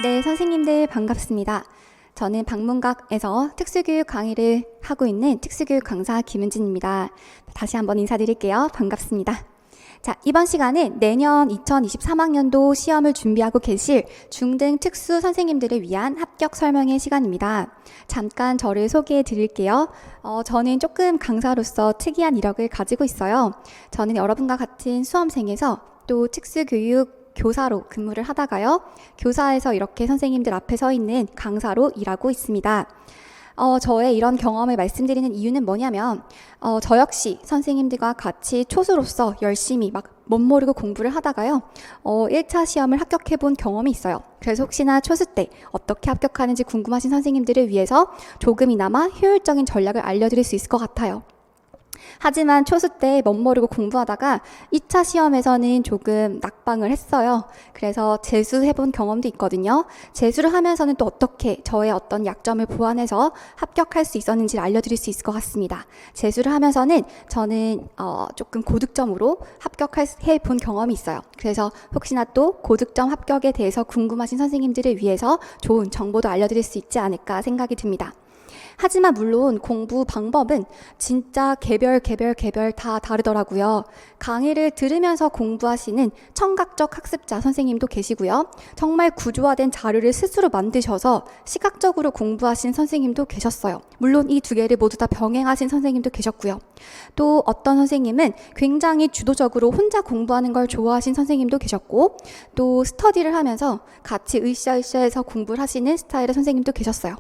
네, 선생님들 반갑습니다. 저는 방문각에서 특수교육 강의를 하고 있는 특수교육 강사 김은진입니다. 다시 한번 인사드릴게요. 반갑습니다. 자, 이번 시간은 내년 2023학년도 시험을 준비하고 계실 중등 특수 선생님들을 위한 합격 설명의 시간입니다. 잠깐 저를 소개해 드릴게요. 저는 조금 강사로서 특이한 이력을 가지고 있어요. 저는 여러분과 같은 수험생에서 또 특수교육 교사로 근무를 하다가요, 교사에서 이렇게 선생님들 앞에 서 있는 강사로 일하고 있습니다. 저의 이런 경험을 말씀드리는 이유는 뭐냐면, 저 역시 선생님들과 같이 초수로서 열심히 막 멋모르고 공부를 하다가요, 1차 시험을 합격해 본 경험이 있어요. 그래서 혹시나 초수 때 어떻게 합격하는지 궁금하신 선생님들을 위해서 조금이나마 효율적인 전략을 알려드릴 수 있을 것 같아요. 하지만 초수 때 멋모르고 공부하다가 2차 시험에서는 조금 낙방을 했어요. 그래서 재수해본 경험도 있거든요. 재수를 하면서는 또 어떻게 저의 어떤 약점을 보완해서 합격할 수 있었는지를 알려드릴 수 있을 것 같습니다. 재수를 하면서는 저는 조금 고득점으로 합격해본 경험이 있어요. 그래서 혹시나 또 고득점 합격에 대해서 궁금하신 선생님들을 위해서 좋은 정보도 알려드릴 수 있지 않을까 생각이 듭니다. 하지만 물론 공부 방법은 진짜 개별 다 다르더라고요. 강의를 들으면서 공부하시는 청각적 학습자 선생님도 계시고요. 정말 구조화된 자료를 스스로 만드셔서 시각적으로 공부하신 선생님도 계셨어요. 물론 이 두 개를 모두 다 병행하신 선생님도 계셨고요. 또 어떤 선생님은 굉장히 주도적으로 혼자 공부하는 걸 좋아하신 선생님도 계셨고, 또 스터디를 하면서 같이 으쌰으쌰해서 공부를 하시는 스타일의 선생님도 계셨어요.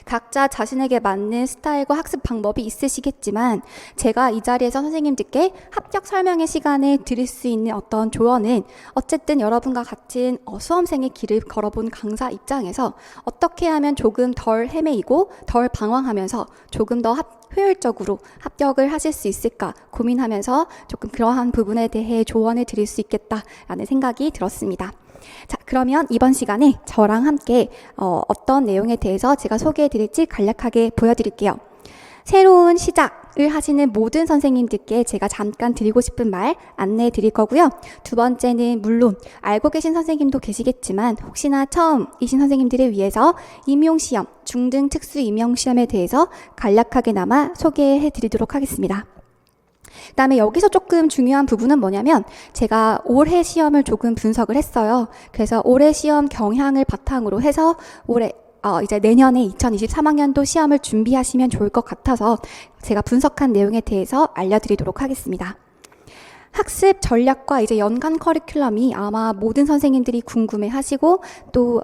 각자 자신에게 맞는 스타일과 학습 방법이 있으시겠지만, 제가 이 자리에서 선생님들께 합격 설명의 시간에 드릴 수 있는 어떤 조언은 어쨌든 여러분과 같은 수험생의 길을 걸어본 강사 입장에서 어떻게 하면 조금 덜 헤매이고 덜 방황하면서 조금 더 효율적으로 합격을 하실 수 있을까 고민하면서 조금 그러한 부분에 대해 조언을 드릴 수 있겠다라는 생각이 들었습니다. 자, 그러면 이번 시간에 저랑 함께 어떤 내용에 대해서 제가 소개해 드릴지 간략하게 보여드릴게요. 새로운 시작을 하시는 모든 선생님들께 제가 잠깐 드리고 싶은 말 안내해 드릴 거고요. 두 번째는 물론 알고 계신 선생님도 계시겠지만 혹시나 처음이신 선생님들을 위해서 임용시험, 중등 특수 임용시험에 대해서 간략하게나마 소개해 드리도록 하겠습니다. 그 다음에 여기서 조금 중요한 부분은 뭐냐면, 제가 올해 시험을 조금 분석을 했어요. 그래서 올해 시험 경향을 바탕으로 해서 이제 내년에 2023학년도 시험을 준비하시면 좋을 것 같아서 제가 분석한 내용에 대해서 알려드리도록 하겠습니다. 학습 전략과 이제 연간 커리큘럼이 아마 모든 선생님들이 궁금해 하시고, 또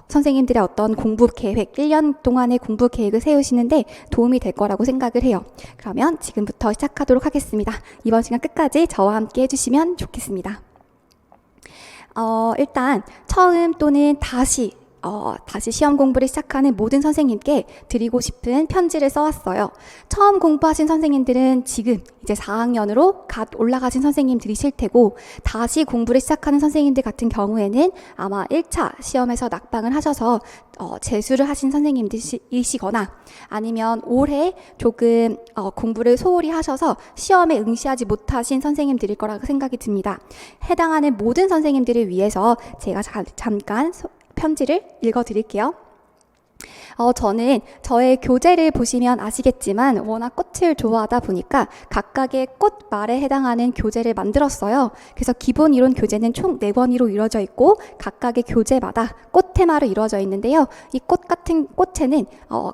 선생님들의 어떤 공부 계획, 1년 동안의 공부 계획을 세우시는데 도움이 될 거라고 생각을 해요. 그러면 지금부터 시작하도록 하겠습니다. 이번 시간 끝까지 저와 함께 해주시면 좋겠습니다. 일단 처음 또는 다시 시험 공부를 시작하는 모든 선생님께 드리고 싶은 편지를 써왔어요. 처음 공부하신 선생님들은 지금 이제 4학년으로 갓 올라가신 선생님들이실 테고, 다시 공부를 시작하는 선생님들 같은 경우에는 아마 1차 시험에서 낙방을 하셔서 재수를 하신 선생님들이시거나, 아니면 올해 조금 공부를 소홀히 하셔서 시험에 응시하지 못하신 선생님들일 거라고 생각이 듭니다. 해당하는 모든 선생님들을 위해서 제가 잠깐 편지를 읽어드릴게요. 저는 저의 교재를 보시면 아시겠지만 워낙 꽃을 좋아하다 보니까 각각의 꽃말에 해당하는 교재를 만들었어요. 그래서 기본 이론 교재는 총 4권으로 이루어져 있고, 각각의 교재마다 꽃 테마로 이루어져 있는데요. 이 꽃 같은 꽃에는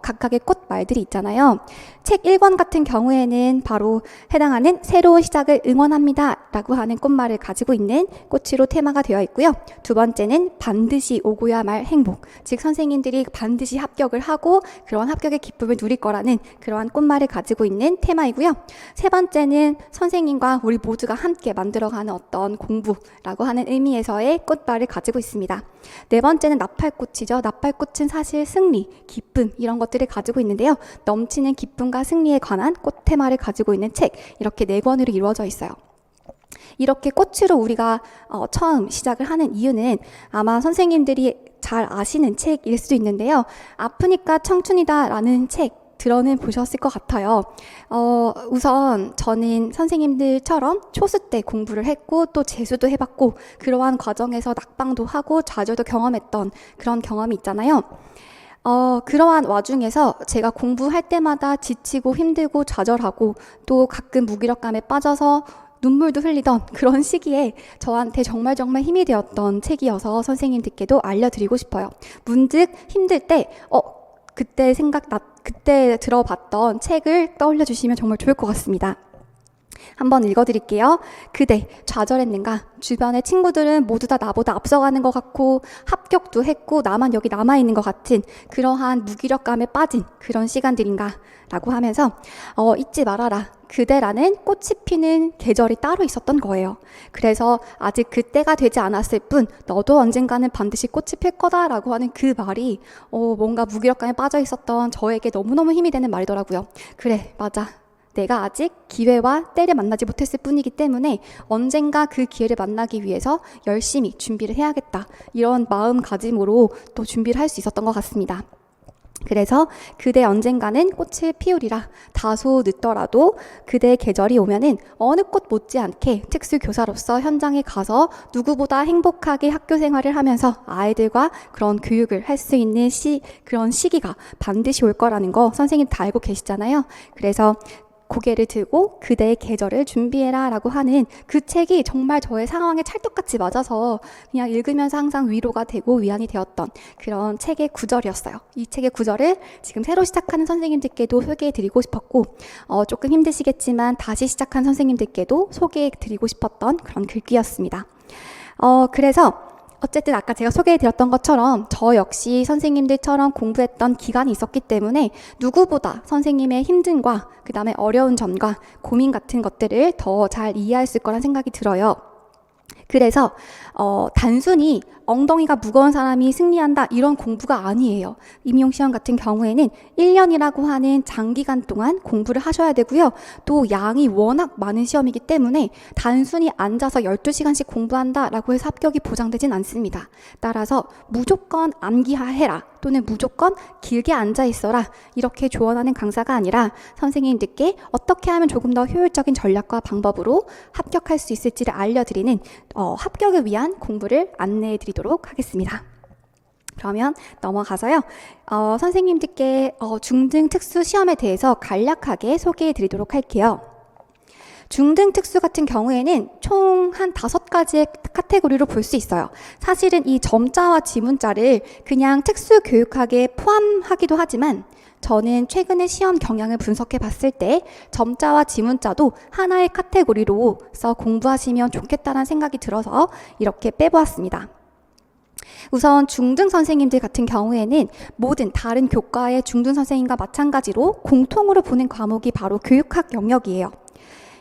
각각의 꽃말들이 있잖아요. 책 1권 같은 경우에는 바로 해당하는 새로운 시작을 응원합니다 라고 하는 꽃말을 가지고 있는 꽃으로 테마가 되어 있고요. 두 번째는 반드시 오고야 말 행복, 즉 선생님들이 반드시 합격을 하고 그런 합격의 기쁨을 누릴 거라는 그러한 꽃말을 가지고 있는 테마이고요. 세 번째는 선생님과 우리 모두가 함께 만들어가는 어떤 공부라고 하는 의미에서의 꽃말을 가지고 있습니다. 네 번째는 나팔꽃이죠. 나팔꽃은 사실 승리, 기쁨 이런 것들을 가지고 있는데요. 넘치는 기쁨과 승리에 관한 꽃 테마를 가지고 있는 책, 이렇게 4권으로 이루어져 있어요. 이렇게 꽃으로 우리가 처음 시작을 하는 이유는 아마 선생님들이 잘 아시는 책일 수도 있는데요. 아프니까 청춘이다 라는 책 들어는 보셨을 것 같아요. 우선 저는 선생님들처럼 초수 때 공부를 했고 또 재수도 해봤고 그러한 과정에서 낙방도 하고 좌절도 경험했던 그런 경험이 있잖아요. 그러한 와중에서 제가 공부할 때마다 지치고 힘들고 좌절하고 또 가끔 무기력감에 빠져서 눈물도 흘리던 그런 시기에 저한테 정말 힘이 되었던 책이어서 선생님들께도 알려드리고 싶어요. 문득 힘들 때 그때 들어봤던 책을 떠올려 주시면 정말 좋을 것 같습니다. 한번 읽어드릴게요. 그대 좌절했는가? 주변의 친구들은 모두 다 나보다 앞서가는 것 같고 합격도 했고 나만 여기 남아있는 것 같은 그러한 무기력감에 빠진 그런 시간들인가? 라고 하면서 잊지 말아라. 그대라는 꽃이 피는 계절이 따로 있었던 거예요. 그래서 아직 그때가 되지 않았을 뿐 너도 언젠가는 반드시 꽃이 필 거다라고 하는 그 말이 뭔가 무기력감에 빠져 있었던 저에게 너무너무 힘이 되는 말이더라고요. 그래, 맞아. 내가 아직 기회와 때를 만나지 못했을 뿐이기 때문에 언젠가 그 기회를 만나기 위해서 열심히 준비를 해야겠다. 이런 마음가짐으로 또 준비를 할 수 있었던 것 같습니다. 그래서 그대 언젠가는 꽃을 피우리라. 다소 늦더라도 그대의 계절이 오면은 어느 꽃 못지않게 특수교사로서 현장에 가서 누구보다 행복하게 학교 생활을 하면서 아이들과 그런 교육을 할 수 있는 그런 시기가 반드시 올 거라는 거 선생님 다 알고 계시잖아요. 그래서 고개를 들고 그대의 계절을 준비해라 라고 하는 그 책이 정말 저의 상황에 찰떡같이 맞아서 그냥 읽으면서 항상 위로가 되고 위안이 되었던 그런 책의 구절이었어요. 이 책의 구절을 지금 새로 시작하는 선생님들께도 소개해드리고 싶었고 조금 힘드시겠지만 다시 시작한 선생님들께도 소개해드리고 싶었던 그런 글귀였습니다. 그래서 어쨌든 아까 제가 소개해드렸던 것처럼 저 역시 선생님들처럼 공부했던 기간이 있었기 때문에 누구보다 선생님의 힘듦과 그 다음에 어려운 점과 고민 같은 것들을 더 잘 이해할 수 있을 거란 생각이 들어요. 그래서 단순히 엉덩이가 무거운 사람이 승리한다 이런 공부가 아니에요. 임용시험 같은 경우에는 1년이라고 하는 장기간 동안 공부를 하셔야 되고요. 또 양이 워낙 많은 시험이기 때문에 단순히 앉아서 12시간씩 공부한다라고 해서 합격이 보장되진 않습니다. 따라서 무조건 암기해라 또는 무조건 길게 앉아 있어라 이렇게 조언하는 강사가 아니라 선생님들께 어떻게 하면 조금 더 효율적인 전략과 방법으로 합격할 수 있을지를 알려드리는 합격을 위한 공부를 안내해 드리도록 하겠습니다. 그러면 넘어가서요. 선생님들께 중등 특수 시험에 대해서 간략하게 소개해 드리도록 할게요. 중등 특수 같은 경우에는 총 한 5가지의 카테고리로 볼 수 있어요. 사실은 이 점자와 지문자를 그냥 특수 교육학에 포함하기도 하지만 저는 최근에 시험 경향을 분석해 봤을 때 점자와 지문자도 하나의 카테고리로서 공부하시면 좋겠다는 생각이 들어서 이렇게 빼보았습니다. 우선 중등 선생님들 같은 경우에는 모든 다른 교과의 중등 선생님과 마찬가지로 공통으로 보는 과목이 바로 교육학 영역이에요.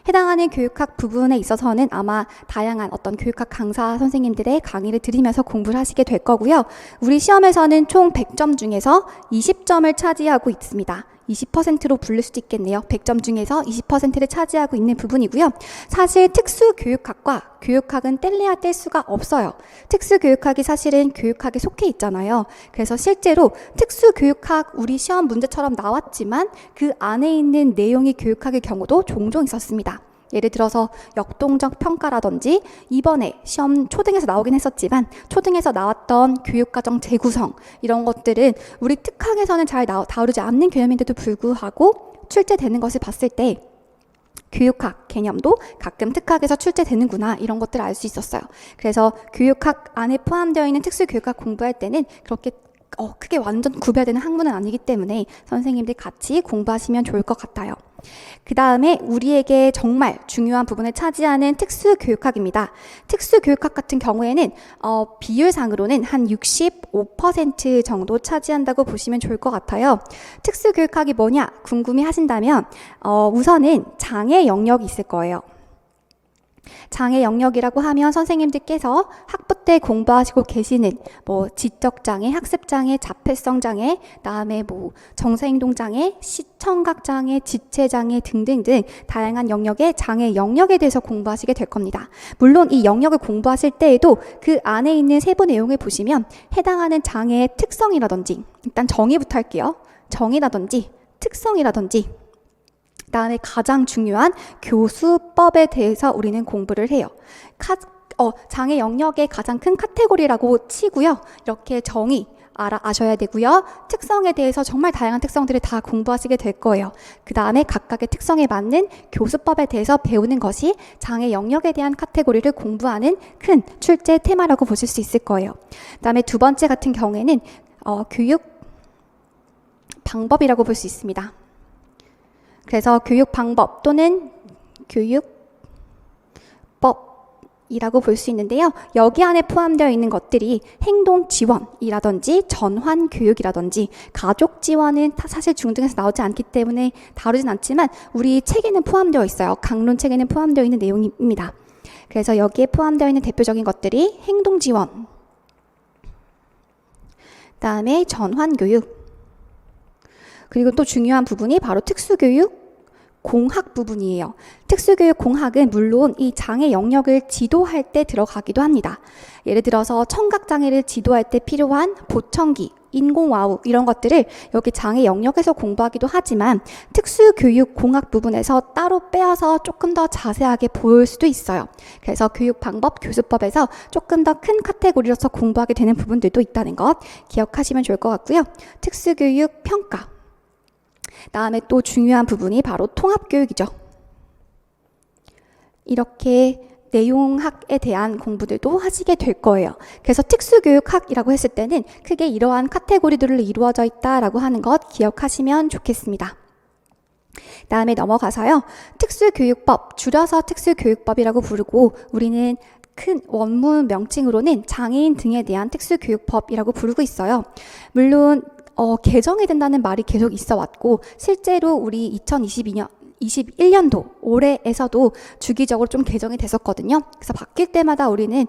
해당하는 교육학 부분에 있어서는 아마 다양한 어떤 교육학 강사 선생님들의 강의를 들으면서 공부를 하시게 될 거고요. 우리 시험에서는 총 100점 중에서 20점을 차지하고 있습니다. 20%로 부를 수도 있겠네요. 100점 중에서 20%를 차지하고 있는 부분이고요. 사실 특수교육학과 교육학은 뗄래야 뗄 수가 없어요. 특수교육학이 사실은 교육학에 속해 있잖아요. 그래서 실제로 특수교육학 우리 시험 문제처럼 나왔지만 그 안에 있는 내용이 교육학의 경우도 종종 있었습니다. 예를 들어서 역동적 평가라든지 이번에 시험 초등에서 나오긴 했었지만 초등에서 나왔던 교육과정 재구성 이런 것들은 우리 특학에서는 잘 다루지 않는 개념인데도 불구하고 출제되는 것을 봤을 때 교육학 개념도 가끔 특학에서 출제되는구나 이런 것들을 알 수 있었어요. 그래서 교육학 안에 포함되어 있는 특수교육학 공부할 때는 그렇게 크게 완전 구별되는 학문은 아니기 때문에 선생님들 같이 공부하시면 좋을 것 같아요. 그 다음에 우리에게 정말 중요한 부분을 차지하는 특수교육학입니다. 특수교육학 같은 경우에는 비율상으로는 한 65% 정도 차지한다고 보시면 좋을 것 같아요. 특수교육학이 뭐냐 궁금해 하신다면 우선은 장애 영역이 있을 거예요. 장애 영역이라고 하면 선생님들께서 학부 때 공부하시고 계시는 지적장애, 학습장애, 자폐성장애, 그다음에 정서행동장애, 시청각장애, 지체장애 등등등 다양한 영역의 장애 영역에 대해서 공부하시게 될 겁니다. 물론 이 영역을 공부하실 때에도 그 안에 있는 세부 내용을 보시면 해당하는 장애의 특성이라든지 일단 정의부터 할게요. 정의라든지 특성이라든지 그다음에 가장 중요한 교수법에 대해서 우리는 공부를 해요. 장애 영역의 가장 큰 카테고리라고 치고요. 이렇게 정의 아셔야 되고요. 특성에 대해서 정말 다양한 특성들을 다 공부하시게 될 거예요. 그 다음에 각각의 특성에 맞는 교수법에 대해서 배우는 것이 장애 영역에 대한 카테고리를 공부하는 큰 출제 테마라고 보실 수 있을 거예요. 그 다음에 두 번째 같은 경우에는 교육 방법이라고 볼 수 있습니다. 그래서 교육 방법 또는 교육법 이라고 볼 수 있는데요. 여기 안에 포함되어 있는 것들이 행동 지원이라든지 전환 교육이라든지 가족 지원은 사실 중등에서 나오지 않기 때문에 다루진 않지만 우리 책에는 포함되어 있어요. 강론 책에는 포함되어 있는 내용입니다. 그래서 여기에 포함되어 있는 대표적인 것들이 행동 지원, 그다음에 전환 교육, 그리고 또 중요한 부분이 바로 특수교육 공학 부분이에요. 특수교육 공학은 물론 이 장애 영역을 지도할 때 들어가기도 합니다. 예를 들어서 청각장애를 지도할 때 필요한 보청기, 인공와우 이런 것들을 여기 장애 영역에서 공부하기도 하지만 특수교육 공학 부분에서 따로 빼어서 조금 더 자세하게 보일 수도 있어요. 그래서 교육방법, 교수법에서 조금 더 큰 카테고리로서 공부하게 되는 부분들도 있다는 것 기억하시면 좋을 것 같고요. 특수교육 평가, 다음에 또 중요한 부분이 바로 통합교육이죠. 이렇게 내용학에 대한 공부들도 하시게 될 거예요. 그래서 특수교육학이라고 했을 때는 크게 이러한 카테고리들로 이루어져 있다라고 하는 것 기억하시면 좋겠습니다. 다음에 넘어가서요. 특수교육법, 줄여서 특수교육법이라고 부르고 우리는 큰 원문 명칭으로는 장애인 등에 대한 특수교육법이라고 부르고 있어요. 물론 개정이 된다는 말이 계속 있어 왔고 실제로 우리 21년도 올해에서도 주기적으로 좀 개정이 됐었거든요. 그래서 바뀔 때마다 우리는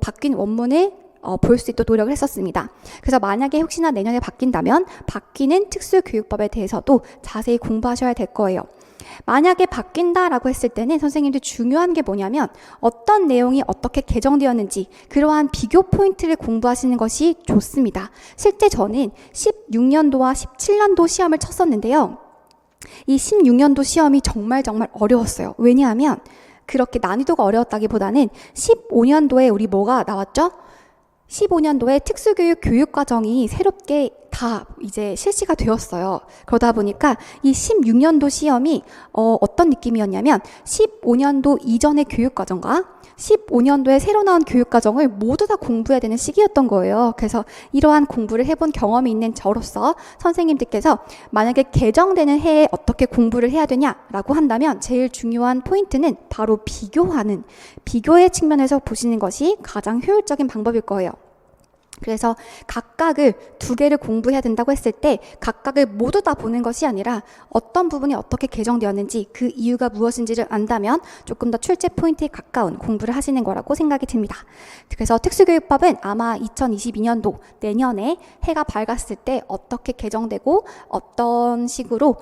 바뀐 원문을 볼 수 있도록 노력을 했었습니다. 그래서 만약에 혹시나 내년에 바뀐다면 바뀌는 특수교육법에 대해서도 자세히 공부하셔야 될 거예요. 만약에 바뀐다라고 했을 때는 선생님들 중요한 게 뭐냐면 어떤 내용이 어떻게 개정되었는지 그러한 비교 포인트를 공부하시는 것이 좋습니다. 실제 저는 16년도와 17년도 시험을 쳤었는데요. 이 16년도 시험이 정말 어려웠어요. 왜냐하면 그렇게 난이도가 어려웠다기보다는 15년도에 우리 뭐가 나왔죠? 15년도에 특수교육 교육과정이 새롭게 다 이제 실시가 되었어요. 그러다 보니까 이 16년도 시험이 어떤 느낌이었냐면 15년도 이전의 교육과정과 15년도에 새로 나온 교육과정을 모두 다 공부해야 되는 시기였던 거예요. 그래서 이러한 공부를 해본 경험이 있는 저로서 선생님들께서 만약에 개정되는 해에 어떻게 공부를 해야 되냐라고 한다면 제일 중요한 포인트는 바로 비교의 측면에서 보시는 것이 가장 효율적인 방법일 거예요. 그래서 각각을 두 개를 공부해야 된다고 했을 때 각각을 모두 다 보는 것이 아니라 어떤 부분이 어떻게 개정되었는지 그 이유가 무엇인지를 안다면 조금 더 출제 포인트에 가까운 공부를 하시는 거라고 생각이 듭니다. 그래서 특수교육법은 아마 2022년도 내년에 해가 밝았을 때 어떻게 개정되고 어떤 식으로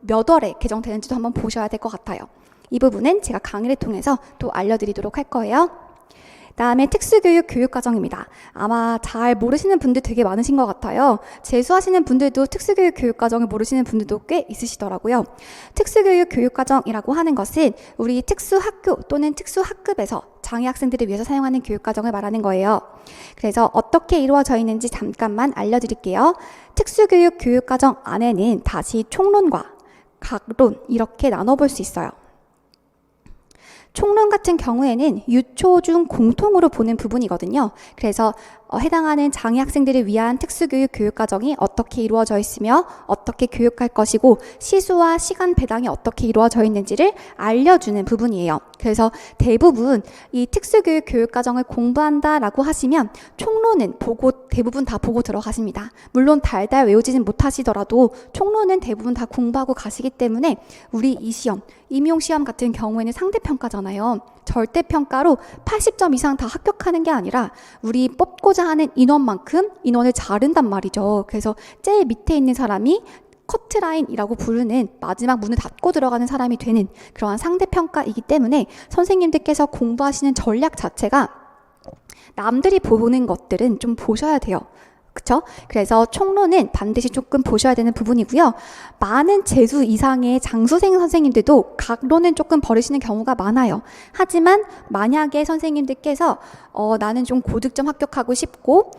몇 월에 개정되는지도 한번 보셔야 될 것 같아요. 이 부분은 제가 강의를 통해서 또 알려드리도록 할 거예요. 다음에 특수교육 교육과정입니다. 아마 잘 모르시는 분들 되게 많으신 것 같아요. 재수하시는 분들도 특수교육 교육과정을 모르시는 분들도 꽤 있으시더라고요. 특수교육 교육과정이라고 하는 것은 우리 특수학교 또는 특수학급에서 장애 학생들을 위해서 사용하는 교육과정을 말하는 거예요. 그래서 어떻게 이루어져 있는지 잠깐만 알려드릴게요. 특수교육 교육과정 안에는 다시 총론과 각론 이렇게 나눠볼 수 있어요. 총론 같은 경우에는 유초중 공통으로 보는 부분이거든요. 그래서 해당하는 장애 학생들을 위한 특수교육 교육과정이 어떻게 이루어져 있으며 어떻게 교육할 것이고 시수와 시간 배당이 어떻게 이루어져 있는지를 알려주는 부분이에요. 그래서 대부분 이 특수교육 교육과정을 공부한다라고 하시면 총론은 대부분 다 보고 들어가십니다. 물론 달달 외우지는 못하시더라도 총론은 대부분 다 공부하고 가시기 때문에 우리 이 시험, 임용시험 같은 경우에는 상대평가잖아요. 절대평가로 80점 이상 다 합격하는 게 아니라 우리 뽑고자 하는 인원만큼 인원을 자른단 말이죠. 그래서 제일 밑에 있는 사람이 커트라인이라고 부르는 마지막 문을 닫고 들어가는 사람이 되는 그러한 상대평가이기 때문에 선생님들께서 공부하시는 전략 자체가 남들이 보는 것들은 좀 보셔야 돼요. 그쵸? 그래서 총론은 반드시 조금 보셔야 되는 부분이고요. 많은 재수 이상의 장수생 선생님들도 각론은 조금 버리시는 경우가 많아요. 하지만 만약에 선생님들께서 나는 좀 고득점 합격하고 싶고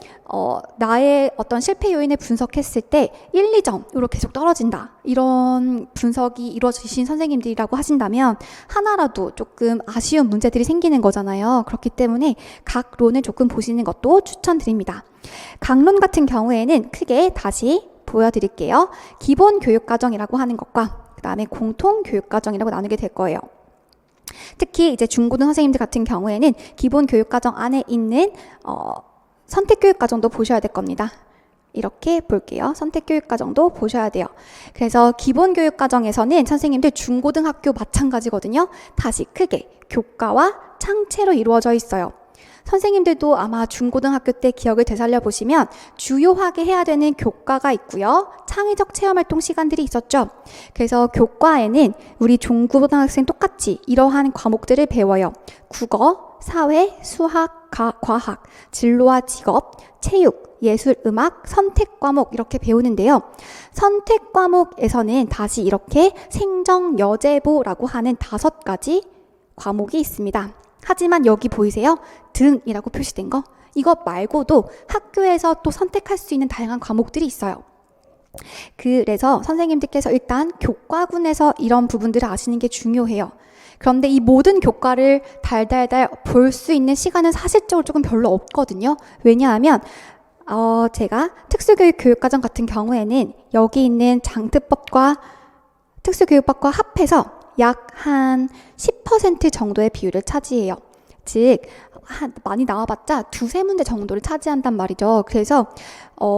나의 어떤 실패 요인을 분석했을 때 1, 2점으로 계속 떨어진다. 이런 분석이 이루어지신 선생님들이라고 하신다면 하나라도 조금 아쉬운 문제들이 생기는 거잖아요. 그렇기 때문에 각론을 조금 보시는 것도 추천드립니다. 강론 같은 경우에는 크게 다시 보여드릴게요. 기본교육과정이라고 하는 것과 그 다음에 공통교육과정이라고 나누게 될 거예요. 특히 이제 중고등 선생님들 같은 경우에는 기본교육과정 안에 있는 선택교육과정도 보셔야 될 겁니다. 이렇게 볼게요. 선택교육과정도 보셔야 돼요. 그래서 기본교육과정에서는 선생님들 중고등학교 마찬가지거든요. 다시 크게 교과와 창체로 이루어져 있어요. 선생님들도 아마 중고등학교 때 기억을 되살려 보시면 주요하게 해야 되는 교과가 있고요. 창의적 체험활동 시간들이 있었죠. 그래서 교과에는 우리 중고등학생 똑같이 이러한 과목들을 배워요. 국어, 사회, 수학, 과학, 진로와 직업, 체육, 예술, 음악, 선택 과목 이렇게 배우는데요. 선택 과목에서는 다시 이렇게 생정, 여제보라고 하는 5가지 과목이 있습니다. 하지만 여기 보이세요? 등이라고 표시된 거? 이것 말고도 학교에서 또 선택할 수 있는 다양한 과목들이 있어요. 그래서 선생님들께서 일단 교과군에서 이런 부분들을 아시는 게 중요해요. 그런데 이 모든 교과를 달달달 볼 수 있는 시간은 사실적으로 조금 별로 없거든요. 왜냐하면 제가 특수교육 교육과정 같은 경우에는 여기 있는 장특법과 특수교육법과 합해서 약 한 10% 정도의 비율을 차지해요. 즉 많이 나와봤자 2-3문제 정도를 차지한단 말이죠. 그래서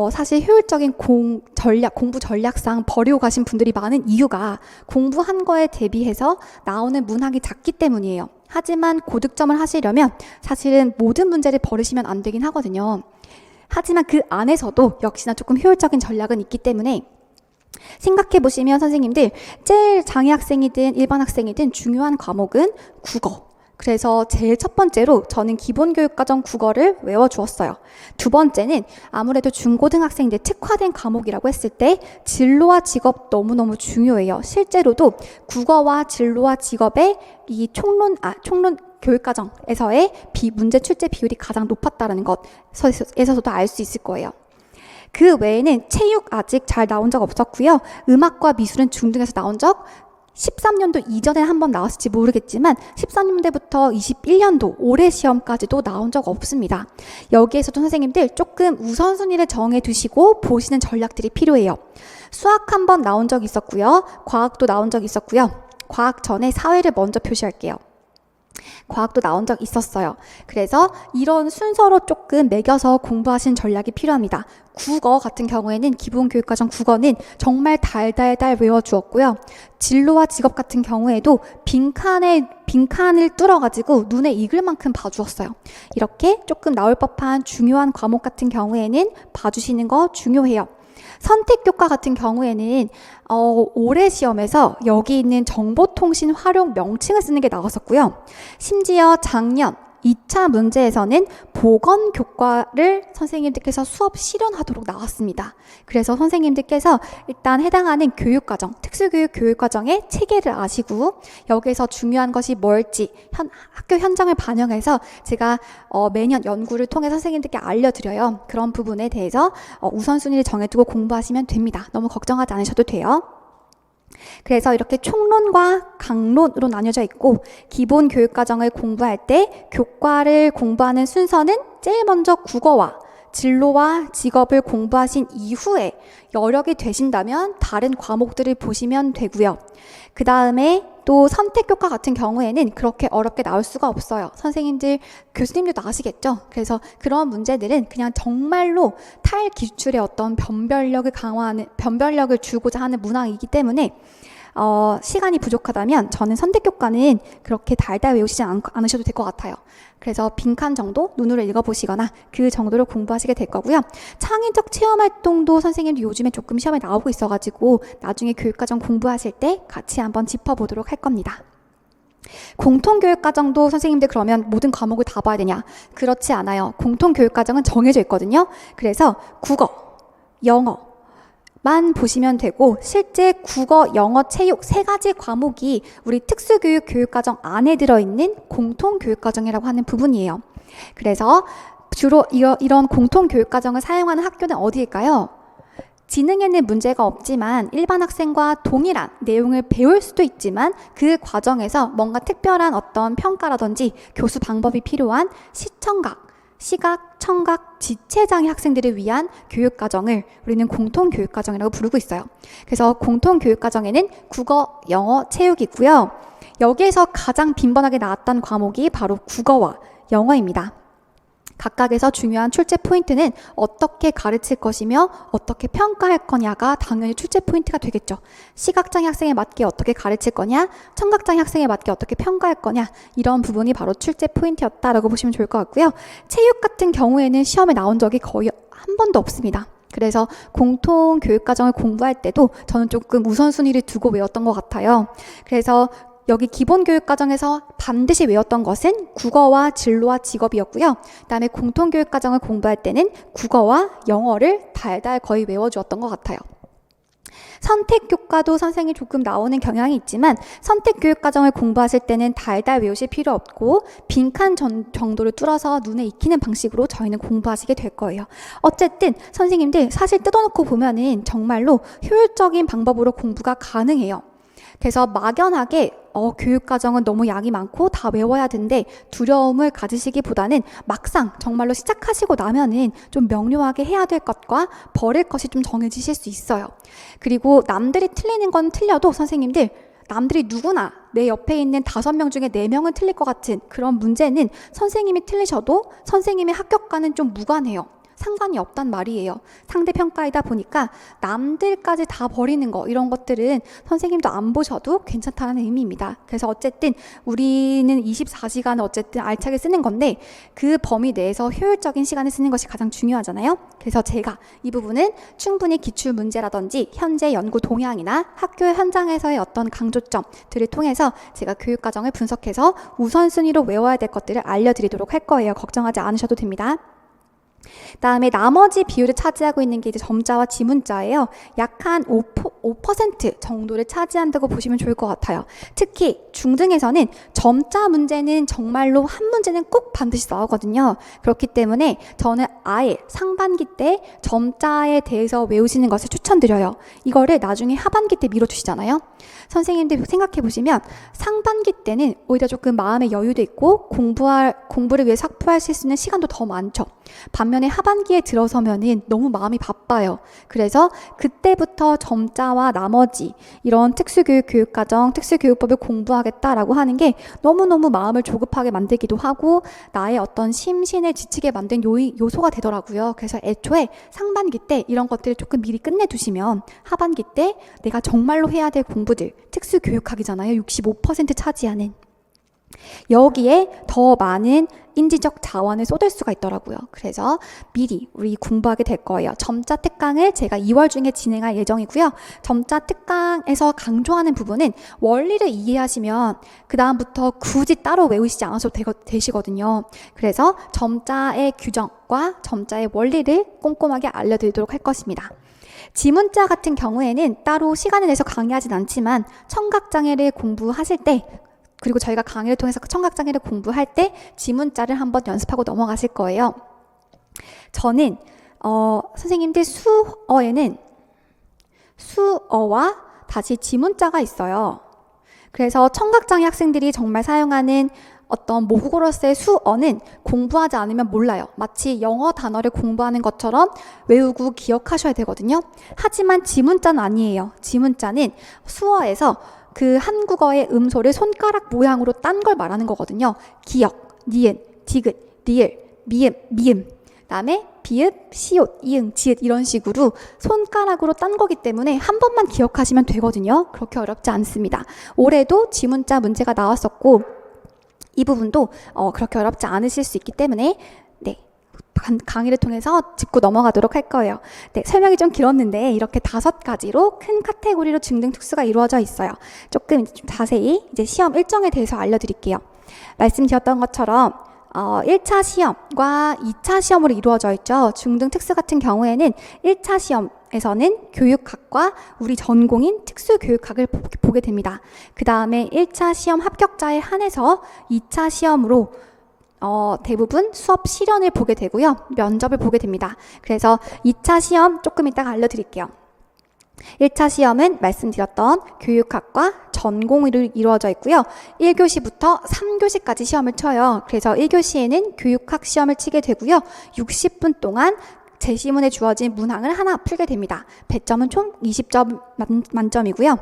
사실 효율적인 공부 전략상 버리고 가신 분들이 많은 이유가 공부한 거에 대비해서 나오는 문항이 작기 때문이에요. 하지만 고득점을 하시려면 사실은 모든 문제를 버리시면 안 되긴 하거든요. 하지만 그 안에서도 역시나 조금 효율적인 전략은 있기 때문에 생각해 보시면 선생님들 제일 장애 학생이든 일반 학생이든 중요한 과목은 국어. 그래서 제일 첫 번째로 저는 기본교육과정 국어를 외워주었어요. 두 번째는 아무래도 중고등학생들 특화된 과목이라고 했을 때 진로와 직업 너무너무 중요해요. 실제로도 국어와 진로와 직업의 이 총론 교육과정에서의 문제 출제 비율이 가장 높았다는 것에서도 알 수 있을 거예요. 그 외에는 체육 아직 잘 나온 적 없었고요. 음악과 미술은 중등에서 나온 적 13년도 이전에 한번 나왔을지 모르겠지만 13년대부터 21년도 올해 시험까지도 나온 적 없습니다. 여기에서도 선생님들 조금 우선순위를 정해 두시고 보시는 전략들이 필요해요. 수학 한번 나온 적 있었고요. 과학도 나온 적 있었고요. 과학 전에 사회를 먼저 표시할게요. 과학도 나온 적 있었어요. 그래서 이런 순서로 조금 매겨서 공부하신 전략이 필요합니다. 국어 같은 경우에는 기본교육과정 국어는 정말 달달달 외워주었고요. 진로와 직업 같은 경우에도 빈칸을 뚫어가지고 눈에 익을 만큼 봐주었어요. 이렇게 조금 나올 법한 중요한 과목 같은 경우에는 봐주시는 거 중요해요. 선택교과 같은 경우에는 올해 시험에서 여기 있는 정보통신 활용 명칭을 쓰는 게 나왔었고요. 심지어 작년 2차 문제에서는 보건교과를 선생님들께서 수업 실현하도록 나왔습니다. 그래서 선생님들께서 일단 해당하는 교육과정, 특수교육 교육과정의 체계를 아시고 여기에서 중요한 것이 뭘지 학교 현장을 반영해서 제가 매년 연구를 통해 선생님들께 알려드려요. 그런 부분에 대해서 우선순위를 정해두고 공부하시면 됩니다. 너무 걱정하지 않으셔도 돼요. 그래서 이렇게 총론과 강론으로 나뉘어져 있고 기본 교육과정을 공부할 때 교과를 공부하는 순서는 제일 먼저 국어와 진로와 직업을 공부하신 이후에 여력이 되신다면 다른 과목들을 보시면 되고요. 그 다음에 또 선택교과 같은 경우에는 그렇게 어렵게 나올 수가 없어요. 선생님들, 교수님들도 아시겠죠? 그래서 그런 문제들은 그냥 정말로 탈기출의 어떤 변별력을 주고자 하는 문항이기 때문에 시간이 부족하다면 저는 선택교과는 그렇게 달달 외우시지 않으셔도 될 것 같아요. 그래서 빈칸 정도 눈으로 읽어보시거나 그 정도로 공부하시게 될 거고요. 창의적 체험활동도 선생님도 요즘에 조금 시험에 나오고 있어가지고 나중에 교육과정 공부하실 때 같이 한번 짚어보도록 할 겁니다. 공통교육과정도 선생님들 그러면 모든 과목을 다 봐야 되냐? 그렇지 않아요. 공통교육과정은 정해져 있거든요. 그래서 국어, 영어만 보시면 되고 실제 국어, 영어, 체육 세 가지 과목이 우리 특수교육 교육과정 안에 들어있는 공통교육과정이라고 하는 부분이에요. 그래서 주로 이런 공통교육과정을 사용하는 학교는 어디일까요? 지능에는 문제가 없지만 일반 학생과 동일한 내용을 배울 수도 있지만 그 과정에서 뭔가 특별한 어떤 평가라든지 교수 방법이 필요한 시청각, 시각, 청각, 지체장애 학생들을 위한 교육과정을 우리는 공통교육과정이라고 부르고 있어요. 그래서 공통교육과정에는 국어, 영어, 체육이 있고요. 여기에서 가장 빈번하게 나왔던 과목이 바로 국어와 영어입니다. 각각에서 중요한 출제 포인트는 어떻게 가르칠 것이며 어떻게 평가할 거냐가 당연히 출제 포인트가 되겠죠. 시각장애 학생에 맞게 어떻게 가르칠 거냐, 청각장애 학생에 맞게 어떻게 평가할 거냐, 이런 부분이 바로 출제 포인트였다라고 보시면 좋을 것 같고요. 체육 같은 경우에는 시험에 나온 적이 거의 한 번도 없습니다. 그래서 공통교육과정을 공부할 때도 저는 조금 우선순위를 두고 외웠던 것 같아요. 그래서 여기 기본교육과정에서 반드시 외웠던 것은 국어와 진로와 직업이었고요. 그다음에 공통교육과정을 공부할 때는 국어와 영어를 달달 거의 외워주었던 것 같아요. 선택교과도 선생이 조금 나오는 경향이 있지만 선택교육과정을 공부하실 때는 달달 외우실 필요 없고 빈칸 정도를 뚫어서 눈에 익히는 방식으로 저희는 공부하시게 될 거예요. 어쨌든 선생님들 사실 뜯어놓고 보면은 정말로 효율적인 방법으로 공부가 가능해요. 그래서 막연하게 교육과정은 너무 양이 많고 다 외워야 된대 두려움을 가지시기보다는 막상 정말로 시작하시고 나면은 좀 명료하게 해야 될 것과 버릴 것이 좀 정해지실 수 있어요. 그리고 남들이 틀리는 건 틀려도 선생님들 남들이 누구나 내 옆에 있는 5명 중에 4명은 틀릴 것 같은 그런 문제는 선생님이 틀리셔도 선생님의 합격과는 좀 무관해요. 상관이 없단 말이에요. 상대평가이다 보니까 남들까지 다 버리는 거 이런 것들은 선생님도 안 보셔도 괜찮다는 의미입니다. 그래서 어쨌든 우리는 24시간을 어쨌든 알차게 쓰는 건데 그 범위 내에서 효율적인 시간을 쓰는 것이 가장 중요하잖아요. 그래서 제가 이 부분은 충분히 기출문제라든지 현재 연구 동향이나 학교 현장에서의 어떤 강조점들을 통해서 제가 교육과정을 분석해서 우선순위로 외워야 될 것들을 알려드리도록 할 거예요. 걱정하지 않으셔도 됩니다. 다음에 나머지 비율을 차지하고 있는 게 이제 점자와 지문자예요. 약 한 5% 정도를 차지한다고 보시면 좋을 것 같아요. 특히 중등에서는 점자 문제는 정말로 한 문제는 꼭 반드시 나오거든요. 그렇기 때문에 저는 아예 상반기 때 점자에 대해서 외우시는 것을 추천드려요. 이거를 나중에 하반기 때 미뤄주시잖아요. 선생님들 생각해 보시면 상반기 때는 오히려 조금 마음의 여유도 있고 공부를 위해 확보하실 수 있는 시간도 더 많죠. 반면에 하반기에 들어서면은 너무 마음이 바빠요. 그래서 그때부터 점자와 나머지 이런 특수교육 교육과정, 특수교육법을 공부하겠다라고 하는 게 너무너무 마음을 조급하게 만들기도 하고 나의 어떤 심신을 지치게 만든 요소가 되더라고요. 그래서 애초에 상반기 때 이런 것들을 조금 미리 끝내두시면 하반기 때 내가 정말로 해야 될 공부들, 특수교육학이잖아요. 65% 차지하는. 여기에 더 많은 인지적 자원을 쏟을 수가 있더라고요. 그래서 미리 우리 공부하게 될 거예요. 점자 특강을 제가 2월 중에 진행할 예정이고요. 점자 특강에서 강조하는 부분은 원리를 이해하시면 그 다음부터 굳이 따로 외우시지 않아도 되시거든요. 그래서 점자의 규정과 점자의 원리를 꼼꼼하게 알려드리도록 할 것입니다. 지문자 같은 경우에는 따로 시간을 내서 강의하진 않지만 청각장애를 공부하실 때 그리고 저희가 강의를 통해서 청각장애를 공부할 때 지문자를 한번 연습하고 넘어가실 거예요. 저는 선생님들 수어에는 수어와 다시 지문자가 있어요. 그래서 청각장애 학생들이 정말 사용하는 어떤 모국어로서의 수어는 공부하지 않으면 몰라요. 마치 영어 단어를 공부하는 것처럼 외우고 기억하셔야 되거든요. 하지만 지문자는 아니에요. 지문자는 수어에서 그 한국어의 음소를 손가락 모양으로 딴 걸 말하는 거거든요. 기역, 니은, 디귿, 리을, 미음, 미음, 그다음에 비읍, 시옷, 이응, 지읒 이런 식으로 손가락으로 딴 거기 때문에 한 번만 기억하시면 되거든요. 그렇게 어렵지 않습니다. 올해도 지문자 문제가 나왔었고 이 부분도 그렇게 어렵지 않으실 수 있기 때문에 강의를 통해서 짚고 넘어가도록 할 거예요. 네, 설명이 좀 길었는데 이렇게 5가지로 큰 카테고리로 중등 특수가 이루어져 있어요. 조금 자세히 이제 시험 일정에 대해서 알려드릴게요. 말씀드렸던 것처럼 1차 시험과 2차 시험으로 이루어져 있죠. 중등 특수 같은 경우에는 1차 시험에서는 교육학과 우리 전공인 특수교육학을 보게 됩니다. 그 다음에 1차 시험 합격자에 한해서 2차 시험으로 대부분 수업 실연을 보게 되고요. 면접을 보게 됩니다. 그래서 2차 시험 조금 이따가 알려드릴게요. 1차 시험은 말씀드렸던 교육학과 전공으로 이루어져 있고요. 1교시부터 3교시까지 시험을 쳐요. 그래서 1교시에는 교육학 시험을 치게 되고요. 60분 동안 제시문에 주어진 문항을 하나 풀게 됩니다. 배점은 총 20점 만점이고요.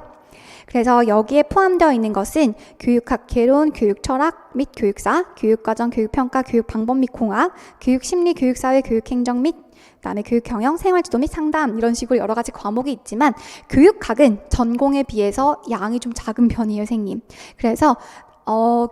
그래서 여기에 포함되어 있는 것은 교육학 개론, 교육철학 및 교육사, 교육과정, 교육평가, 교육방법 및 공학, 교육심리, 교육사회, 교육행정 및 그다음에 교육경영, 생활지도 및 상담 이런 식으로 여러 가지 과목이 있지만 교육학은 전공에 비해서 양이 좀 작은 편이에요, 선생님. 그래서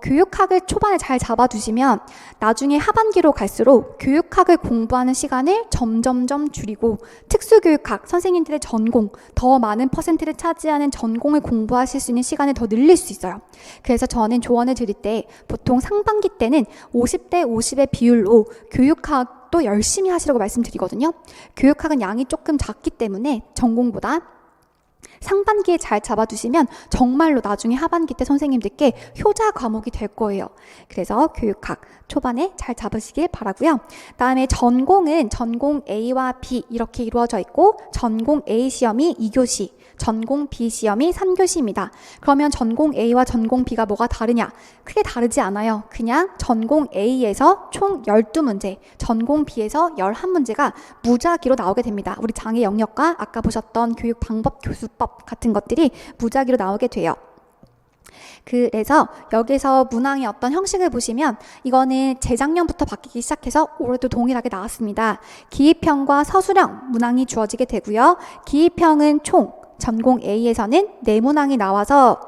교육학을 초반에 잘 잡아두시면 나중에 하반기로 갈수록 교육학을 공부하는 시간을 점점점 줄이고 특수교육학, 선생님들의 전공, 더 많은 퍼센트를 차지하는 전공을 공부하실 수 있는 시간을 더 늘릴 수 있어요. 그래서 저는 조언을 드릴 때 보통 상반기 때는 50대 50의 비율로 교육학도 열심히 하시라고 말씀드리거든요. 교육학은 양이 조금 작기 때문에 전공보다 상반기에 잘 잡아두시면 정말로 나중에 하반기 때 선생님들께 효자 과목이 될 거예요. 그래서 교육학 초반에 잘 잡으시길 바라고요. 그다음에 전공은 전공 A와 B 이렇게 이루어져 있고 전공 A 시험이 2교시, 전공 B 시험이 3교시입니다. 그러면 전공 A와 전공 B가 뭐가 다르냐? 크게 다르지 않아요. 그냥 전공 A에서 총 12문제, 전공 B에서 11문제가 무작위로 나오게 됩니다. 우리 장애 영역과 아까 보셨던 교육 방법, 교수법 같은 것들이 무작위로 나오게 돼요. 그래서 여기서 문항의 어떤 형식을 보시면 이거는 재작년부터 바뀌기 시작해서 올해도 동일하게 나왔습니다. 기입형과 서술형 문항이 주어지게 되고요. 기입형은 총 전공 A에서는 4문항이 나와서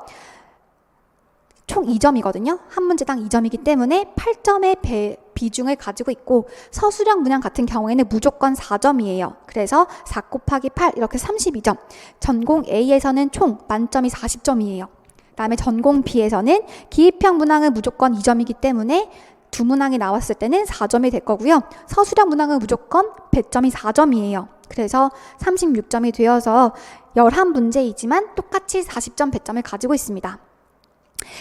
총 2점이거든요. 한 문제당 2점이기 때문에 8점의 비중을 가지고 있고 서술형 문항 같은 경우에는 무조건 4점이에요. 그래서 4 곱하기 8 이렇게 32점. 전공 A에서는 총 만점이 40점이에요. 그다음에 전공 B에서는 기입형 문항은 무조건 2점이기 때문에 두 문항이 나왔을 때는 4점이 될 거고요. 서술형 문항은 무조건 배점이 4점이에요. 그래서 36점이 되어서 11문제이지만 똑같이 40점 배점을 가지고 있습니다.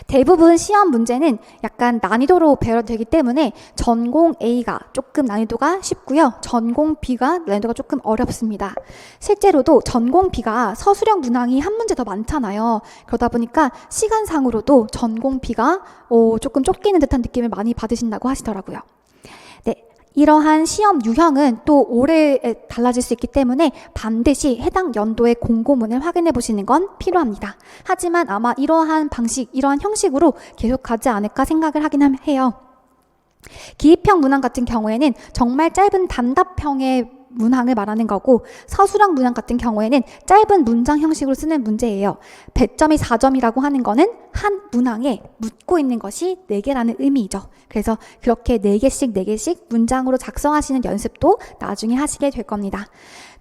대부분 시험 문제는 약간 난이도로 배열되기 때문에 전공 A가 조금 난이도가 쉽고요. 전공 B가 난이도가 조금 어렵습니다. 실제로도 전공 B가 서술형 문항이 한 문제 더 많잖아요. 그러다 보니까 시간상으로도 전공 B가 조금 쫓기는 듯한 느낌을 많이 받으신다고 하시더라고요. 네. 이러한 시험 유형은 또 올해에 달라질 수 있기 때문에 반드시 해당 연도의 공고문을 확인해 보시는 건 필요합니다. 하지만 아마 이러한 방식, 이러한 형식으로 계속 가지 않을까 생각을 하긴 해요. 기입형 문항 같은 경우에는 정말 짧은 단답형의 문항을 말하는 거고 서술형 문항 같은 경우에는 짧은 문장 형식으로 쓰는 문제예요. 배점이 4점이라고 하는 거는 한 문항에 묻고 있는 것이 4개라는 의미이죠. 그래서 그렇게 4개씩 문장으로 작성하시는 연습도 나중에 하시게 될 겁니다.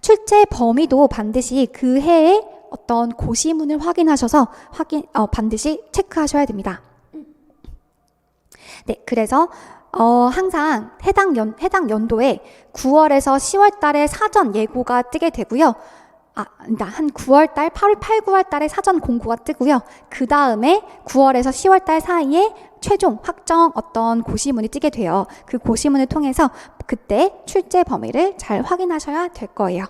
출제 범위도 반드시 그 해의 어떤 고시문을 확인하셔서 반드시 체크하셔야 됩니다. 네, 그래서 항상 해당 연도에 9월에서 10월 달에 사전 예고가 뜨게 되고요. 한 9월 달, 8, 9월 달에 사전 공고가 뜨고요. 그 다음에 9월에서 10월 달 사이에 최종 확정 어떤 고시문이 뜨게 돼요. 그 고시문을 통해서 그때 출제 범위를 잘 확인하셔야 될 거예요.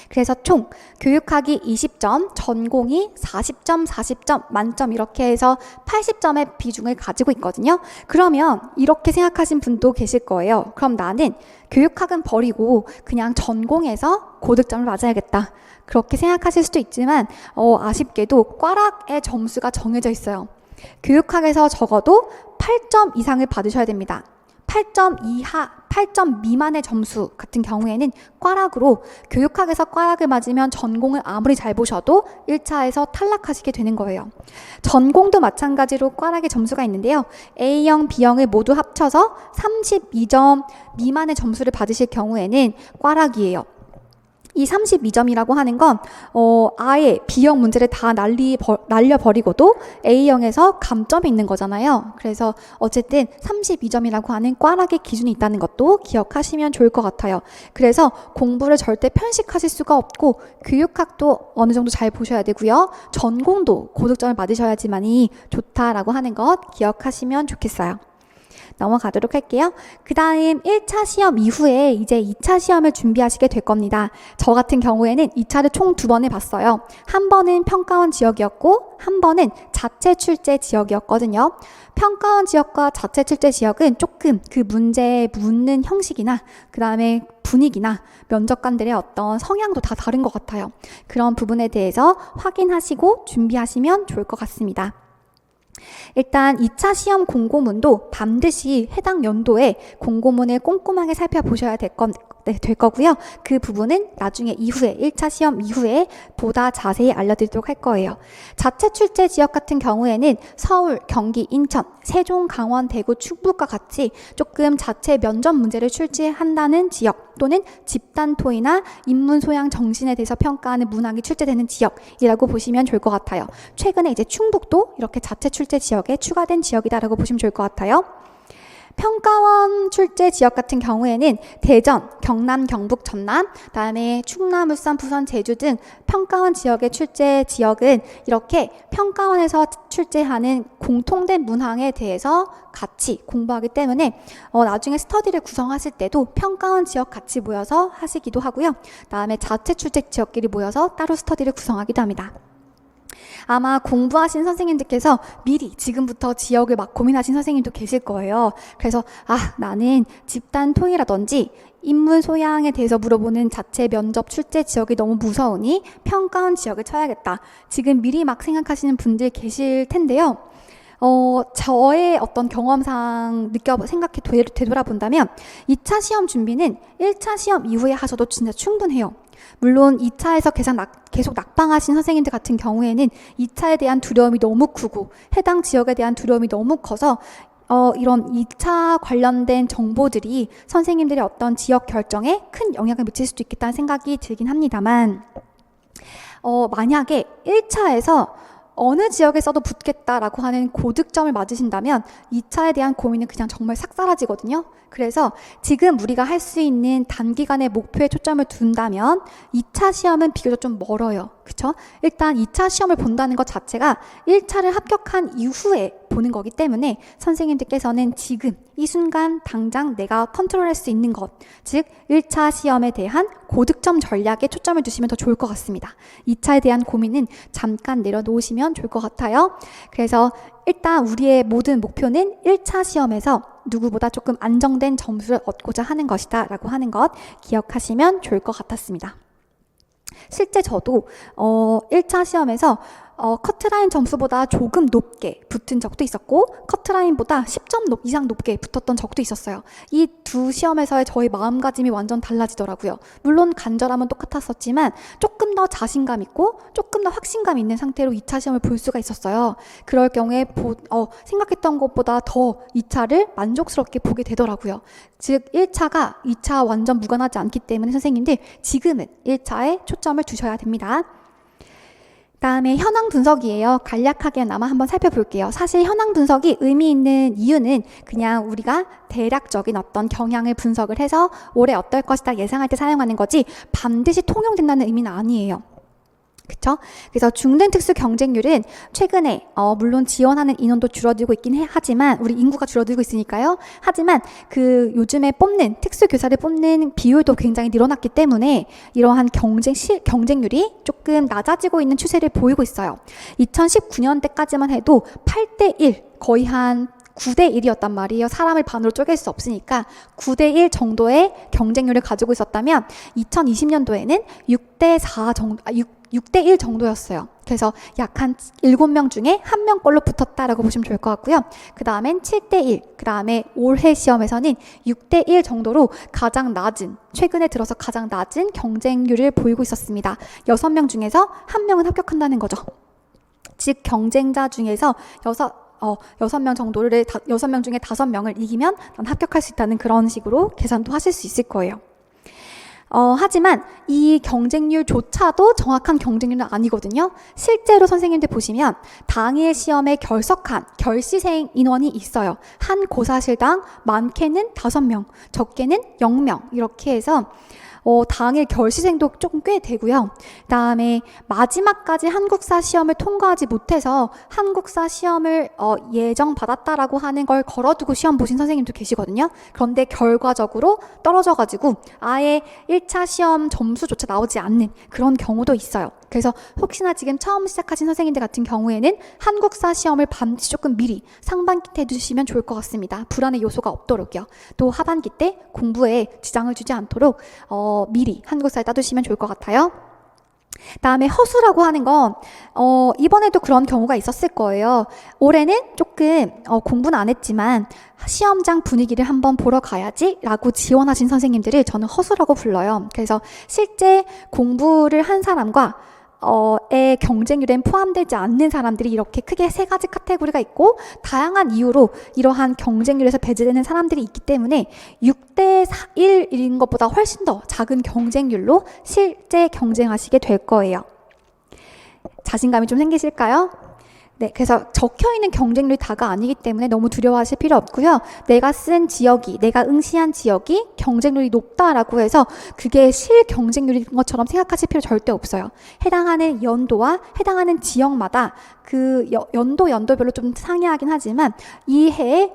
그래서 총 교육학이 20점, 전공이 40점, 40점, 만점 이렇게 해서 80점의 비중을 가지고 있거든요. 그러면 이렇게 생각하신 분도 계실 거예요. 그럼 나는 교육학은 버리고 그냥 전공에서 고득점을 맞아야겠다. 그렇게 생각하실 수도 있지만 아쉽게도 꽈락의 점수가 정해져 있어요. 교육학에서 적어도 8점 이상을 받으셔야 됩니다. 8점 이하, 8점 미만의 점수 같은 경우에는 꽈락으로 교육학에서 꽈락을 맞으면 전공을 아무리 잘 보셔도 1차에서 탈락하시게 되는 거예요. 전공도 마찬가지로 꽈락의 점수가 있는데요. A형, B형을 모두 합쳐서 32점 미만의 점수를 받으실 경우에는 꽈락이에요. 이 32점이라고 하는 건 아예 B형 문제를 다 날려버리고도 A형에서 감점이 있는 거잖아요. 그래서 어쨌든 32점이라고 하는 꽈락의 기준이 있다는 것도 기억하시면 좋을 것 같아요. 그래서 공부를 절대 편식하실 수가 없고 교육학도 어느 정도 잘 보셔야 되고요. 전공도 고득점을 받으셔야지만이 좋다라고 하는 것 기억하시면 좋겠어요. 넘어가도록 할게요. 그 다음 1차 시험 이후에 이제 2차 시험을 준비하시게 될 겁니다. 저 같은 경우에는 2차를 총 2번을 봤어요. 한 번은 평가원 지역이었고 한 번은 자체 출제 지역이었거든요. 평가원 지역과 자체 출제 지역은 조금 그 문제에 묻는 형식이나 그 다음에 분위기나 면접관들의 어떤 성향도 다 다른 것 같아요. 그런 부분에 대해서 확인하시고 준비하시면 좋을 것 같습니다. 일단 2차 시험 공고문도 반드시 해당 연도에 공고문을 꼼꼼하게 살펴보셔야 될 거고요. 그 부분은 나중에 이후에 1차 시험 이후에 보다 자세히 알려드리도록 할 거예요. 자체 출제 지역 같은 경우에는 서울, 경기, 인천, 세종, 강원, 대구, 충북과 같이 조금 자체 면접 문제를 출제한다는 지역 또는 집단 토의나 인문 소양 정신에 대해서 평가하는 문항이 출제되는 지역이라고 보시면 좋을 것 같아요. 최근에 이제 충북도 이렇게 자체 출제 지역에 추가된 지역이다라고 보시면 좋을 것 같아요. 평가원 출제 지역 같은 경우에는 대전, 경남, 경북, 전남, 그다음에 충남, 울산, 부산, 제주 등 평가원 지역의 출제 지역은 이렇게 평가원에서 출제하는 공통된 문항에 대해서 같이 공부하기 때문에 나중에 스터디를 구성하실 때도 평가원 지역 같이 모여서 하시기도 하고요. 그다음에 자체 출제 지역끼리 모여서 따로 스터디를 구성하기도 합니다. 아마 공부하신 선생님들께서 미리 지금부터 지역을 막 고민하신 선생님도 계실 거예요. 그래서 나는 집단 토의라든지 인문 소양에 대해서 물어보는 자체 면접 출제 지역이 너무 무서우니 평가원 지역을 쳐야겠다. 지금 미리 막 생각하시는 분들 계실 텐데요. 저의 어떤 경험상 생각해 되돌아본다면 2차 시험 준비는 1차 시험 이후에 하셔도 진짜 충분해요. 물론 2차에서 계속 낙방하신 선생님들 같은 경우에는 2차에 대한 두려움이 너무 크고 해당 지역에 대한 두려움이 너무 커서 이런 2차 관련된 정보들이 선생님들의 어떤 지역 결정에 큰 영향을 미칠 수도 있겠다는 생각이 들긴 합니다만 만약에 1차에서 어느 지역에 써도 붙겠다라고 하는 고득점을 맞으신다면 2차에 대한 고민은 그냥 정말 싹 사라지거든요. 그래서 지금 우리가 할 수 있는 단기간의 목표에 초점을 둔다면 2차 시험은 비교적 좀 멀어요. 그쵸? 일단 2차 시험을 본다는 것 자체가 1차를 합격한 이후에 보는 거기 때문에 선생님들께서는 지금 이 순간 당장 내가 컨트롤할 수 있는 것, 즉 1차 시험에 대한 고득점 전략에 초점을 두시면 더 좋을 것 같습니다. 2차에 대한 고민은 잠깐 내려놓으시면 좋을 것 같아요. 그래서 일단 우리의 모든 목표는 1차 시험에서 누구보다 조금 안정된 점수를 얻고자 하는 것이다 라고 하는 것 기억하시면 좋을 것 같았습니다. 실제 저도 1차 시험에서 커트라인 점수보다 조금 높게 붙은 적도 있었고 커트라인보다 10점 이상 높게 붙었던 적도 있었어요. 이 두 시험에서의 저의 마음가짐이 완전 달라지더라고요. 물론 간절함은 똑같았었지만 조금 더 자신감 있고 조금 더 확신감 있는 상태로 2차 시험을 볼 수가 있었어요. 그럴 경우에 생각했던 것보다 더 2차를 만족스럽게 보게 되더라고요. 즉 1차가 2차 완전 무관하지 않기 때문에 선생님들 지금은 1차에 초점을 두셔야 됩니다. 다음에 현황 분석이에요. 간략하게나마 한번 살펴볼게요. 사실 현황 분석이 의미 있는 이유는 그냥 우리가 대략적인 어떤 경향을 분석을 해서 올해 어떨 것이다 예상할 때 사용하는 거지 반드시 통용된다는 의미는 아니에요. 그쵸? 그래서 중등 특수 경쟁률은 최근에 물론 지원하는 인원도 줄어들고 있긴 하지만 우리 인구가 줄어들고 있으니까요. 하지만 그 요즘에 특수 교사를 뽑는 비율도 굉장히 늘어났기 때문에 이러한 경쟁률이 조금 낮아지고 있는 추세를 보이고 있어요. 2019년대까지만 해도 8대1 거의 한 9대1이었단 말이에요. 사람을 반으로 쪼갤 수 없으니까 9대1 정도의 경쟁률을 가지고 있었다면 2020년도에는 6대4 정도, 6대1 정도였어요. 그래서 약 한 7명 중에 1명꼴로 붙었다라고 보시면 좋을 것 같고요. 그 다음엔 7대1, 그 다음에 올해 시험에서는 6대1 정도로 가장 낮은, 최근에 들어서 가장 낮은 경쟁률을 보이고 있었습니다. 6명 중에서 1명은 합격한다는 거죠. 즉 경쟁자 중에서 6명 정도를 6명 중에 5명을 이기면 난 합격할 수 있다는 그런 식으로 계산도 하실 수 있을 거예요. 하지만 이 경쟁률조차도 정확한 경쟁률은 아니거든요. 실제로 선생님들 보시면 당일 시험에 결석한 결시생 인원이 있어요. 한 고사실당 많게는 5명, 적게는 0명 이렇게 해서 당일 결시생도 조금 꽤 되고요. 그다음에 마지막까지 한국사 시험을 통과하지 못해서 한국사 시험을 예정받았다라고 하는 걸 걸어두고 시험 보신 선생님도 계시거든요. 그런데 결과적으로 떨어져가지고 아예 1차 시험 점수조차 나오지 않는 그런 경우도 있어요. 그래서 혹시나 지금 처음 시작하신 선생님들 같은 경우에는 한국사 시험을 반드시 조금 미리 상반기 때 해주시면 좋을 것 같습니다. 불안의 요소가 없도록요. 또 하반기 때 공부에 지장을 주지 않도록 미리 한국사를 따두시면 좋을 것 같아요. 다음에 허수라고 하는 건 이번에도 그런 경우가 있었을 거예요. 올해는 조금 공부는 안 했지만 시험장 분위기를 한번 보러 가야지 라고 지원하신 선생님들을 저는 허수라고 불러요. 그래서 실제 공부를 한 사람과 의 경쟁률엔 포함되지 않는 사람들이 이렇게 크게 3가지 카테고리가 있고 다양한 이유로 이러한 경쟁률에서 배제되는 사람들이 있기 때문에 6대 1인 것보다 훨씬 더 작은 경쟁률로 실제 경쟁하시게 될 거예요. 자신감이 좀 생기실까요? 네, 그래서 적혀있는 경쟁률이 다가 아니기 때문에 너무 두려워하실 필요 없고요. 내가 쓴 지역이, 내가 응시한 지역이 경쟁률이 높다라고 해서 그게 실 경쟁률인 것처럼 생각하실 필요 절대 없어요. 해당하는 연도와 해당하는 지역마다 그 연도별로 좀 상이하긴 하지만 이 해에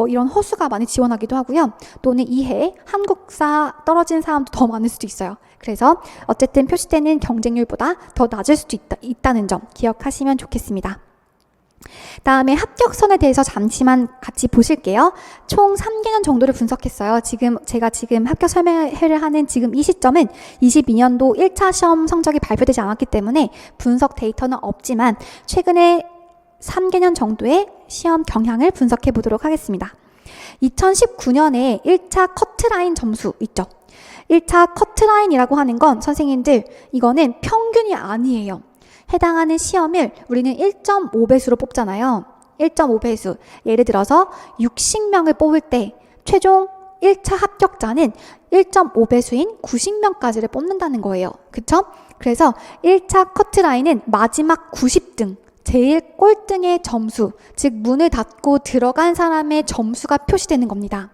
이런 허수가 많이 지원하기도 하고요. 또는 이 해에 한국사 떨어진 사람도 더 많을 수도 있어요. 그래서 어쨌든 표시되는 경쟁률보다 더 낮을 수도 있다는 점 기억하시면 좋겠습니다. 다음에 합격선에 대해서 잠시만 같이 보실게요. 총 3개년 정도를 분석했어요. 제가 지금 합격 설명회를 하는 지금 이 시점은 22년도 1차 시험 성적이 발표되지 않았기 때문에 분석 데이터는 없지만 최근에 3개년 정도의 시험 경향을 분석해 보도록 하겠습니다. 2019년에 1차 커트라인 점수 있죠. 1차 커트라인이라고 하는 건 선생님들 이거는 평균이 아니에요. 해당하는 시험을 우리는 1.5배수로 뽑잖아요. 1.5배수. 예를 들어서 60명을 뽑을 때 최종 1차 합격자는 1.5배수인 90명까지를 뽑는다는 거예요. 그쵸? 그래서 1차 커트라인은 마지막 90등, 제일 꼴등의 점수, 즉 문을 닫고 들어간 사람의 점수가 표시되는 겁니다.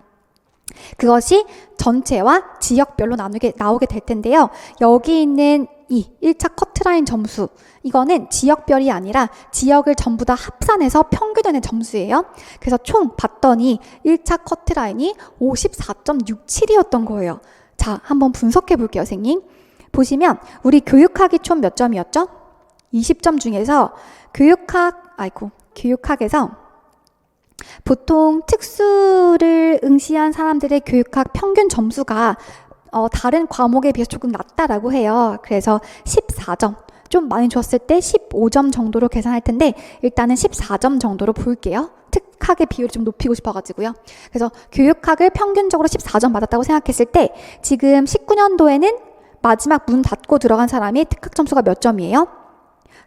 그것이 전체와 지역별로 나오게 될 텐데요. 여기 있는 이 1차 커트라인 점수, 이거는 지역별이 아니라 지역을 전부 다 합산해서 평균하는 점수예요. 그래서 총 봤더니 1차 커트라인이 54.67이었던 거예요. 자, 한번 분석해 볼게요, 선생님. 보시면 우리 교육학이 총 몇 점이었죠? 20점 중에서 교육학에서 보통 특수를 응시한 사람들의 교육학 평균 점수가 다른 과목에 비해서 조금 낮다라고 해요. 그래서 14점, 좀 많이 줬을 때 15점 정도로 계산할 텐데 일단은 14점 정도로 볼게요. 특학의 비율을 좀 높이고 싶어가지고요. 그래서 교육학을 평균적으로 14점 받았다고 생각했을 때 지금 19년도에는 마지막 문 닫고 들어간 사람이 특학 점수가 몇 점이에요?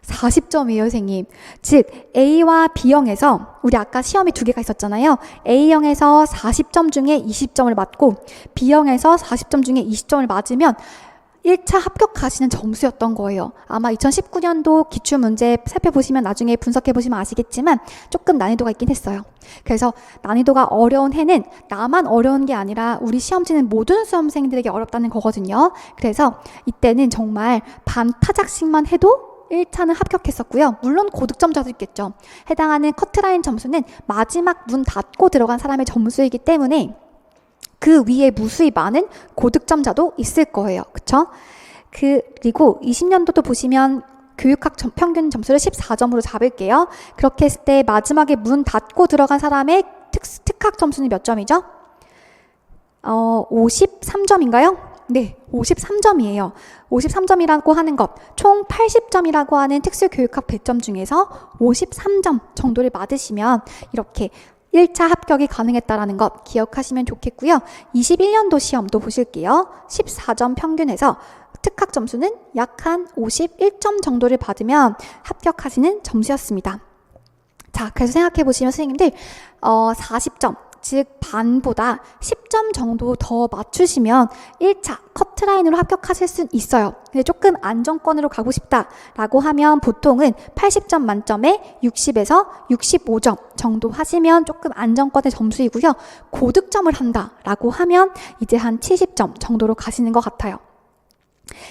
40점이에요, 선생님. 즉 A와 B형에서 우리 아까 시험이 2개가 있었잖아요. A형에서 40점 중에 20점을 맞고 B형에서 40점 중에 20점을 맞으면 1차 합격하시는 점수였던 거예요. 아마 2019년도 기출문제 살펴보시면 나중에 분석해보시면 아시겠지만 조금 난이도가 있긴 했어요. 그래서 난이도가 어려운 해는 나만 어려운 게 아니라 우리 시험 치는 모든 수험생들에게 어렵다는 거거든요. 그래서 이때는 정말 반타작씩만 해도 1차는 합격했었고요. 물론 고득점자도 있겠죠. 해당하는 커트라인 점수는 마지막 문 닫고 들어간 사람의 점수이기 때문에 그 위에 무수히 많은 고득점자도 있을 거예요. 그쵸? 그리고 20년도도 보시면 교육학 평균 점수를 14점으로 잡을게요. 그렇게 했을 때 마지막에 문 닫고 들어간 사람의 특학 점수는 몇 점이죠? 53점인가요? 네, 53점이에요. 53점이라고 하는 것, 총 80점이라고 하는 특수교육학 100점 중에서 53점 정도를 맞으시면 이렇게 1차 합격이 가능했다라는 것 기억하시면 좋겠고요. 21년도 시험도 보실게요. 14점 평균에서 특학 점수는 약 한 51점 정도를 받으면 합격하시는 점수였습니다. 자, 그래서 생각해 보시면 선생님들 40점, 즉 반보다 10점 정도 더 맞추시면 1차 커트라인으로 합격하실 수 있어요. 근데 조금 안정권으로 가고 싶다라고 하면 보통은 80점 만점에 60에서 65점 정도 하시면 조금 안정권의 점수이고요. 고득점을 한다라고 하면 이제 한 70점 정도로 가시는 것 같아요.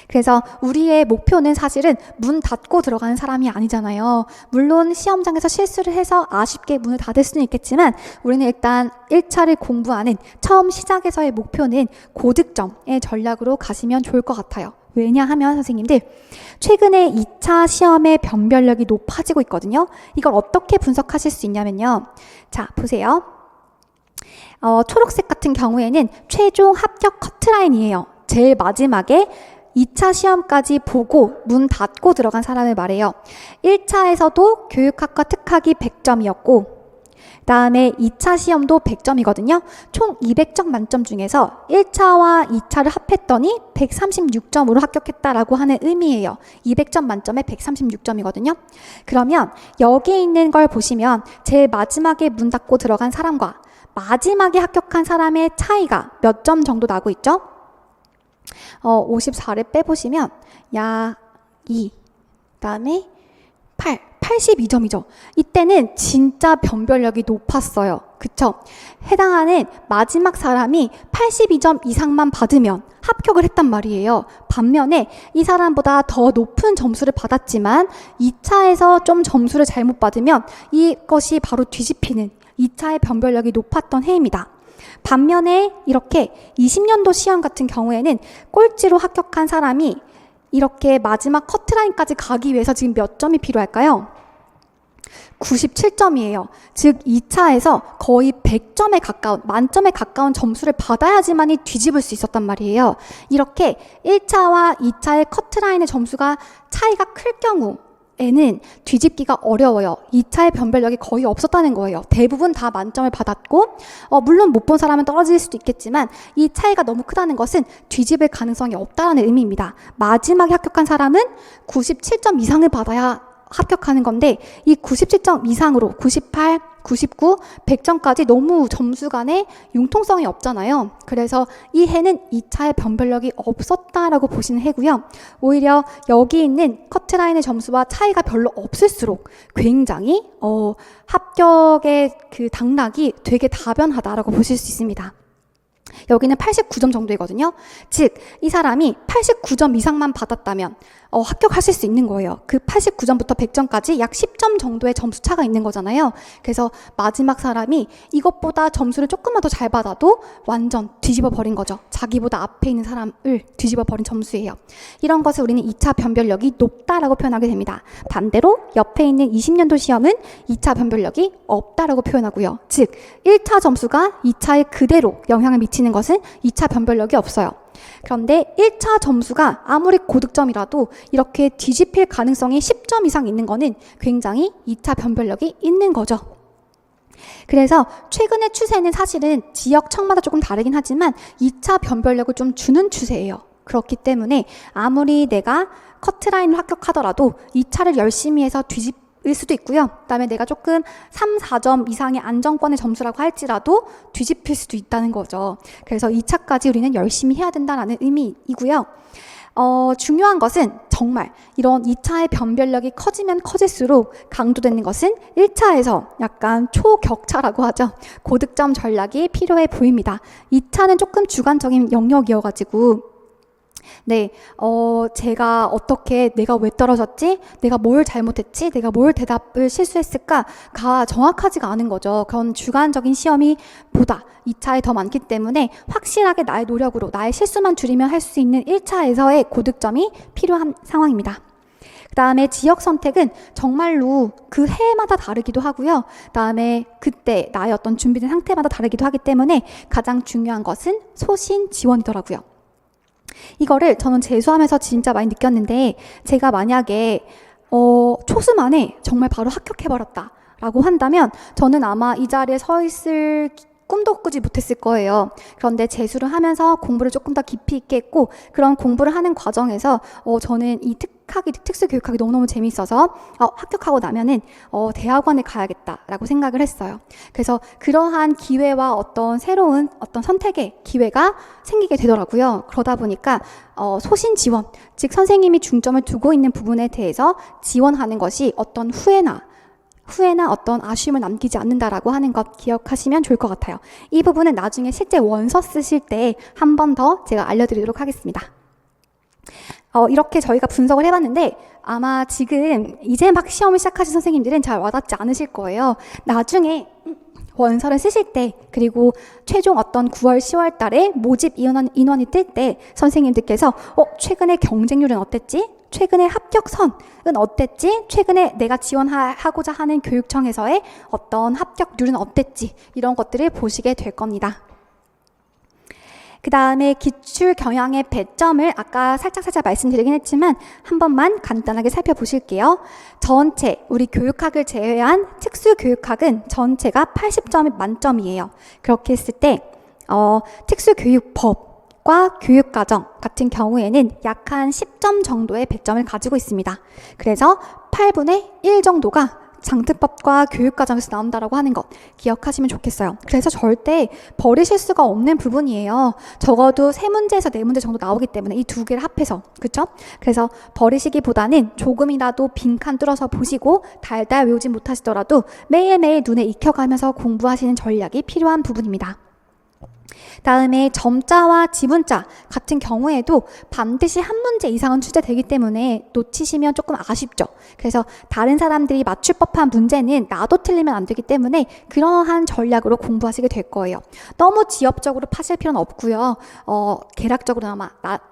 그래서 우리의 목표는 사실은 문 닫고 들어가는 사람이 아니잖아요. 물론 시험장에서 실수를 해서 아쉽게 문을 닫을 수는 있겠지만 우리는 일단 1차를 공부하는 처음 시작에서의 목표는 고득점의 전략으로 가시면 좋을 것 같아요. 왜냐하면 선생님들 최근에 2차 시험의 변별력이 높아지고 있거든요. 이걸 어떻게 분석하실 수 있냐면요. 자, 보세요. 초록색 같은 경우에는 최종 합격 커트라인이에요. 제일 마지막에 2차 시험까지 보고 문 닫고 들어간 사람을 말해요. 1차에서도 교육학과 특학이 100점이었고 그 다음에 2차 시험도 100점이거든요. 총 200점 만점 중에서 1차와 2차를 합했더니 136점으로 합격했다라고 하는 의미예요. 200점 만점에 136점이거든요. 그러면 여기 있는 걸 보시면 제일 마지막에 문 닫고 들어간 사람과 마지막에 합격한 사람의 차이가 몇 점 정도 나고 있죠? 54를 빼보시면 약 2, 그 다음에 8, 82점이죠. 이때는 진짜 변별력이 높았어요. 그쵸? 해당하는 마지막 사람이 82점 이상만 받으면 합격을 했단 말이에요. 반면에 이 사람보다 더 높은 점수를 받았지만 2차에서 좀 점수를 잘못 받으면 이것이 바로 뒤집히는 2차의 변별력이 높았던 해입니다. 반면에 이렇게 20년도 시험 같은 경우에는 꼴찌로 합격한 사람이 이렇게 마지막 커트라인까지 가기 위해서 지금 몇 점이 필요할까요? 97점이에요. 즉 2차에서 거의 100점에 가까운, 만점에 가까운 점수를 받아야지만이 뒤집을 수 있었단 말이에요. 이렇게 1차와 2차의 커트라인의 점수가 차이가 클 경우 에는 뒤집기가 어려워요. 2차의 변별력이 거의 없었다는 거예요. 대부분 다 만점을 받았고 물론 못 본 사람은 떨어질 수도 있겠지만 이 차이가 너무 크다는 것은 뒤집을 가능성이 없다는 의미입니다. 마지막에 합격한 사람은 97점 이상을 받아야 합격하는 건데 이 97점 이상으로 98, 99, 100점까지 너무 점수 간에 융통성이 없잖아요. 그래서 이 해는 2차의 변별력이 없었다라고 보시는 해고요. 오히려 여기 있는 커트라인의 점수와 차이가 별로 없을수록 굉장히 합격의 그 당락이 되게 다변하다라고 보실 수 있습니다. 여기는 89점 정도이거든요. 즉, 이 사람이 89점 이상만 받았다면 합격하실 수 있는 거예요. 그 89점부터 100점까지 약 10점 정도의 점수 차가 있는 거잖아요. 그래서 마지막 사람이 이것보다 점수를 조금만 더 잘 받아도 완전 뒤집어 버린 거죠. 자기보다 앞에 있는 사람을 뒤집어 버린 점수예요. 이런 것을 우리는 2차 변별력이 높다라고 표현하게 됩니다. 반대로 옆에 있는 20년도 시험은 2차 변별력이 없다라고 표현하고요. 즉, 1차 점수가 2차에 그대로 영향을 미치는 것은 2차 변별력이 없어요. 그런데 1차 점수가 아무리 고득점이라도 이렇게 뒤집힐 가능성이 10점 이상 있는 거는 굉장히 2차 변별력이 있는 거죠. 그래서 최근의 추세는 사실은 지역청마다 조금 다르긴 하지만 2차 변별력을 좀 주는 추세예요. 그렇기 때문에 아무리 내가 커트라인을 합격하더라도 2차를 열심히 해서 뒤집을 수도 있고요. 그다음에 내가 조금 3, 4점 이상의 안정권의 점수라고 할지라도 뒤집힐 수도 있다는 거죠. 그래서 2차까지 우리는 열심히 해야 된다는 의미이고요. 중요한 것은 정말 이런 2차의 변별력이 커지면 커질수록 강조되는 것은 1차에서 약간 초격차라고 하죠. 고득점 전략이 필요해 보입니다. 2차는 조금 주관적인 영역이어가지고 네, 제가 어떻게, 내가 왜 떨어졌지? 내가 뭘 잘못했지? 내가 뭘 대답을 실수했을까?가 정확하지가 않은 거죠. 그런 주관적인 시험이 보다 2차에 더 많기 때문에 확실하게 나의 노력으로 나의 실수만 줄이면 할 수 있는 1차에서의 고득점이 필요한 상황입니다. 그 다음에 지역 선택은 정말로 그 해마다 다르기도 하고요. 그 다음에 그때 나의 어떤 준비된 상태마다 다르기도 하기 때문에 가장 중요한 것은 소신 지원이더라고요. 이거를 저는 재수하면서 진짜 많이 느꼈는데, 제가 만약에 초수만에 정말 바로 합격해버렸다 라고 한다면 저는 아마 이 자리에 서 있을 꿈도 꾸지 못했을 거예요. 그런데 재수를 하면서 공부를 조금 더 깊이 있게 했고, 그런 공부를 하는 과정에서 저는 이 특수교육학이 너무너무 재미있어서 합격하고 나면은 대학원에 가야겠다라고 생각을 했어요. 그래서 그러한 기회와 어떤 새로운 어떤 선택의 기회가 생기게 되더라고요. 그러다 보니까 소신 지원, 즉 선생님이 중점을 두고 있는 부분에 대해서 지원하는 것이 어떤 후회나 어떤 아쉬움을 남기지 않는다라고 하는 것 기억하시면 좋을 것 같아요. 이 부분은 나중에 실제 원서 쓰실 때 한 번 더 제가 알려드리도록 하겠습니다. 이렇게 저희가 분석을 해봤는데 아마 지금 이제 막 시험을 시작하신 선생님들은 잘 와닿지 않으실 거예요. 나중에 원서를 쓰실 때, 그리고 최종 어떤 9월, 10월 달에 모집 인원이 뜰 때 선생님들께서 최근에 경쟁률은 어땠지? 최근에 합격선은 어땠지? 최근에 내가 지원하고자 하는 교육청에서의 어떤 합격률은 어땠지? 이런 것들을 보시게 될 겁니다. 그 다음에 기출 경향의 배점을 아까 살짝 말씀드리긴 했지만 한 번만 간단하게 살펴보실게요. 전체 우리 교육학을 제외한 특수교육학은 전체가 80점이 만점이에요. 그렇게 했을 때 특수교육법과 교육과정 같은 경우에는 약 한 10점 정도의 배점을 가지고 있습니다. 그래서 8분의 1 정도가 장특법과 교육과정에서 나온다라고 하는 것 기억하시면 좋겠어요. 그래서 절대 버리실 수가 없는 부분이에요. 적어도 3문제에서 4문제 정도 나오기 때문에 이 두 개를 합해서, 그렇죠? 그래서 버리시기보다는 조금이라도 빈칸 뚫어서 보시고 달달 외우지 못하시더라도 매일매일 눈에 익혀가면서 공부하시는 전략이 필요한 부분입니다. 다음에 점자와 지문자 같은 경우에도 반드시 한 문제 이상은 출제되기 때문에 놓치시면 조금 아쉽죠. 그래서 다른 사람들이 맞출 법한 문제는 나도 틀리면 안 되기 때문에 그러한 전략으로 공부하시게 될 거예요. 너무 지엽적으로 파실 필요는 없고요. 개략적으로 아마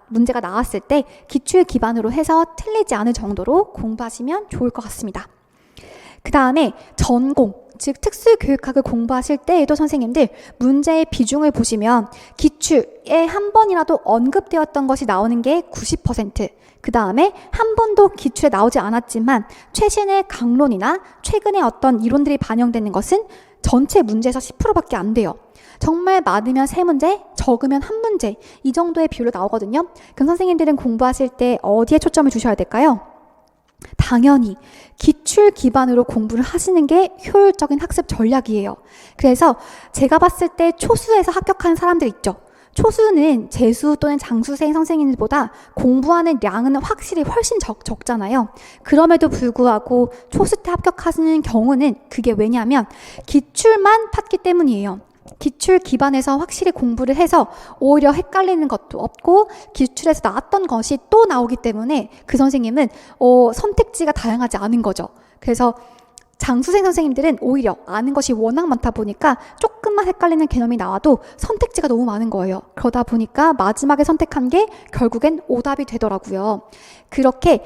문제가 나왔을 때 기출 기반으로 해서 틀리지 않을 정도로 공부하시면 좋을 것 같습니다. 그 다음에 전공, 즉 특수교육학을 공부하실 때에도 선생님들 문제의 비중을 보시면 기출에 한 번이라도 언급되었던 것이 나오는 게 90%, 그 다음에 한 번도 기출에 나오지 않았지만 최신의 강론이나 최근의 어떤 이론들이 반영되는 것은 전체 문제에서 10%밖에 안 돼요. 정말 많으면 3문제, 적으면 1문제, 이 정도의 비율로 나오거든요. 그럼 선생님들은 공부하실 때 어디에 초점을 두셔야 될까요? 당연히 기출 기반으로 공부를 하시는 게 효율적인 학습 전략이에요. 그래서 제가 봤을 때 초수에서 합격하는 사람들 있죠. 초수는 재수 또는 장수생 선생님들보다 공부하는 양은 확실히 훨씬 적잖아요. 그럼에도 불구하고 초수 때 합격하시는 경우는 그게 왜냐하면 기출만 팠기 때문이에요. 기출 기반에서 확실히 공부를 해서 오히려 헷갈리는 것도 없고 기출에서 나왔던 것이 또 나오기 때문에 그 선생님은 선택지가 다양하지 않은 거죠. 그래서 장수생 선생님들은 오히려 아는 것이 워낙 많다 보니까 조금만 헷갈리는 개념이 나와도 선택지가 너무 많은 거예요. 그러다 보니까 마지막에 선택한 게 결국엔 오답이 되더라고요. 그렇게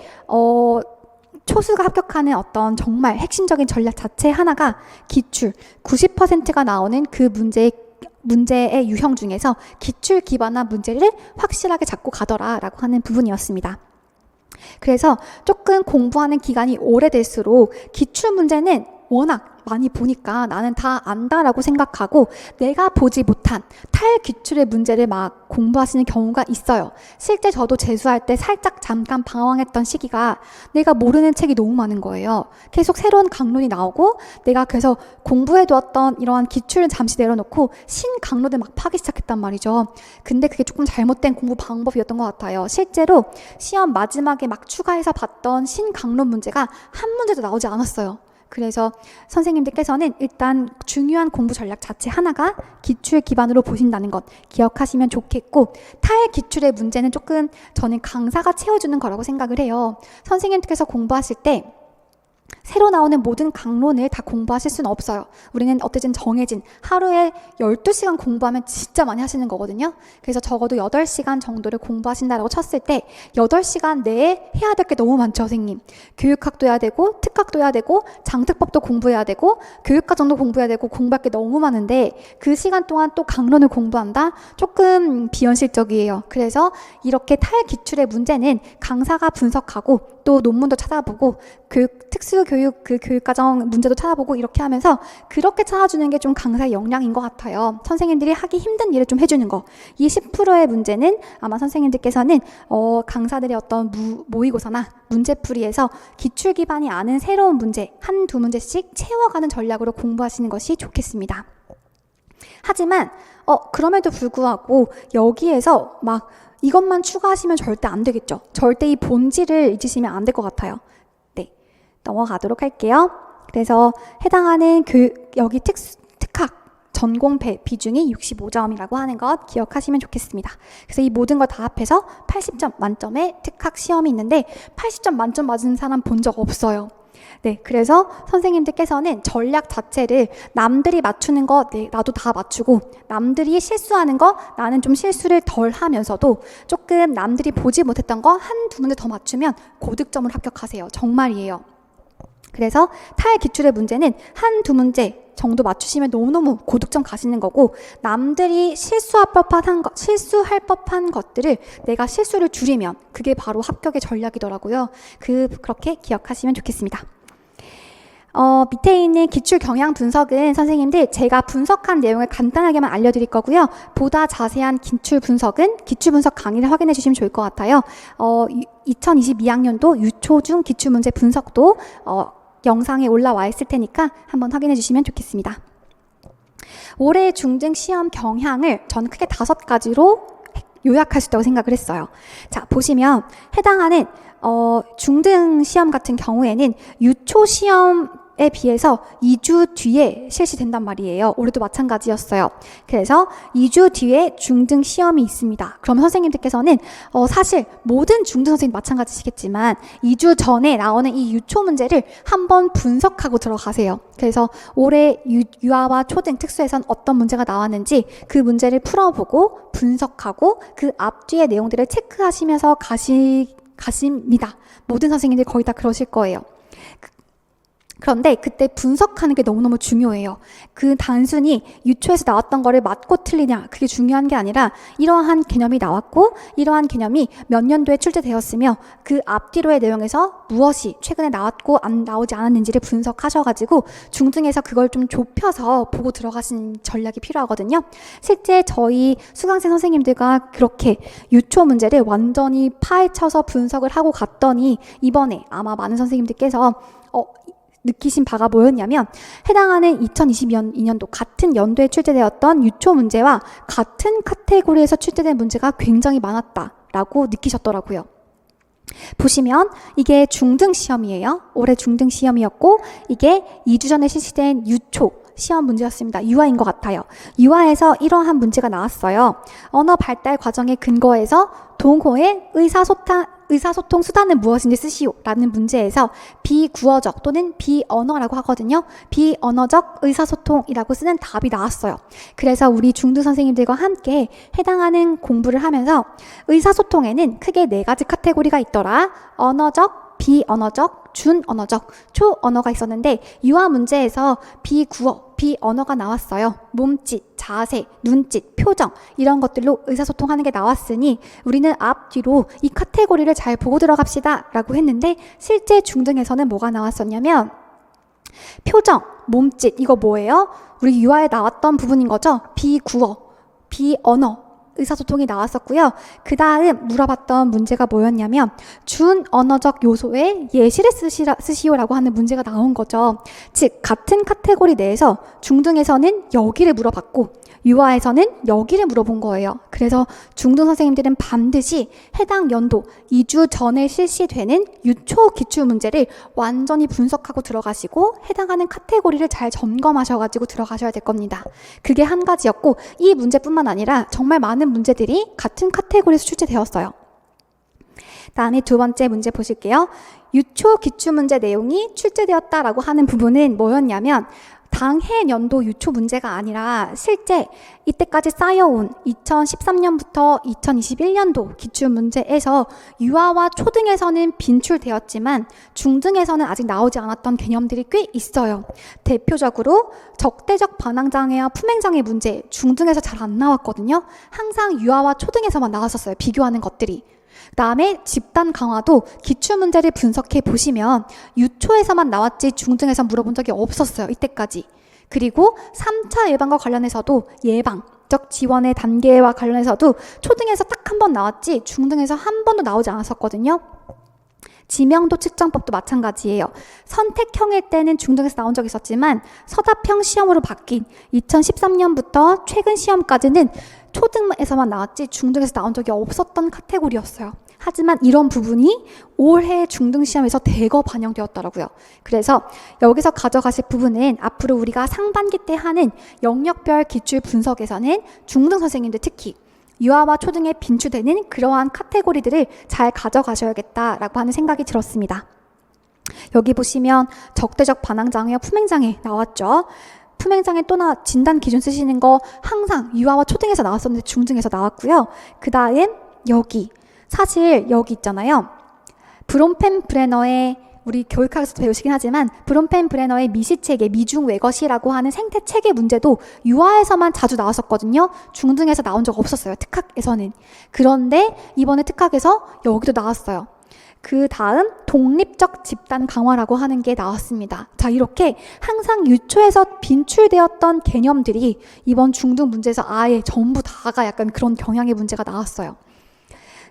초수가 합격하는 어떤 정말 핵심적인 전략 자체 하나가 기출 90%가 나오는 그 문제의 유형 중에서 기출 기반한 문제를 확실하게 잡고 가더라라고 하는 부분이었습니다. 그래서 조금 공부하는 기간이 오래될수록 기출 문제는 워낙 많이 보니까 나는 다 안다라고 생각하고 내가 보지 못한 탈기출의 문제를 막 공부하시는 경우가 있어요. 실제 저도 재수할 때 살짝 잠깐 방황했던 시기가 내가 모르는 책이 너무 많은 거예요. 계속 새로운 강론이 나오고 내가 그래서 공부해두었던 이러한 기출은 잠시 내려놓고 신강론을 막 파기 시작했단 말이죠. 근데 그게 조금 잘못된 공부 방법이었던 것 같아요. 실제로 시험 마지막에 막 추가해서 봤던 신강론 문제가 한 문제도 나오지 않았어요. 그래서 선생님들께서는 일단 중요한 공부 전략 자체 하나가 기출 기반으로 보신다는 것 기억하시면 좋겠고, 탈기출의 문제는 조금 저는 강사가 채워주는 거라고 생각을 해요. 선생님께서 공부하실 때 새로 나오는 모든 강론을 다 공부하실 수는 없어요. 우리는 어쨌든 정해진 하루에 12시간 공부하면 진짜 많이 하시는 거거든요. 그래서 적어도 8시간 정도를 공부하신다라고 쳤을 때 8시간 내에 해야 될 게 너무 많죠, 선생님. 교육학도 해야 되고 특학도 해야 되고 장특법도 공부해야 되고 교육과정도 공부해야 되고 공부할 게 너무 많은데 그 시간 동안 또 강론을 공부한다? 조금 비현실적이에요. 그래서 이렇게 탈기출의 문제는 강사가 분석하고 또 논문도 찾아보고 특수교육 교육과정 문제도 찾아보고 이렇게 하면서 그렇게 찾아주는 게 좀 강사의 역량인 것 같아요. 선생님들이 하기 힘든 일을 좀 해주는 거. 이 10%의 문제는 아마 선생님들께서는 강사들의 어떤 모의고사나 문제풀이에서 기출 기반이 아닌 새로운 문제 한두 문제씩 채워가는 전략으로 공부하시는 것이 좋겠습니다. 하지만 그럼에도 불구하고 여기에서 막 이것만 추가하시면 절대 안 되겠죠. 절대 이 본질을 잊으시면 안 될 것 같아요. 네, 넘어가도록 할게요. 그래서 해당하는 여기 특학 전공 비중이 65점이라고 하는 것 기억하시면 좋겠습니다. 그래서 이 모든 걸 다 합해서 80점 만점의 특학 시험이 있는데 80점 만점 맞은 사람 본 적 없어요. 네, 그래서 선생님들께서는 전략 자체를 남들이 맞추는 거 나도 다 맞추고 남들이 실수하는 거 나는 좀 실수를 덜 하면서도 조금 남들이 보지 못했던 거 한두 문제 더 맞추면 고득점을 합격하세요. 정말이에요. 그래서 탈기출의 문제는 한두 문제 정도 맞추시면 너무너무 고득점 가시는 거고 남들이 실수할 법한 것들을 내가 실수를 줄이면 그게 바로 합격의 전략이더라고요. 그렇게 기억하시면 좋겠습니다. 밑에 있는 기출 경향 분석은 선생님들 제가 분석한 내용을 간단하게만 알려드릴 거고요. 보다 자세한 기출 분석 강의를 확인해 주시면 좋을 것 같아요. 2022학년도 유초중 기출문제 분석도 영상에 올라와 있을 테니까 한번 확인해 주시면 좋겠습니다. 올해 중등 시험 경향을 저는 크게 5가지로 요약할 수 있다고 생각을 했어요. 자, 보시면 해당하는 중등 시험 같은 경우에는 유초 시험에 비해서 2주 뒤에 실시된단 말이에요. 올해도 마찬가지였어요. 그래서 2주 뒤에 중등 시험이 있습니다. 그럼 선생님들께서는 사실 모든 중등 선생님 마찬가지시겠지만 2주 전에 나오는 이 유초 문제를 한번 분석하고 들어가세요. 그래서 올해 유아와 초등 특수에선 어떤 문제가 나왔는지 그 문제를 풀어보고 분석하고 그 앞뒤의 내용들을 체크하시면서 가십니다. 모든 선생님들이 거의 다 그러실 거예요. 그런데 그때 분석하는 게 너무너무 중요해요. 그 단순히 유초에서 나왔던 거를 맞고 틀리냐 그게 중요한 게 아니라 이러한 개념이 나왔고 이러한 개념이 몇 년도에 출제되었으며 그 앞뒤로의 내용에서 무엇이 최근에 나왔고 나오지 않았는지를 분석하셔가지고 중등에서 그걸 좀 좁혀서 보고 들어가신 전략이 필요하거든요. 실제 저희 수강생 선생님들과 그렇게 유초 문제를 완전히 파헤쳐서 분석을 하고 갔더니 이번에 아마 많은 선생님들께서 느끼신 바가 뭐였냐면 해당하는 2022년도 같은 연도에 출제되었던 유초 문제와 같은 카테고리에서 출제된 문제가 굉장히 많았다라고 느끼셨더라고요. 보시면 이게 중등 시험이에요. 올해 중등 시험이었고 이게 2주 전에 실시된 유초 시험 문제였습니다. 유아인 것 같아요. 유아에서 이러한 문제가 나왔어요. 언어 발달 과정에 근거해서 동호의 의사소통 수단은 무엇인지 쓰시오라는 문제에서 비구어적 또는 비언어라고 하거든요. 비언어적 의사소통이라고 쓰는 답이 나왔어요. 그래서 우리 중등 선생님들과 함께 해당하는 공부를 하면서 의사소통에는 크게 4가지 카테고리가 있더라. 언어적, 비언어적, 준언어적, 초언어가 있었는데 유아 문제에서 비언어가 나왔어요. 몸짓, 자세, 눈짓, 표정 이런 것들로 의사소통하는 게 나왔으니 우리는 앞뒤로 이 카테고리를 잘 보고 들어갑시다 라고 했는데 실제 중등에서는 뭐가 나왔었냐면 표정, 몸짓 이거 뭐예요? 우리 유아에 나왔던 부분인 거죠. 비언어 의사소통이 나왔었고요. 그 다음 물어봤던 문제가 뭐였냐면 준언어적 요소에 예시를 쓰시오라고 하는 문제가 나온 거죠. 즉 같은 카테고리 내에서 중등에서는 여기를 물어봤고 유아에서는 여기를 물어본 거예요. 그래서 중등 선생님들은 반드시 해당 연도 2주 전에 실시되는 유초 기출 문제를 완전히 분석하고 들어가시고 해당하는 카테고리를 잘 점검하셔가지고 들어가셔야 될 겁니다. 그게 한 가지였고 이 문제뿐만 아니라 정말 많은 문제들이 같은 카테고리에서 출제되었어요. 다음에 두 번째 문제 보실게요. 유초 기출문제 내용이 출제되었다라고 하는 부분은 뭐였냐면 당해 연도 유초 문제가 아니라 실제 이때까지 쌓여온 2013년부터 2021년도 기출문제에서 유아와 초등에서는 빈출되었지만 중등에서는 아직 나오지 않았던 개념들이 꽤 있어요. 대표적으로 적대적 반항장애와 품행장애 문제 중등에서 잘 안 나왔거든요. 항상 유아와 초등에서만 나왔었어요. 비교하는 것들이. 그 다음에 집단 강화도 기출문제를 분석해 보시면 유초에서만 나왔지 중등에서 물어본 적이 없었어요. 이때까지. 그리고 3차 예방과 관련해서도 예방적 지원의 단계와 관련해서도 초등에서 딱 한 번 나왔지 중등에서 한 번도 나오지 않았었거든요. 지명도 측정법도 마찬가지예요. 선택형일 때는 중등에서 나온 적이 있었지만 서답형 시험으로 바뀐 2013년부터 최근 시험까지는 초등에서만 나왔지 중등에서 나온 적이 없었던 카테고리였어요. 하지만 이런 부분이 올해 중등 시험에서 대거 반영되었더라고요. 그래서 여기서 가져가실 부분은 앞으로 우리가 상반기 때 하는 영역별 기출 분석에서는 중등 선생님들 특히 유아와 초등에 빈출되는 그러한 카테고리들을 잘 가져가셔야겠다라고 하는 생각이 들었습니다. 여기 보시면 적대적 반항장애와 품행장애 나왔죠. 품행장애 또나 진단 기준 쓰시는 거 항상 유아와 초등에서 나왔었는데 중등에서 나왔고요. 그 다음 여기 사실 여기 있잖아요. 브롬펜 브레너의 우리 교육학에서 배우시긴 하지만 브롬펜 브레너의 미시체계, 미중외거시라고 하는 생태체계 문제도 유아에서만 자주 나왔었거든요. 중등에서 나온 적 없었어요. 특학에서는. 그런데 이번에 특학에서 여기도 나왔어요. 그 다음 독립적 집단 강화라고 하는 게 나왔습니다. 자, 이렇게 항상 유초에서 빈출되었던 개념들이 이번 중등 문제에서 아예 전부 다가 약간 그런 경향의 문제가 나왔어요.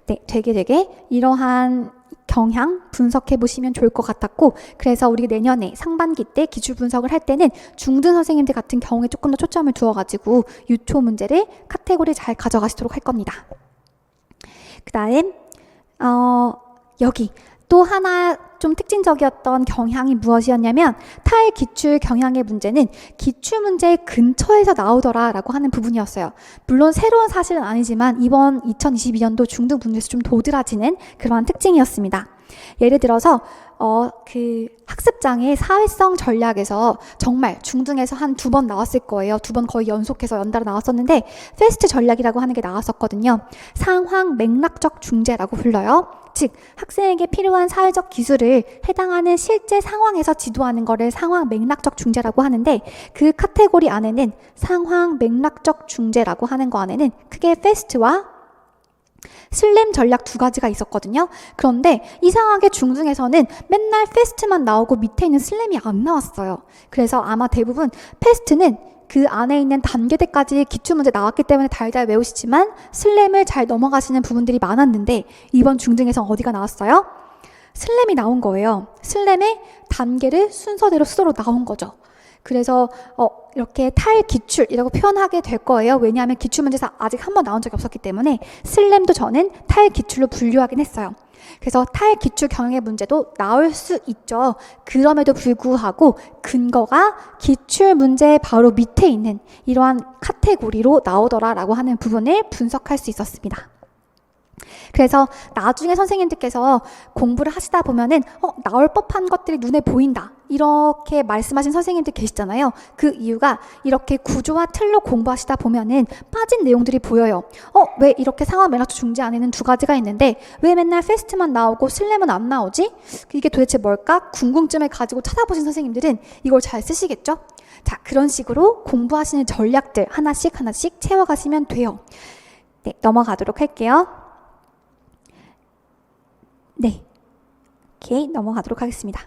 네, 되게 이러한 경향 분석해 보시면 좋을 것 같았고, 그래서 우리 내년에 상반기 때 기출 분석을 할 때는 중등 선생님들 같은 경우에 조금 더 초점을 두어가지고 유초 문제를 카테고리 잘 가져가시도록 할 겁니다. 그 다음 여기 또 하나 좀 특징적이었던 경향이 무엇이었냐면 탈기출 경향의 문제는 기출문제 근처에서 나오더라라고 하는 부분이었어요. 물론 새로운 사실은 아니지만 이번 2022년도 중등 분야에서 좀 도드라지는 그러한 특징이었습니다. 예를 들어서 그 학습장애 사회성 전략에서 정말 중등에서 한 2번 나왔을 거예요. 2번 거의 연속해서 연달아 나왔었는데 패스트 전략이라고 하는 게 나왔었거든요. 상황 맥락적 중재라고 불러요. 즉 학생에게 필요한 사회적 기술을 해당하는 실제 상황에서 지도하는 거를 상황 맥락적 중재라고 하는데, 그 카테고리 안에는 상황 맥락적 중재라고 하는 거 안에는 크게 패스트와 슬램 전략 두 가지가 있었거든요. 그런데 이상하게 중등에서는 맨날 패스트만 나오고 밑에 있는 슬램이 안 나왔어요. 그래서 아마 대부분 패스트는 그 안에 있는 단계대까지 기출문제 나왔기 때문에 달달 외우시지만 슬램을 잘 넘어가시는 부분들이 많았는데 이번 중등에서 어디가 나왔어요? 슬램이 나온 거예요. 슬램의 단계를 순서대로 수도로 나온 거죠. 그래서 이렇게 탈기출이라고 표현하게 될 거예요. 왜냐하면 기출문제에서 아직 한 번 나온 적이 없었기 때문에 슬램도 저는 탈기출로 분류하긴 했어요. 그래서 탈기출 경영의 문제도 나올 수 있죠. 그럼에도 불구하고 근거가 기출문제 바로 밑에 있는 이러한 카테고리로 나오더라라고 하는 부분을 분석할 수 있었습니다. 그래서 나중에 선생님들께서 공부를 하시다 보면은 나올 법한 것들이 눈에 보인다 이렇게 말씀하신 선생님들 계시잖아요. 그 이유가 이렇게 구조와 틀로 공부하시다 보면은 빠진 내용들이 보여요. 왜 이렇게 상황 맥락적 중재 안에는 두 가지가 있는데 왜 맨날 패스트만 나오고 슬램은 안 나오지? 이게 도대체 뭘까? 궁금증을 가지고 찾아보신 선생님들은 이걸 잘 쓰시겠죠? 자, 그런 식으로 공부하시는 전략들 하나씩 채워가시면 돼요. 네, 넘어가도록 할게요. 네, 오케이, 넘어가도록 하겠습니다.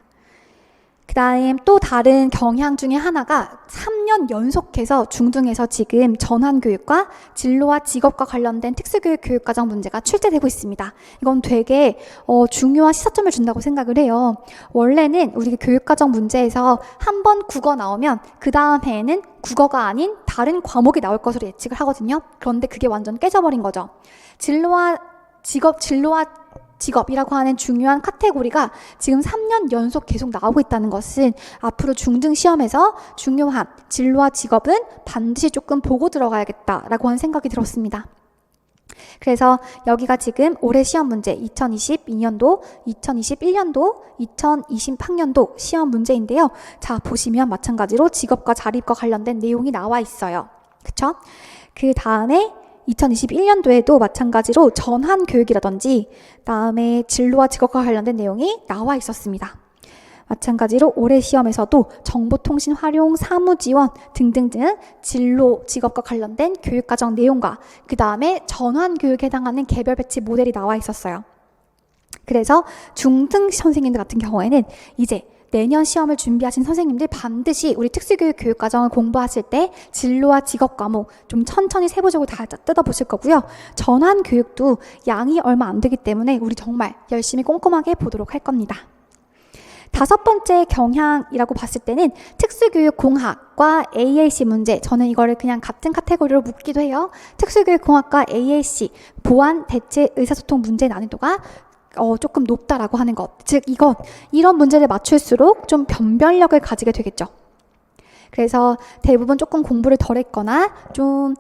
그 다음 또 다른 경향 중에 하나가 3년 연속해서 중등에서 지금 전환교육과 진로와 직업과 관련된 특수교육 교육과정 문제가 출제되고 있습니다. 이건 되게 중요한 시사점을 준다고 생각을 해요. 원래는 우리 교육과정 문제에서 한 번 국어 나오면 그 다음 해에는 국어가 아닌 다른 과목이 나올 것으로 예측을 하거든요. 그런데 그게 완전 깨져버린 거죠. 진로와 직업이라고 하는 중요한 카테고리가 지금 3년 연속 계속 나오고 있다는 것은 앞으로 중등 시험에서 중요한 진로와 직업은 반드시 조금 보고 들어가야겠다라고 하는 생각이 들었습니다. 그래서 여기가 지금 올해 시험 문제 2022년도, 2021년도, 2020학년도 시험 문제인데요. 자, 보시면 마찬가지로 직업과 자립과 관련된 내용이 나와 있어요. 그쵸? 그 다음에 2021년도에도 마찬가지로 전환교육이라든지 다음에 진로와 직업과 관련된 내용이 나와 있었습니다. 마찬가지로 올해 시험에서도 정보통신 활용, 사무지원 등등등 진로, 직업과 관련된 교육과정 내용과 그 다음에 전환교육에 해당하는 개별 배치 모델이 나와 있었어요. 그래서 중등 선생님들 같은 경우에는 이제 내년 시험을 준비하신 선생님들 반드시 우리 특수교육 교육과정을 공부하실 때 진로와 직업 과목 좀 천천히 세부적으로 다 뜯어보실 거고요. 전환교육도 양이 얼마 안 되기 때문에 우리 정말 열심히 꼼꼼하게 보도록 할 겁니다. 다섯 번째 경향이라고 봤을 때는 특수교육공학과 AAC 문제, 저는 이거를 그냥 같은 카테고리로 묶기도 해요. 특수교육공학과 AAC, 보안, 대체, 의사소통 문제 난이도가 조금 높다라고 하는 것. 즉, 이런 문제를 맞출수록 좀 변별력을 가지게 되겠죠. 그래서 대부분 조금 공부를 덜 했거나 좀,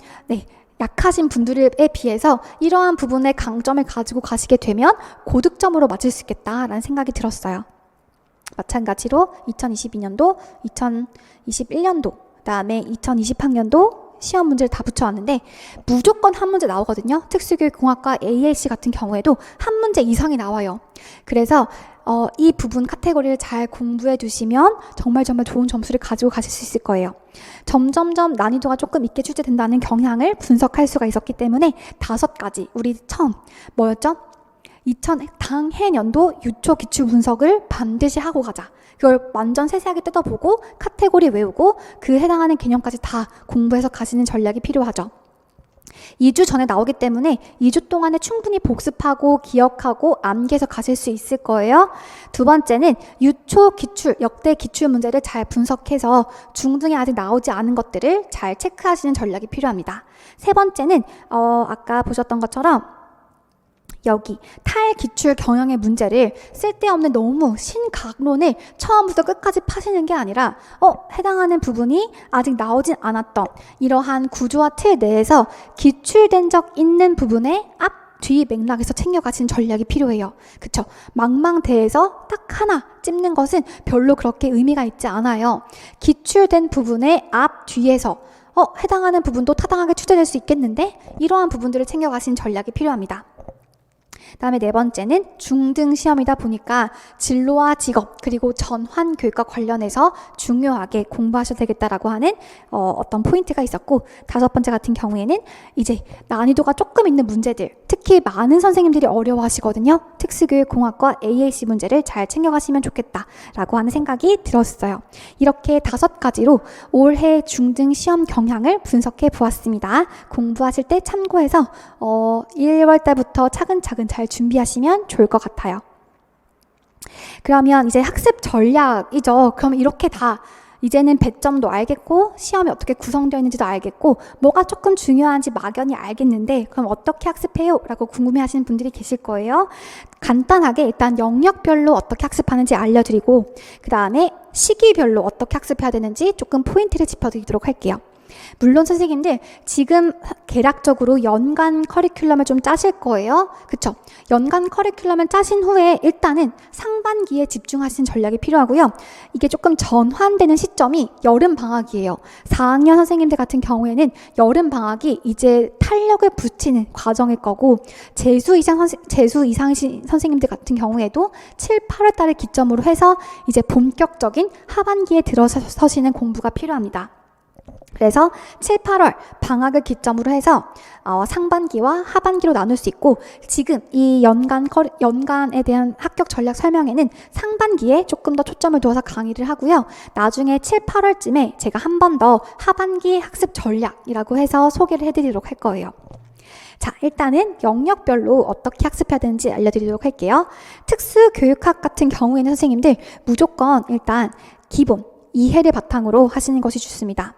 약하신 분들에 비해서 이러한 부분의 강점을 가지고 가시게 되면 고득점으로 맞을 수 있겠다라는 생각이 들었어요. 마찬가지로 2022년도, 2021년도, 그다음에 2020학년도 시험 문제를 다 붙여왔는데 무조건 한 문제 나오거든요. 특수교육공학과 AAC 같은 경우에도 한 문제 이상이 나와요. 그래서 이 부분 카테고리를 잘 공부해 두시면 정말 좋은 점수를 가지고 가실 수 있을 거예요. 점점점 난이도가 조금 있게 출제된다는 경향을 분석할 수가 있었기 때문에 5가지, 우리 처음 뭐였죠? 당해년도 유초 기출 분석을 반드시 하고 가자. 그걸 완전 세세하게 뜯어보고 카테고리 외우고 그 해당하는 개념까지 다 공부해서 가시는 전략이 필요하죠. 2주 전에 나오기 때문에 2주 동안에 충분히 복습하고 기억하고 암기해서 가실 수 있을 거예요. 두 번째는 유초 기출, 역대 기출 문제를 잘 분석해서 중등에 아직 나오지 않은 것들을 잘 체크하시는 전략이 필요합니다. 세 번째는 아까 보셨던 것처럼 여기 탈기출 경영의 문제를 쓸데없는 너무 신각론을 처음부터 끝까지 파시는 게 아니라 해당하는 부분이 아직 나오진 않았던 이러한 구조와 틀 내에서 기출된 적 있는 부분의 뒤 맥락에서 챙겨가시는 전략이 필요해요. 그쵸? 망망대해서 딱 하나 찝는 것은 별로 그렇게 의미가 있지 않아요. 기출된 부분의 뒤에서 해당하는 부분도 타당하게 출제될 수 있겠는데 이러한 부분들을 챙겨가시는 전략이 필요합니다. 다음에 네 번째는 중등 시험이다 보니까 진로와 직업 그리고 전환 교육과 관련해서 중요하게 공부하셔도 되겠다라고 하는 어떤 포인트가 있었고, 다섯 번째 같은 경우에는 이제 난이도가 조금 있는 문제들, 특히 많은 선생님들이 어려워하시거든요. 특수교육공학과 AAC 문제를 잘 챙겨가시면 좋겠다라고 하는 생각이 들었어요. 이렇게 5가지로 올해 중등 시험 경향을 분석해 보았습니다. 공부하실 때 참고해서 1월 달부터 차근차근 잘 준비하시면 좋을 것 같아요. 그러면 이제 학습 전략이죠. 그럼 이렇게 다 이제는 배점도 알겠고 시험이 어떻게 구성되어 있는지도 알겠고 뭐가 조금 중요한지 막연히 알겠는데 그럼 어떻게 학습해요? 라고 궁금해하시는 분들이 계실 거예요. 간단하게 일단 영역별로 어떻게 학습하는지 알려드리고 그 다음에 시기별로 어떻게 학습해야 되는지 조금 포인트를 짚어드리도록 할게요. 물론 선생님들 지금 개략적으로 연간 커리큘럼을 좀 짜실 거예요. 그쵸? 연간 커리큘럼을 짜신 후에 일단은 상반기에 집중하시는 전략이 필요하고요. 이게 조금 전환되는 시점이 여름방학이에요. 4학년 선생님들 같은 경우에는 여름방학이 이제 탄력을 붙이는 과정일 거고 재수 이상이신 선생님들 같은 경우에도 7, 8월 달을 기점으로 해서 이제 본격적인 하반기에 들어서시는 공부가 필요합니다. 그래서 7, 8월 방학을 기점으로 해서 상반기와 하반기로 나눌 수 있고 지금 이 연간에 대한 합격 전략 설명에는 상반기에 조금 더 초점을 두어서 강의를 하고요. 나중에 7, 8월쯤에 제가 한 번 더 하반기 학습 전략이라고 해서 소개를 해드리도록 할 거예요. 자, 일단은 영역별로 어떻게 학습해야 되는지 알려드리도록 할게요. 특수교육학 같은 경우에는 선생님들 무조건 일단 기본 이해를 바탕으로 하시는 것이 좋습니다.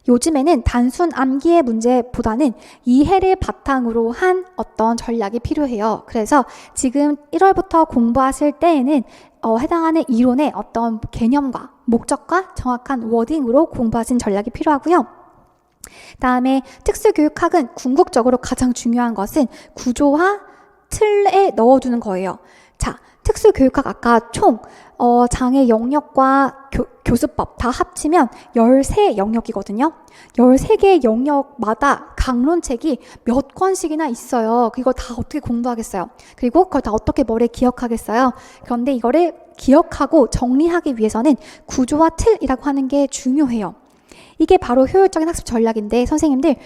요즘에는 단순 암기의 문제보다는 이해를 바탕으로 한 어떤 전략이 필요해요. 그래서 지금 1월부터 공부하실 때에는 해당하는 이론의 어떤 개념과 목적과 정확한 워딩으로 공부하시는 전략이 필요하고요. 다음에 특수교육학은 궁극적으로 가장 중요한 것은 구조화 틀에 넣어두는 거예요. 자, 특수교육학 아까 총 장애 영역과 교수법 다 합치면 13 영역이거든요. 13개의 영역마다 강론책이 몇 권씩이나 있어요. 이거 다 어떻게 공부하겠어요? 그리고 그걸 다 어떻게 머리에 기억하겠어요? 그런데 이거를 기억하고 정리하기 위해서는 구조와 틀이라고 하는 게 중요해요. 이게 바로 효율적인 학습 전략인데 선생님들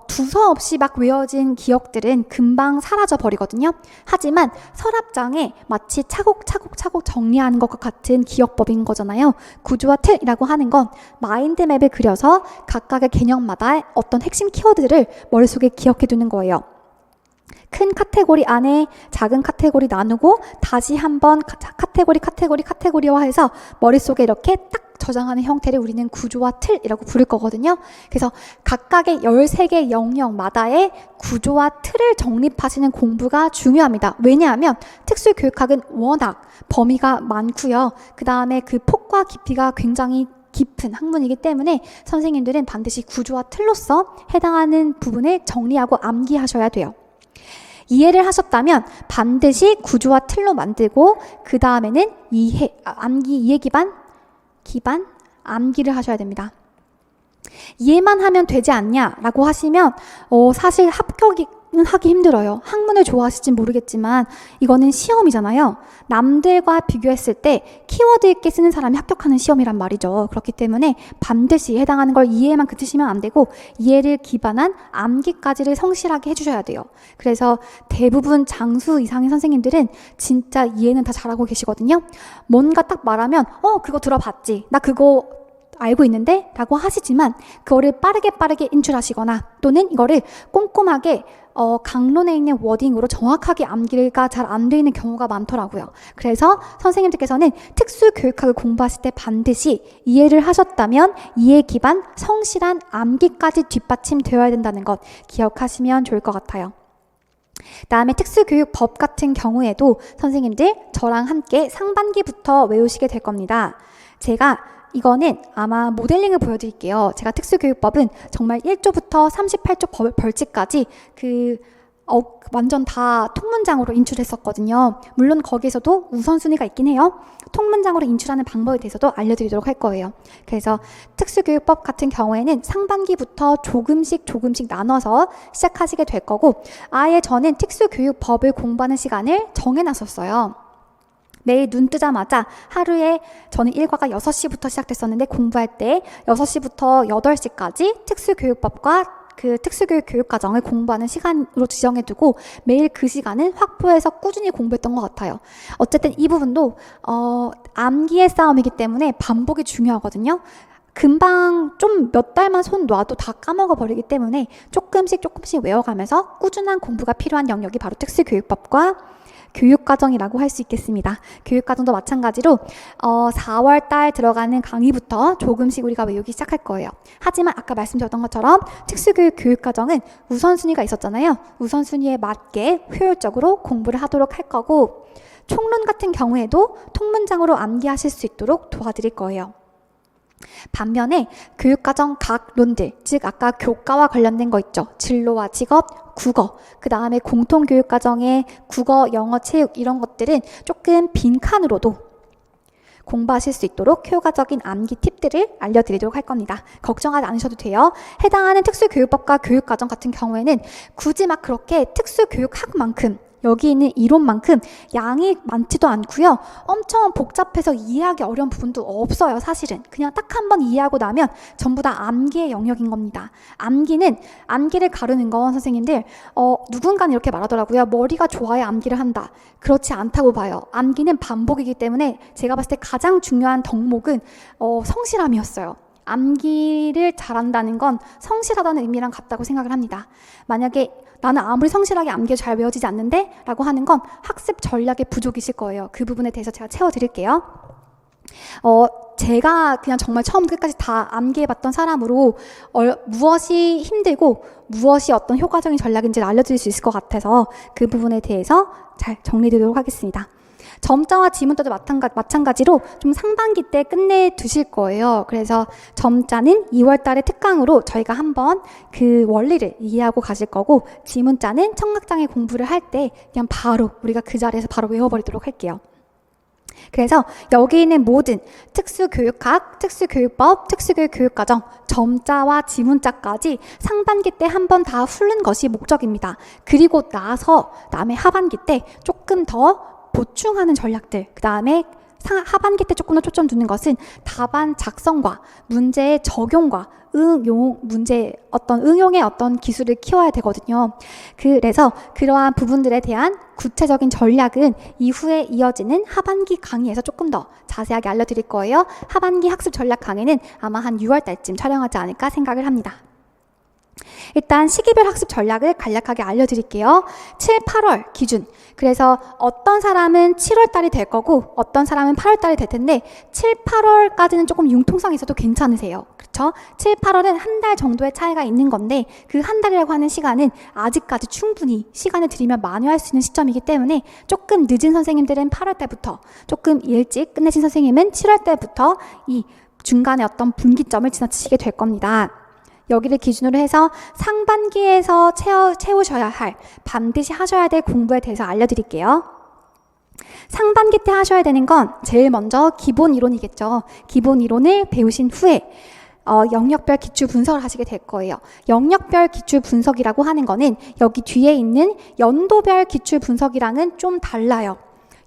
두서없이 막 외워진 기억들은 금방 사라져 버리거든요. 하지만 서랍장에 마치 차곡차곡 정리하는 것과 같은 기억법인 거잖아요. 구조와 틀이라고 하는 건 마인드맵을 그려서 각각의 개념마다 어떤 핵심 키워드를 머릿속에 기억해 두는 거예요. 큰 카테고리 안에 작은 카테고리 나누고 다시 한번 카테고리화해서 머릿속에 이렇게 딱 저장하는 형태를 우리는 구조와 틀이라고 부를 거거든요. 그래서 각각의 13개 영역마다의 구조와 틀을 정립하시는 공부가 중요합니다. 왜냐하면 특수교육학은 워낙 범위가 많고요. 그 다음에 그 폭과 깊이가 굉장히 깊은 학문이기 때문에 선생님들은 반드시 구조와 틀로서 해당하는 부분을 정리하고 암기하셔야 돼요. 이해를 하셨다면 반드시 구조와 틀로 만들고 그 다음에는 암기 이해 기반 암기를 하셔야 됩니다. 이해만 하면 되지 않냐라고 하시면 사실 합격은 하기 힘들어요. 학문을 좋아하실진 모르겠지만 이거는 시험이잖아요. 남들과 비교했을 때 키워드 있게 쓰는 사람이 합격하는 시험이란 말이죠. 그렇기 때문에 반드시 해당하는 걸 이해만 그치시면 안 되고 이해를 기반한 암기까지를 성실하게 해주셔야 돼요. 그래서 대부분 장수 이상의 선생님들은 진짜 이해는 다 잘하고 계시거든요. 뭔가 딱 말하면 그거 들어봤지. 나 그거 알고 있는데? 라고 하시지만 그거를 빠르게 인출하시거나 또는 이거를 꼼꼼하게 강론에 있는 워딩으로 정확하게 암기가 잘 안 돼 있는 경우가 많더라고요. 그래서 선생님들께서는 특수교육학을 공부하실 때 반드시 이해를 하셨다면 이해 기반 성실한 암기까지 뒷받침되어야 된다는 것 기억하시면 좋을 것 같아요. 다음에 특수교육법 같은 경우에도 선생님들 저랑 함께 상반기부터 외우시게 될 겁니다. 이거는 아마 모델링을 보여드릴게요. 제가 특수교육법은 정말 1조부터 38조 벌칙까지 완전 다 통문장으로 인출했었거든요. 물론 거기에서도 우선순위가 있긴 해요. 통문장으로 인출하는 방법에 대해서도 알려드리도록 할 거예요. 그래서 특수교육법 같은 경우에는 상반기부터 조금씩 나눠서 시작하시게 될 거고 아예 저는 특수교육법을 공부하는 시간을 정해놨었어요. 매일 눈 뜨자마자 하루에 저는 일과가 6시부터 시작됐었는데 공부할 때 6시부터 8시까지 특수교육법과 그 특수교육 교육과정을 공부하는 시간으로 지정해두고 매일 그 시간은 확보해서 꾸준히 공부했던 것 같아요. 어쨌든 이 부분도 암기의 싸움이기 때문에 반복이 중요하거든요. 금방 좀 몇 달만 손 놔도 다 까먹어 버리기 때문에 조금씩 외워가면서 꾸준한 공부가 필요한 영역이 바로 특수교육법과 교육과정이라고 할 수 있겠습니다. 교육과정도 마찬가지로 4월 달 들어가는 강의부터 조금씩 우리가 외우기 시작할 거예요. 하지만 아까 말씀드렸던 것처럼 특수교육 교육과정은 우선순위가 있었잖아요. 우선순위에 맞게 효율적으로 공부를 하도록 할 거고 총론 같은 경우에도 통문장으로 암기하실 수 있도록 도와드릴 거예요. 반면에 교육과정 각 론들, 즉 아까 교과와 관련된 거 있죠. 진로와 직업, 국어, 그 다음에 공통교육과정의 국어, 영어, 체육 이런 것들은 조금 빈칸으로도 공부하실 수 있도록 효과적인 암기 팁들을 알려드리도록 할 겁니다. 걱정하지 않으셔도 돼요. 해당하는 특수교육법과 교육과정 같은 경우에는 굳이 막 그렇게 특수교육학만큼 여기 있는 이론만큼 양이 많지도 않고요. 엄청 복잡해서 이해하기 어려운 부분도 없어요. 사실은 그냥 딱 한 번 이해하고 나면 전부 다 암기의 영역인 겁니다. 암기를 가르는 건 선생님들 누군가는 이렇게 말하더라고요. 머리가 좋아야 암기를 한다. 그렇지 않다고 봐요. 암기는 반복이기 때문에 제가 봤을 때 가장 중요한 덕목은 성실함이었어요. 암기를 잘한다는 건 성실하다는 의미랑 같다고 생각을 합니다. 만약에 나는 아무리 성실하게 암기가 잘 외워지지 않는데? 라고 하는 건 학습 전략의 부족이실 거예요. 그 부분에 대해서 제가 채워드릴게요. 제가 그냥 정말 처음부터 끝까지 다 암기해봤던 사람으로 무엇이 힘들고 무엇이 어떤 효과적인 전략인지를 알려드릴 수 있을 것 같아서 그 부분에 대해서 잘 정리드리도록 하겠습니다. 점자와 지문자도 마찬가지로 좀 상반기 때 끝내 두실 거예요. 그래서 점자는 2월 달에 특강으로 저희가 한번 그 원리를 이해하고 가실 거고, 지문자는 청각장애 공부를 할 때 그냥 바로 우리가 그 자리에서 바로 외워버리도록 할게요. 그래서 여기 있는 모든 특수교육학, 특수교육법, 특수교육과정, 점자와 지문자까지 상반기 때 한 번 다 훑는 것이 목적입니다. 그리고 나서 다음에 하반기 때 조금 더 보충하는 전략들, 그 다음에 하반기 때 조금 더 초점 두는 것은 답안 작성과 문제의 적용과 응용의 어떤 기술을 키워야 되거든요. 그래서 그러한 부분들에 대한 구체적인 전략은 이후에 이어지는 하반기 강의에서 조금 더 자세하게 알려드릴 거예요. 하반기 학습 전략 강의는 아마 한 6월 달쯤 촬영하지 않을까 생각을 합니다. 일단 시기별 학습 전략을 간략하게 알려드릴게요. 7, 8월 기준. 그래서 어떤 사람은 7월 달이 될 거고 어떤 사람은 8월 달이 될 텐데 7, 8월까지는 조금 융통성이 있어도 괜찮으세요. 그렇죠? 7, 8월은 한 달 정도의 차이가 있는 건데 그 한 달이라고 하는 시간은 아직까지 충분히 시간을 들이면 만회할 수 있는 시점이기 때문에 조금 늦은 선생님들은 8월 달부터, 조금 일찍 끝내신 선생님은 7월 달부터 이 중간에 어떤 분기점을 지나치게 될 겁니다. 여기를 기준으로 해서 상반기에서 채우셔야 할, 반드시 하셔야 될 공부에 대해서 알려드릴게요. 상반기 때 하셔야 되는 건 제일 먼저 기본 이론이겠죠. 기본 이론을 배우신 후에 영역별 기출 분석을 하시게 될 거예요. 영역별 기출 분석이라고 하는 거는 여기 뒤에 있는 연도별 기출 분석이랑은 좀 달라요.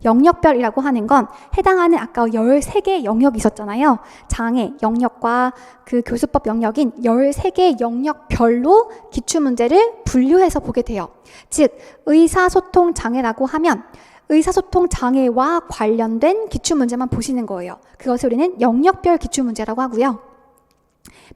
영역별이라고 하는 건 해당하는 아까 13개의 영역이 있었잖아요. 장애 영역과 그 교수법 영역인 13개의 영역별로 기출문제를 분류해서 보게 돼요. 즉 의사소통 장애라고 하면 의사소통 장애와 관련된 기출문제만 보시는 거예요. 그것을 우리는 영역별 기출문제라고 하고요.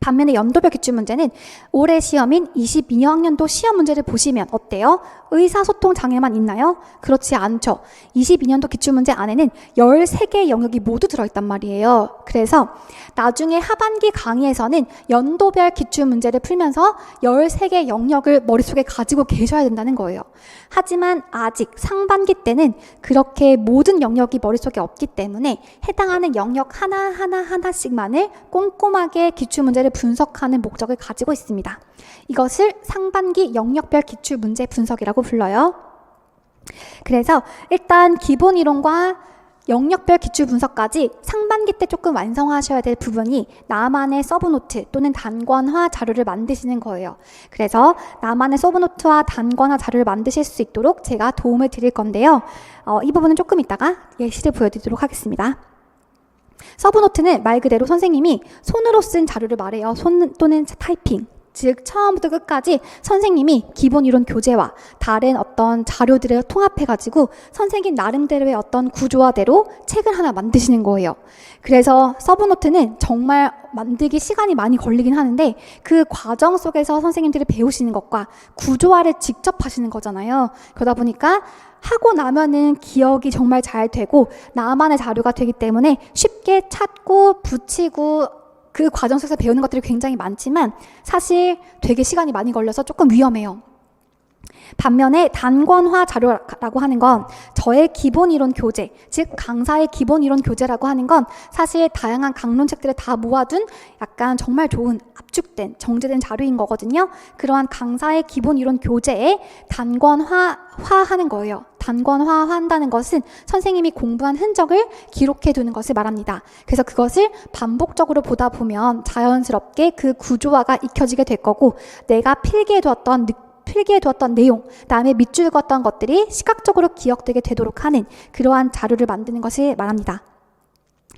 반면에 연도별 기출문제는 올해 시험인 22학년도 시험 문제를 보시면 어때요? 의사소통 장애만 있나요? 그렇지 않죠. 22년도 기출문제 안에는 13개의 영역이 모두 들어있단 말이에요. 그래서 나중에 하반기 강의에서는 연도별 기출문제를 풀면서 13개의 영역을 머릿속에 가지고 계셔야 된다는 거예요. 하지만 아직 상반기 때는 그렇게 모든 영역이 머릿속에 없기 때문에 해당하는 영역 하나씩만을 꼼꼼하게 기출문제를 분석하는 목적을 가지고 있습니다. 이것을 상반기 영역별 기출문제 분석이라고 불러요. 그래서 일단 기본 이론과 영역별 기출 분석까지 상반기 때 조금 완성하셔야 될 부분이 나만의 서브노트 또는 단권화 자료를 만드시는 거예요. 그래서 나만의 서브노트와 단권화 자료를 만드실 수 있도록 제가 도움을 드릴 건데요. 이 부분은 조금 이따가 예시를 보여드리도록 하겠습니다. 서브노트는 말 그대로 선생님이 손으로 쓴 자료를 말해요. 손 또는 타이핑. 즉 처음부터 끝까지 선생님이 기본 이론 교재와 다른 어떤 자료들을 통합해가지고 선생님 나름대로의 어떤 구조화대로 책을 하나 만드시는 거예요. 그래서 서브노트는 정말 만들기 시간이 많이 걸리긴 하는데 그 과정 속에서 선생님들이 배우시는 것과 구조화를 직접 하시는 거잖아요. 그러다 보니까 하고 나면은 기억이 정말 잘 되고 나만의 자료가 되기 때문에 쉽게 찾고 붙이고 그 과정 속에서 배우는 것들이 굉장히 많지만 사실 되게 시간이 많이 걸려서 조금 위험해요. 반면에 단권화 자료라고 하는 건 저의 기본 이론 교재, 즉 강사의 기본 이론 교재라고 하는 건 사실 다양한 강론책들을 다 모아둔 약간 정말 좋은 압축된 정제된 자료인 거거든요. 그러한 강사의 기본 이론 교재에 단권화하는 거예요. 단권화한다는 것은 선생님이 공부한 흔적을 기록해 두는 것을 말합니다. 그래서 그것을 반복적으로 보다 보면 자연스럽게 그 구조화가 익혀지게 될 거고 내가 필기해 두었던 내용, 그다음에 밑줄 그었던 것들이 시각적으로 기억되게 되도록 하는 그러한 자료를 만드는 것을 말합니다.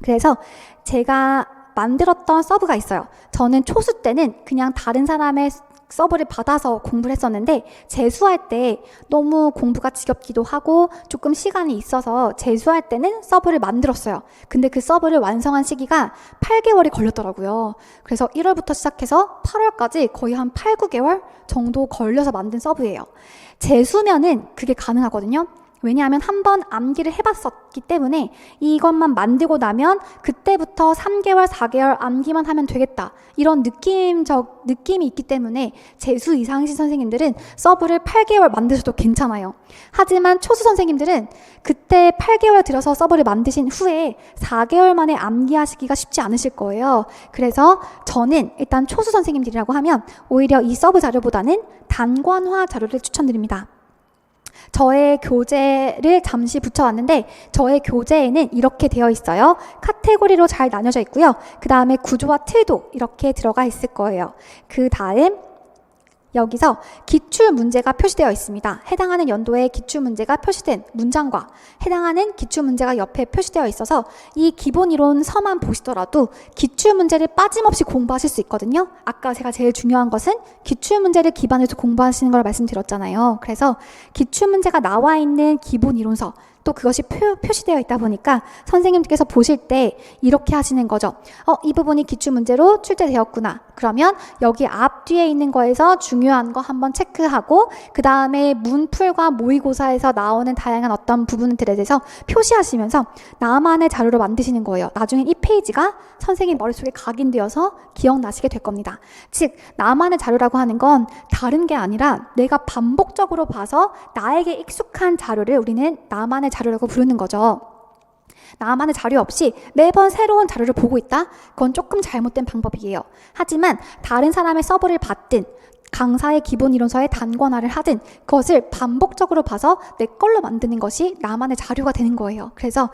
그래서 제가 만들었던 서브가 있어요. 저는 초수 때는 그냥 다른 사람의 서브를 받아서 공부를 했었는데 재수할 때 너무 공부가 지겹기도 하고 조금 시간이 있어서 재수할 때는 서브를 만들었어요. 근데 그 서브를 완성한 시기가 8개월이 걸렸더라고요. 그래서 1월부터 시작해서 8월까지 거의 한 8, 9개월 정도 걸려서 만든 서브예요. 재수면은 그게 가능하거든요. 왜냐하면 한번 암기를 해봤었기 때문에 이것만 만들고 나면 그때부터 3개월, 4개월 암기만 하면 되겠다. 이런 느낌이 있기 때문에 재수 이상이신 선생님들은 서브를 8개월 만드셔도 괜찮아요. 하지만 초수 선생님들은 그때 8개월 들여서 서브를 만드신 후에 4개월 만에 암기하시기가 쉽지 않으실 거예요. 그래서 저는 일단 초수 선생님들이라고 하면 오히려 이 서브 자료보다는 단권화 자료를 추천드립니다. 저의 교재를 잠시 붙여왔는데 저의 교재에는 이렇게 되어 있어요. 카테고리로 잘 나뉘어져 있고요. 그 다음에 구조와 틀도 이렇게 들어가 있을 거예요. 그 다음 여기서 기출문제가 표시되어 있습니다. 해당하는 연도에 기출문제가 표시된 문장과 해당하는 기출문제가 옆에 표시되어 있어서 이 기본이론 서만 보시더라도 기출문제를 빠짐없이 공부하실 수 있거든요. 아까 제가 제일 중요한 것은 기출문제를 기반으로 공부하시는 걸 말씀드렸잖아요. 그래서 기출문제가 나와 있는 기본이론서 또 그것이 표시되어 있다 보니까 선생님께서 보실 때 이렇게 하시는 거죠. 이 부분이 기출문제로 출제되었구나. 그러면 여기 앞뒤에 있는 거에서 중요한 거 한번 체크하고 그 다음에 문풀과 모의고사에서 나오는 다양한 어떤 부분들에 대해서 표시하시면서 나만의 자료로 만드시는 거예요. 나중에 이 페이지가 선생님 머릿속에 각인되어서 기억나시게 될 겁니다. 즉 나만의 자료라고 하는 건 다른 게 아니라 내가 반복적으로 봐서 나에게 익숙한 자료를 우리는 나만의 자료라고 부르는 거죠. 나만의 자료 없이 매번 새로운 자료를 보고 있다? 그건 조금 잘못된 방법이에요. 하지만 다른 사람의 서브를 받든 강사의 기본 이론서의 단권화를 하든 그것을 반복적으로 봐서 내 걸로 만드는 것이 나만의 자료가 되는 거예요. 그래서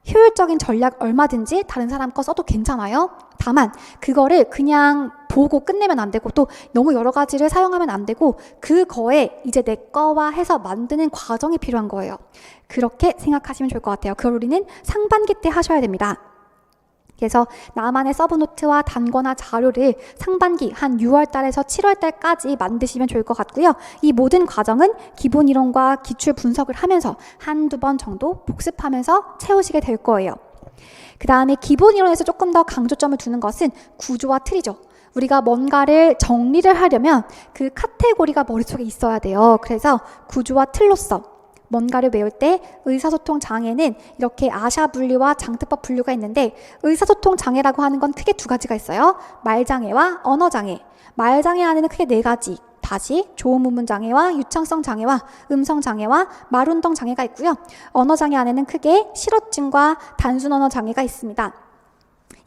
효율적인 전략 얼마든지 다른 사람 거 써도 괜찮아요. 다만 그거를 그냥 보고 끝내면 안 되고 또 너무 여러 가지를 사용하면 안 되고 그거에 이제 내 거와 해서 만드는 과정이 필요한 거예요. 그렇게 생각하시면 좋을 것 같아요. 그걸 우리는 상반기 때 하셔야 됩니다. 그래서 나만의 서브노트와 단권화 자료를 상반기 한 6월 달에서 7월 달까지 만드시면 좋을 것 같고요. 이 모든 과정은 기본 이론과 기출 분석을 하면서 한두 번 정도 복습하면서 채우시게 될 거예요. 그 다음에 기본 이론에서 조금 더 강조점을 두는 것은 구조와 틀이죠. 우리가 뭔가를 정리를 하려면 그 카테고리가 머릿속에 있어야 돼요. 그래서 구조와 틀로서 뭔가를 외울 때 의사소통 장애는 이렇게 아샤 분류와 장특법 분류가 있는데 의사소통 장애라고 하는 건 크게 두 가지가 있어요. 말장애와 언어장애. 말장애 안에는 크게 네 가지. 다시 조음문문 장애와 유창성 장애와 음성 장애와 말운동 장애가 있고요. 언어장애 안에는 크게 실어증과 단순 언어 장애가 있습니다.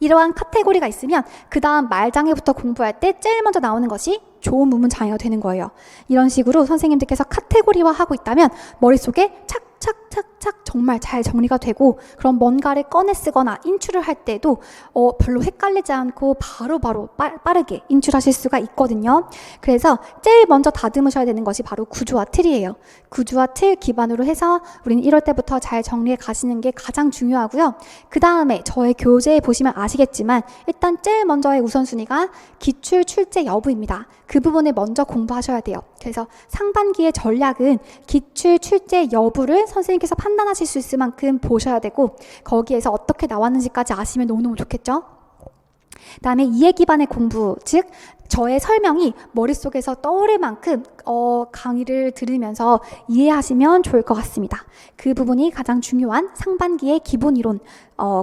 이러한 카테고리가 있으면 그 다음 말장애부터 공부할 때 제일 먼저 나오는 것이 좋은 문문 장애가 되는 거예요. 이런 식으로 선생님들께서 카테고리화하고 있다면 머릿속에 착착착착 정말 잘 정리가 되고 그런 뭔가를 꺼내 쓰거나 인출을 할 때도 별로 헷갈리지 않고 바로바로 빠르게 인출하실 수가 있거든요. 그래서 제일 먼저 다듬으셔야 되는 것이 바로 구조와 틀이에요. 구조와 틀 기반으로 해서 우리는 1월 때부터 잘 정리해 가시는 게 가장 중요하고요. 그 다음에 저의 교재에 보시면 아시겠지만 일단 제일 먼저의 우선순위가 기출 출제 여부입니다. 그 부분을 먼저 공부하셔야 돼요. 그래서 상반기의 전략은 기출 출제 여부를 선생님께서 판단하실 수 있을 만큼 보셔야 되고 거기에서 어떻게 나왔는지까지 아시면 너무너무 좋겠죠? 그 다음에 이해 기반의 공부, 즉 저의 설명이 머릿속에서 떠오를 만큼 강의를 들으면서 이해하시면 좋을 것 같습니다. 그 부분이 가장 중요한 상반기의 기본 이론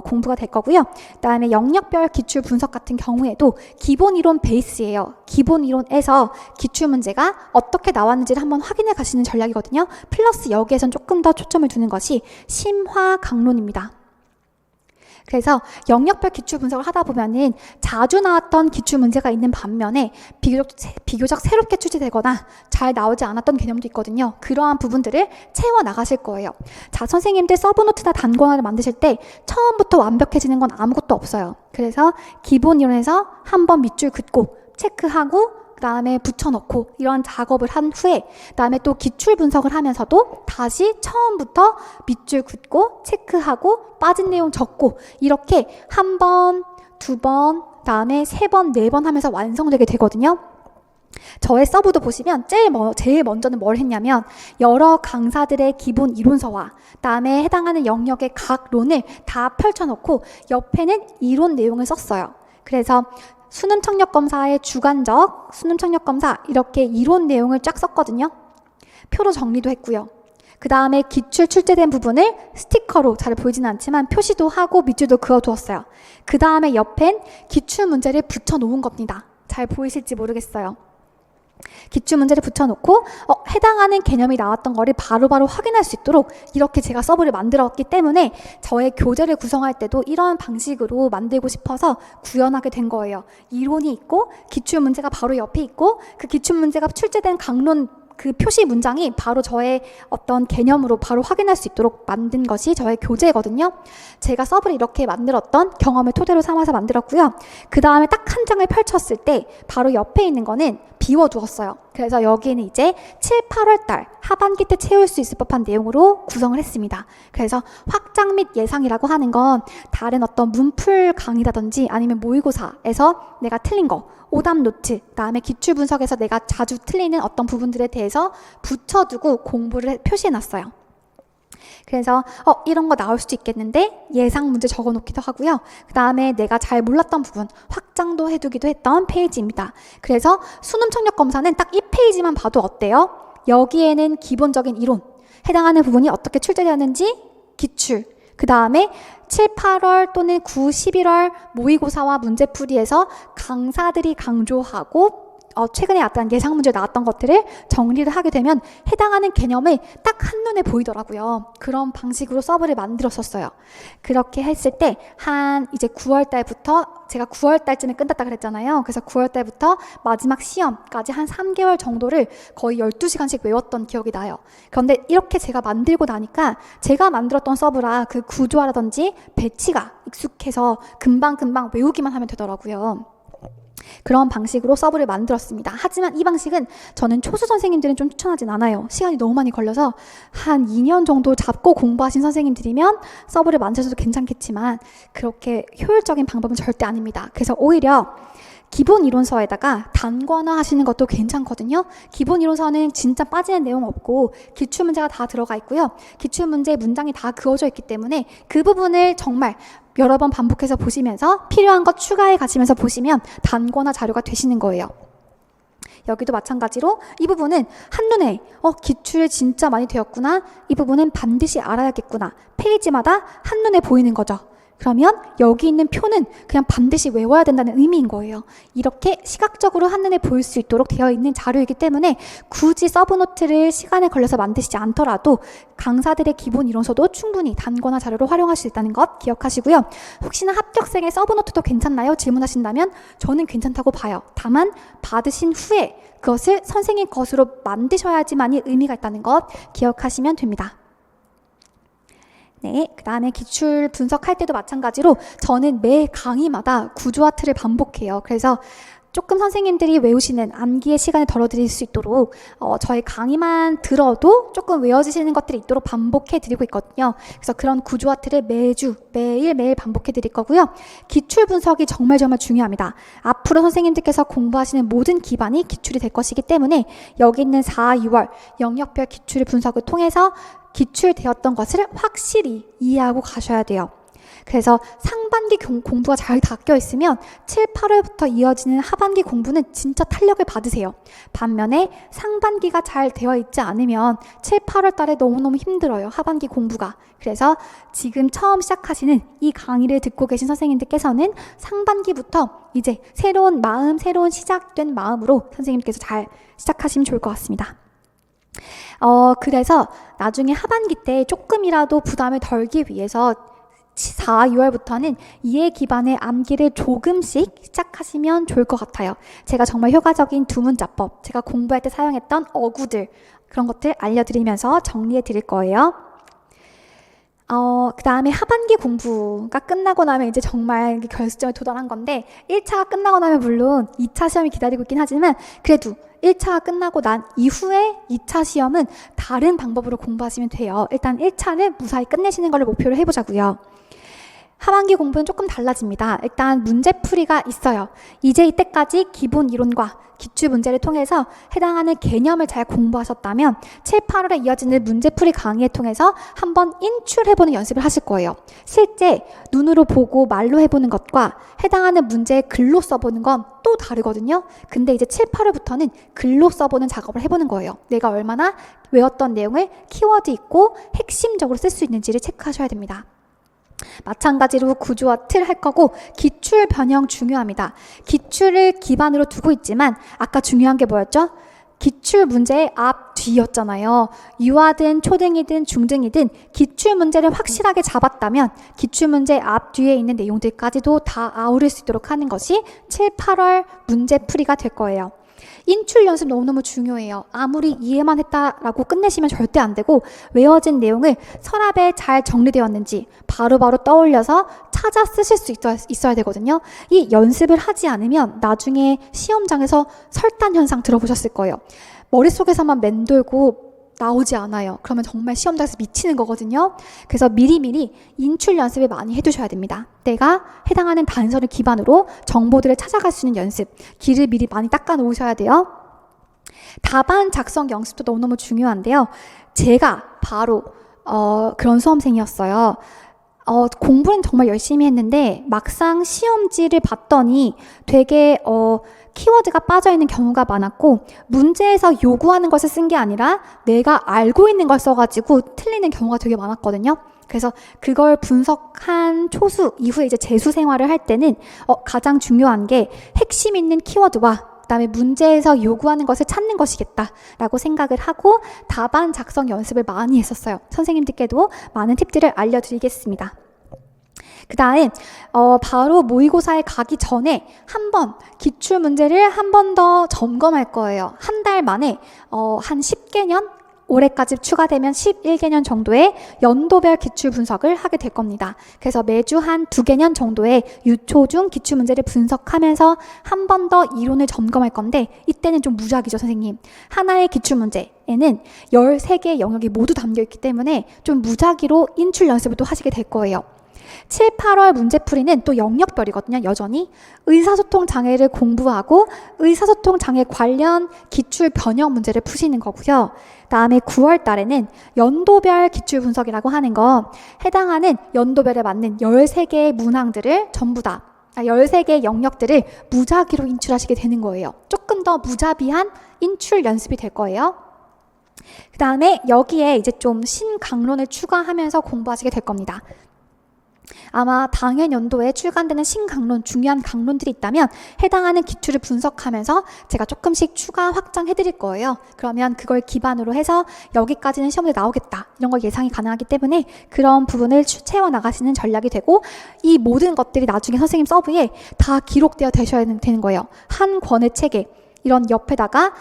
공부가 될 거고요. 그 다음에 영역별 기출 분석 같은 경우에도 기본 이론 베이스예요. 기본 이론에서 기출 문제가 어떻게 나왔는지를 한번 확인해 가시는 전략이거든요. 플러스 여기에선 조금 더 초점을 두는 것이 심화 강론입니다. 그래서 영역별 기출 분석을 하다 보면은 자주 나왔던 기출 문제가 있는 반면에 비교적 새롭게 출제되거나 잘 나오지 않았던 개념도 있거든요. 그러한 부분들을 채워 나가실 거예요. 자, 선생님들 서브노트나 단권화를 만드실 때 처음부터 완벽해지는 건 아무것도 없어요. 그래서 기본 이론에서 한번 밑줄 긋고 체크하고 그 다음에 붙여넣고 이런 작업을 한 후에 그 다음에 또 기출 분석을 하면서도 다시 처음부터 밑줄 긋고 체크하고 빠진 내용 적고 이렇게 한 번, 두 번, 다음에 세 번, 네 번 하면서 완성되게 되거든요. 저의 서브도 보시면 제일 먼저는 뭘 했냐면 여러 강사들의 기본 이론서와 그다음에 해당하는 영역의 각 론을 다 펼쳐놓고 옆에는 이론 내용을 썼어요. 그래서 수능 청력 검사의 주관적 수능 청력 검사 이렇게 이론 내용을 쫙 썼거든요. 표로 정리도 했고요. 그 다음에 기출 출제된 부분을 스티커로 잘 보이지는 않지만 표시도 하고 밑줄도 그어두었어요. 그 다음에 옆엔 기출 문제를 붙여놓은 겁니다. 잘 보이실지 모르겠어요. 기출 문제를 붙여놓고 해당하는 개념이 나왔던 거를 바로바로 확인할 수 있도록 이렇게 제가 서브를 만들었기 때문에 저의 교재를 구성할 때도 이런 방식으로 만들고 싶어서 구현하게 된 거예요. 이론이 있고 기출 문제가 바로 옆에 있고 그 기출 문제가 출제된 강론 그 표시 문장이 바로 저의 어떤 개념으로 바로 확인할 수 있도록 만든 것이 저의 교재거든요. 제가 서브를 이렇게 만들었던 경험을 토대로 삼아서 만들었고요. 그 다음에 딱 한 장을 펼쳤을 때 바로 옆에 있는 거는 비워두었어요. 그래서 여기는 이제 7, 8월 달 하반기 때 채울 수 있을 법한 내용으로 구성을 했습니다. 그래서 확장 및 예상이라고 하는 건 다른 어떤 문풀 강의라든지 아니면 모의고사에서 내가 틀린 거, 오답 노트, 그다음에 기출 분석에서 내가 자주 틀리는 어떤 부분들에 대해서 붙여두고 공부를 표시해놨어요. 그래서 이런 거 나올 수도 있겠는데 예상 문제 적어놓기도 하고요. 그 다음에 내가 잘 몰랐던 부분 확장도 해두기도 했던 페이지입니다. 그래서 수능 청력 검사는 딱 이 페이지만 봐도 어때요? 여기에는 기본적인 이론, 해당하는 부분이 어떻게 출제되었는지 기출, 그 다음에 7, 8월 또는 9, 11월 모의고사와 문제풀이에서 강사들이 강조하고 최근에 약간 예상 문제 나왔던 것들을 정리를 하게 되면 해당하는 개념을 딱 한눈에 보이더라고요. 그런 방식으로 서브를 만들었었어요. 그렇게 했을 때 한 이제 9월 달부터 제가 9월 달쯤에 끝났다 그랬잖아요. 그래서 9월 달부터 마지막 시험까지 한 3개월 정도를 거의 12시간씩 외웠던 기억이 나요. 그런데 이렇게 제가 만들고 나니까 제가 만들었던 서브라 그 구조화라든지 배치가 익숙해서 금방금방 외우기만 하면 되더라고요. 그런 방식으로 서브를 만들었습니다. 하지만 이 방식은 저는 초수 선생님들은 좀 추천하진 않아요. 시간이 너무 많이 걸려서 한 2년 정도 잡고 공부하신 선생님들이면 서브를 만드셔도 괜찮겠지만 그렇게 효율적인 방법은 절대 아닙니다. 그래서 오히려 기본 이론서에다가 단권화 하시는 것도 괜찮거든요. 기본 이론서는 진짜 빠지는 내용 없고 기출문제가 다 들어가 있고요. 기출문제 문장이 다 그어져 있기 때문에 그 부분을 정말 여러 번 반복해서 보시면서 필요한 것 추가해 가시면서 보시면 단권화 자료가 되시는 거예요. 여기도 마찬가지로 이 부분은 한눈에 기출이 진짜 많이 되었구나, 이 부분은 반드시 알아야겠구나, 페이지마다 한눈에 보이는 거죠. 그러면 여기 있는 표는 그냥 반드시 외워야 된다는 의미인 거예요. 이렇게 시각적으로 한눈에 보일 수 있도록 되어 있는 자료이기 때문에 굳이 서브노트를 시간에 걸려서 만드시지 않더라도 강사들의 기본 이론서도 충분히 단권화 자료로 활용할 수 있다는 것 기억하시고요. 혹시나 합격생의 서브노트도 괜찮나요? 질문하신다면 저는 괜찮다고 봐요. 다만 받으신 후에 그것을 선생님 것으로 만드셔야지만이 의미가 있다는 것 기억하시면 됩니다. 네, 그 다음에 기출 분석할 때도 마찬가지로 저는 매 강의마다 구조화 틀을 반복해요. 그래서 조금 선생님들이 외우시는 암기의 시간을 덜어드릴 수 있도록 저희 강의만 들어도 조금 외워지시는 것들이 있도록 반복해 드리고 있거든요. 그래서 그런 구조화 틀을 매일 반복해 드릴 거고요. 기출 분석이 정말 중요합니다. 앞으로 선생님들께서 공부하시는 모든 기반이 기출이 될 것이기 때문에 여기 있는 4, 6월 영역별 기출 분석을 통해서 기출되었던 것을 확실히 이해하고 가셔야 돼요. 그래서 상반기 공부가 잘 닦여 있으면 7, 8월부터 이어지는 하반기 공부는 진짜 탄력을 받으세요. 반면에 상반기가 잘 되어 있지 않으면 7, 8월 달에 너무너무 힘들어요. 하반기 공부가. 그래서 지금 처음 시작하시는 이 강의를 듣고 계신 선생님들께서는 상반기부터 이제 새로운 마음, 새로운 시작된 마음으로 선생님께서 잘 시작하시면 좋을 것 같습니다. 그래서 나중에 하반기 때 조금이라도 부담을 덜기 위해서 4, 6월부터는 이해 기반의 암기를 조금씩 시작하시면 좋을 것 같아요. 제가 정말 효과적인 두문자법, 제가 공부할 때 사용했던 어구들, 그런 것들 알려드리면서 정리해 드릴 거예요. 그 다음에 하반기 공부가 끝나고 나면 이제 정말 결승점에 도달한 건데 1차가 끝나고 나면 물론 2차 시험이 기다리고 있긴 하지만 그래도 1차가 끝나고 난 이후에 2차 시험은 다른 방법으로 공부하시면 돼요. 일단 1차는 무사히 끝내시는 걸로 목표를 해보자고요. 하반기 공부는 조금 달라집니다. 일단 문제풀이가 있어요. 이제 이때까지 기본 이론과 기출 문제를 통해서 해당하는 개념을 잘 공부하셨다면 7, 8월에 이어지는 문제풀이 강의를 통해서 한번 인출해보는 연습을 하실 거예요. 실제 눈으로 보고 말로 해보는 것과 해당하는 문제에 글로 써보는 건 또 다르거든요. 근데 이제 7, 8월부터는 글로 써보는 작업을 해보는 거예요. 내가 얼마나 외웠던 내용을 키워드 있고 핵심적으로 쓸 수 있는지를 체크하셔야 됩니다. 마찬가지로 구조와 틀 할 거고 기출 변형 중요합니다. 기출을 기반으로 두고 있지만 아까 중요한 게 뭐였죠? 기출 문제의 앞, 뒤였잖아요. 유아든 초등이든 중등이든 기출 문제를 확실하게 잡았다면 기출 문제 앞, 뒤에 있는 내용들까지도 다 아우를 수 있도록 하는 것이 7, 8월 문제풀이가 될 거예요. 인출 연습 너무너무 중요해요. 아무리 이해만 했다라고 끝내시면 절대 안 되고 외워진 내용을 서랍에 잘 정리되었는지 바로바로 떠올려서 찾아 쓰실 수 있어야 되거든요. 이 연습을 하지 않으면 나중에 시험장에서 설단 현상 들어보셨을 거예요. 머릿속에서만 맴돌고 나오지 않아요. 그러면 정말 시험장에서 미치는 거거든요. 그래서 미리미리 인출 연습을 많이 해두셔야 됩니다. 내가 해당하는 단서를 기반으로 정보들을 찾아갈 수 있는 연습, 길을 미리 많이 닦아 놓으셔야 돼요. 답안 작성 연습도 너무너무 중요한데요. 제가 바로 그런 수험생이었어요. 공부는 정말 열심히 했는데 막상 시험지를 봤더니 되게 키워드가 빠져있는 경우가 많았고 문제에서 요구하는 것을 쓴 게 아니라 내가 알고 있는 걸 써가지고 틀리는 경우가 되게 많았거든요. 그래서 그걸 분석한 초수 이후에 이제 재수 생활을 할 때는 가장 중요한 게 핵심 있는 키워드와 그다음에 문제에서 요구하는 것을 찾는 것이겠다라고 생각을 하고 답안 작성 연습을 많이 했었어요. 선생님들께도 많은 팁들을 알려드리겠습니다. 그 다음 바로 모의고사에 가기 전에 한번 기출 문제를 한 번 더 점검할 거예요. 한 달 만에 한 10개년 올해까지 추가되면 11개년 정도의 연도별 기출 분석을 하게 될 겁니다. 그래서 매주 한 2개년 정도의 유초중 기출 문제를 분석하면서 한 번 더 이론을 점검할 건데 이때는 좀 무작위죠, 선생님. 하나의 기출 문제에는 13개의 영역이 모두 담겨있기 때문에 좀 무작위로 인출 연습을 또 하시게 될 거예요. 7, 8월 문제풀이는 또 영역별이거든요. 여전히 의사소통 장애를 공부하고 의사소통 장애 관련 기출 변형 문제를 푸시는 거고요. 다음에 9월 달에는 연도별 기출 분석이라고 하는 거 해당하는 연도별에 맞는 13개의 문항들을 전부 다 13개의 영역들을 무작위로 인출하시게 되는 거예요. 조금 더 무자비한 인출 연습이 될 거예요. 그 다음에 여기에 이제 좀 신강론을 추가하면서 공부하시게 될 겁니다. 아마 당해 연도에 출간되는 신강론, 중요한 강론들이 있다면 해당하는 기출을 분석하면서 제가 조금씩 추가 확장해 드릴 거예요. 그러면 그걸 기반으로 해서 여기까지는 시험에 나오겠다 이런 걸 예상이 가능하기 때문에 그런 부분을 채워 나가시는 전략이 되고 이 모든 것들이 나중에 선생님 서브에 다 기록되어 되셔야 되는 거예요. 한 권의 책에 이런 옆에다가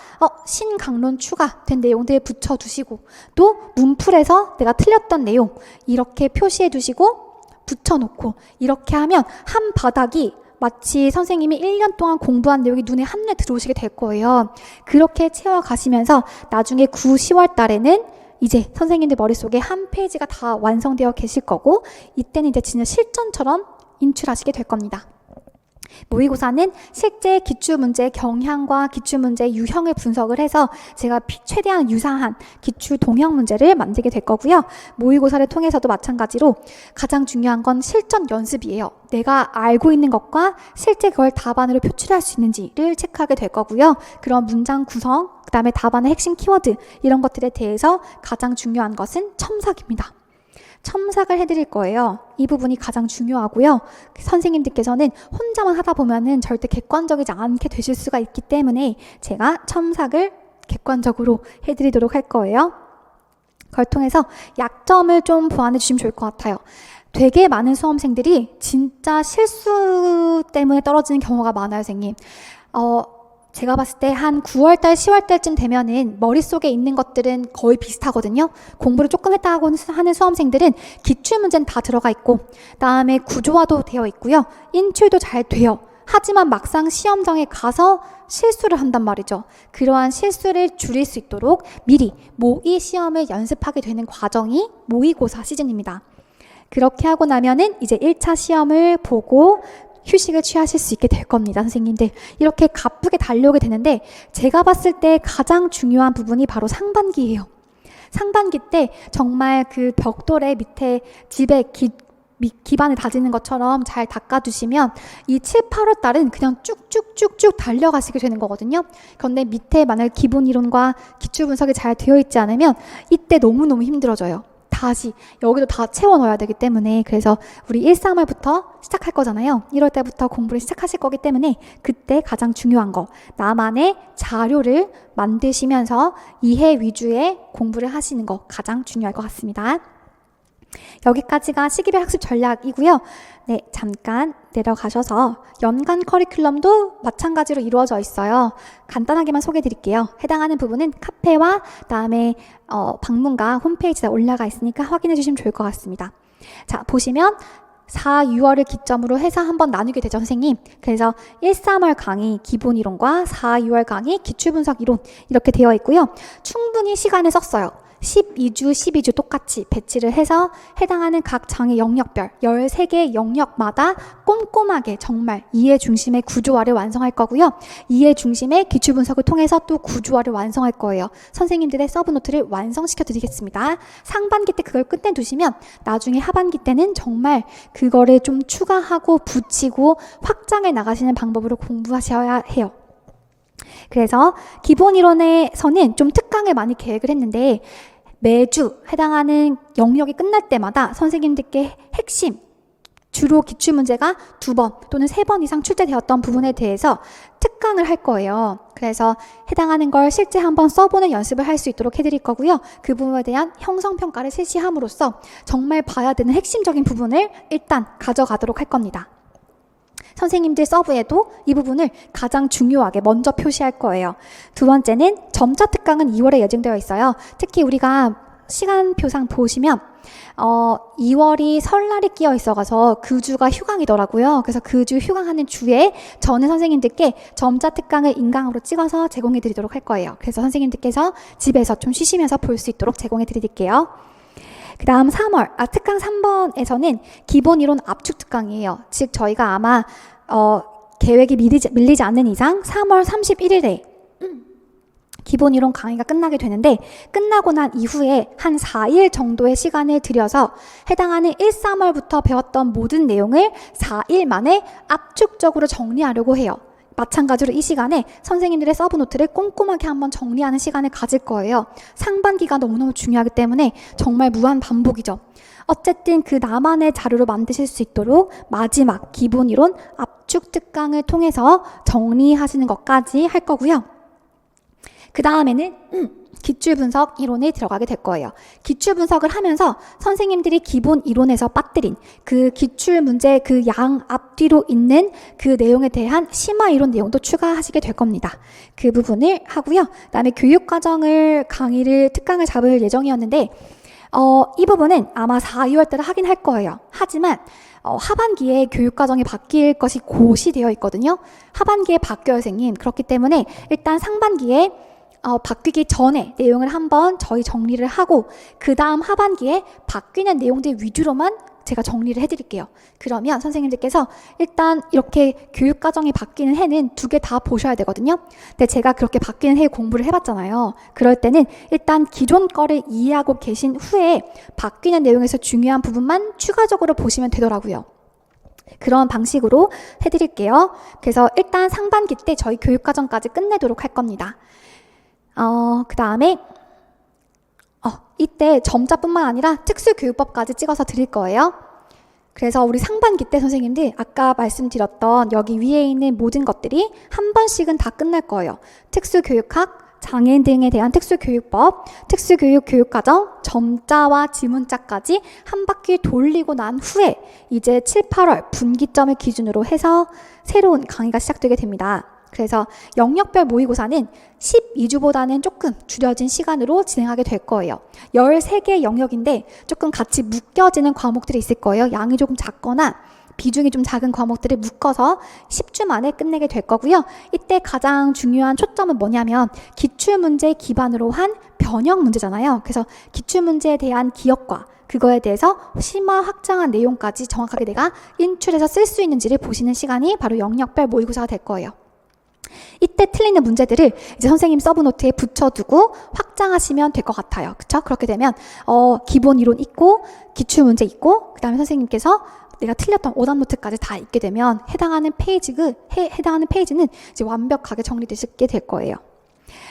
신강론 추가된 내용들 붙여두시고 또 문풀에서 내가 틀렸던 내용 이렇게 표시해 두시고 붙여놓고 이렇게 하면 한 바닥이 마치 선생님이 1년 동안 공부한 내용이 눈에 한눈에 들어오시게 될 거예요. 그렇게 채워가시면서 나중에 9, 10월 달에는 이제 선생님들 머릿속에 한 페이지가 다 완성되어 계실 거고 이때는 이제 진짜 실전처럼 인출하시게 될 겁니다. 모의고사는 실제 기출문제 경향과 기출문제 유형을 분석을 해서 제가 최대한 유사한 기출 동형 문제를 만들게 될 거고요. 모의고사를 통해서도 마찬가지로 가장 중요한 건 실전 연습이에요. 내가 알고 있는 것과 실제 그걸 답안으로 표출할 수 있는지를 체크하게 될 거고요. 그런 문장 구성, 그 다음에 답안의 핵심 키워드 이런 것들에 대해서 가장 중요한 것은 첨삭입니다. 첨삭을 해드릴 거예요. 이 부분이 가장 중요하고요. 선생님들께서는 혼자만 하다 보면은 절대 객관적이지 않게 되실 수가 있기 때문에 제가 첨삭을 객관적으로 해드리도록 할 거예요. 그걸 통해서 약점을 좀 보완해 주시면 좋을 것 같아요. 되게 많은 수험생들이 진짜 실수 때문에 떨어지는 경우가 많아요, 선생님. 제가 봤을 때 한 9월달, 10월달쯤 되면은 머릿속에 있는 것들은 거의 비슷하거든요. 공부를 조금 했다고 하는 수험생들은 기출문제는 다 들어가 있고 그다음에 구조화도 되어 있고요. 인출도 잘 돼요. 하지만 막상 시험장에 가서 실수를 한단 말이죠. 그러한 실수를 줄일 수 있도록 미리 모의 시험을 연습하게 되는 과정이 모의고사 시즌입니다. 그렇게 하고 나면은 이제 1차 시험을 보고 휴식을 취하실 수 있게 될 겁니다, 선생님들. 이렇게 가쁘게 달려오게 되는데 제가 봤을 때 가장 중요한 부분이 바로 상반기예요. 상반기 때 정말 그 벽돌의 밑에 집에 기반을 다지는 것처럼 잘 닦아두시면 이 7, 8월 달은 그냥 쭉쭉쭉쭉 달려가시게 되는 거거든요. 그런데 밑에 만약 기본 이론과 기출 분석이 잘 되어 있지 않으면 이때 너무너무 힘들어져요. 다시 여기도 다 채워 넣어야 되기 때문에. 그래서 우리 1, 3월부터 시작할 거잖아요. 1월 때부터 공부를 시작하실 거기 때문에 그때 가장 중요한 거, 나만의 자료를 만드시면서 이해 위주의 공부를 하시는 거 가장 중요할 것 같습니다. 여기까지가 시기별 학습 전략이고요. 네, 잠깐 내려가셔서 연간 커리큘럼도 마찬가지로 이루어져 있어요. 간단하게만 소개해 드릴게요. 해당하는 부분은 카페와 그다음에 방문각 홈페이지에 올라가 있으니까 확인해 주시면 좋을 것 같습니다. 자, 보시면 4, 6월을 기점으로 해서 한번 나누게 되죠, 선생님. 그래서 1, 3월 강의 기본 이론과 4, 6월 강의 기출 분석 이론 이렇게 되어 있고요. 충분히 시간을 썼어요. 12주, 12주 똑같이 배치를 해서 해당하는 각 장의 영역별 13개 영역마다 꼼꼼하게 정말 이해 중심의 구조화를 완성할 거고요. 이해 중심의 기출 분석을 통해서 또 구조화를 완성할 거예요. 선생님들의 서브노트를 완성시켜 드리겠습니다. 상반기 때 그걸 끝내두시면 나중에 하반기 때는 정말 그거를 좀 추가하고 붙이고 확장해 나가시는 방법으로 공부하셔야 해요. 그래서 기본 이론에서는 좀 특강을 많이 계획을 했는데 매주 해당하는 영역이 끝날 때마다 선생님들께 핵심, 주로 기출문제가 2번 또는 3번 이상 출제되었던 부분에 대해서 특강을 할 거예요. 그래서 해당하는 걸 실제 한번 써보는 연습을 할 수 있도록 해드릴 거고요. 그 부분에 대한 형성평가를 실시함으로써 정말 봐야 되는 핵심적인 부분을 일단 가져가도록 할 겁니다. 선생님들 서브에도 이 부분을 가장 중요하게 먼저 표시할 거예요. 두 번째는 점자 특강은 2월에 예정되어 있어요. 특히 우리가 시간표상 보시면 2월이 설날이 끼어 있어가서 그 주가 휴강이더라고요. 그래서 그 주 휴강하는 주에 저는 선생님들께 점자 특강을 인강으로 찍어서 제공해 드리도록 할 거예요. 그래서 선생님들께서 집에서 좀 쉬시면서 볼 수 있도록 제공해 드릴게요. 그 다음 3월, 특강 3번에서는 기본 이론 압축 특강이에요. 즉 저희가 아마 계획이 밀리지 않는 이상 3월 31일에 기본 이론 강의가 끝나게 되는데 끝나고 난 이후에 한 4일 정도의 시간을 들여서 해당하는 1, 3월부터 배웠던 모든 내용을 4일 만에 압축적으로 정리하려고 해요. 마찬가지로 이 시간에 선생님들의 서브노트를 꼼꼼하게 한번 정리하는 시간을 가질 거예요. 상반기가 너무너무 중요하기 때문에 정말 무한 반복이죠. 어쨌든 그 나만의 자료로 만드실 수 있도록 마지막 기본 이론 압축 특강을 통해서 정리하시는 것까지 할 거고요. 그 다음에는 기출 분석 이론에 들어가게 될 거예요. 기출 분석을 하면서 선생님들이 기본 이론에서 빠뜨린 그 기출 문제 그 양 앞뒤로 있는 그 내용에 대한 심화 이론 내용도 추가하시게 될 겁니다. 그 부분을 하고요. 그다음에 교육과정을 강의를 특강을 잡을 예정이었는데 이 부분은 아마 4, 2월 달에 하긴 할 거예요. 하지만 하반기에 교육과정이 바뀔 것이 고시되어 있거든요. 하반기에 바뀌어요, 선생님. 그렇기 때문에 일단 상반기에 바뀌기 전에 내용을 한번 저희 정리를 하고 그 다음 하반기에 바뀌는 내용들 위주로만 제가 정리를 해드릴게요. 그러면 선생님들께서 일단 이렇게 교육과정이 바뀌는 해는 2개 다 보셔야 되거든요. 근데 제가 그렇게 바뀌는 해에 공부를 해봤잖아요. 그럴 때는 일단 기존 거를 이해하고 계신 후에 바뀌는 내용에서 중요한 부분만 추가적으로 보시면 되더라고요. 그런 방식으로 해드릴게요. 그래서 일단 상반기 때 저희 교육과정까지 끝내도록 할 겁니다. 그 다음에 이때 점자뿐만 아니라 특수교육법까지 찍어서 드릴 거예요. 그래서 우리 상반기 때 선생님들 아까 말씀드렸던 여기 위에 있는 모든 것들이 한 번씩은 다 끝날 거예요. 특수교육학, 장애인 등에 대한 특수교육법, 특수교육 교육과정, 점자와 지문자까지 한 바퀴 돌리고 난 후에 이제 7, 8월 분기점을 기준으로 해서 새로운 강의가 시작되게 됩니다. 그래서 영역별 모의고사는 12주보다는 조금 줄여진 시간으로 진행하게 될 거예요. 13개 영역인데 조금 같이 묶여지는 과목들이 있을 거예요. 양이 조금 작거나 비중이 좀 작은 과목들을 묶어서 10주 만에 끝내게 될 거고요. 이때 가장 중요한 초점은 뭐냐면 기출문제 기반으로 한 변형 문제잖아요. 그래서 기출문제에 대한 기억과 그거에 대해서 심화 확장한 내용까지 정확하게 내가 인출해서 쓸 수 있는지를 보시는 시간이 바로 영역별 모의고사가 될 거예요. 이때 틀리는 문제들을 이제 선생님 서브노트에 붙여두고 확장하시면 될 것 같아요. 그쵸? 그렇게 되면 기본 이론 있고 기출문제 있고 그 다음에 선생님께서 내가 틀렸던 오답노트까지 다 있게 되면 해당하는 페이지는 이제 완벽하게 정리되시게 될 거예요.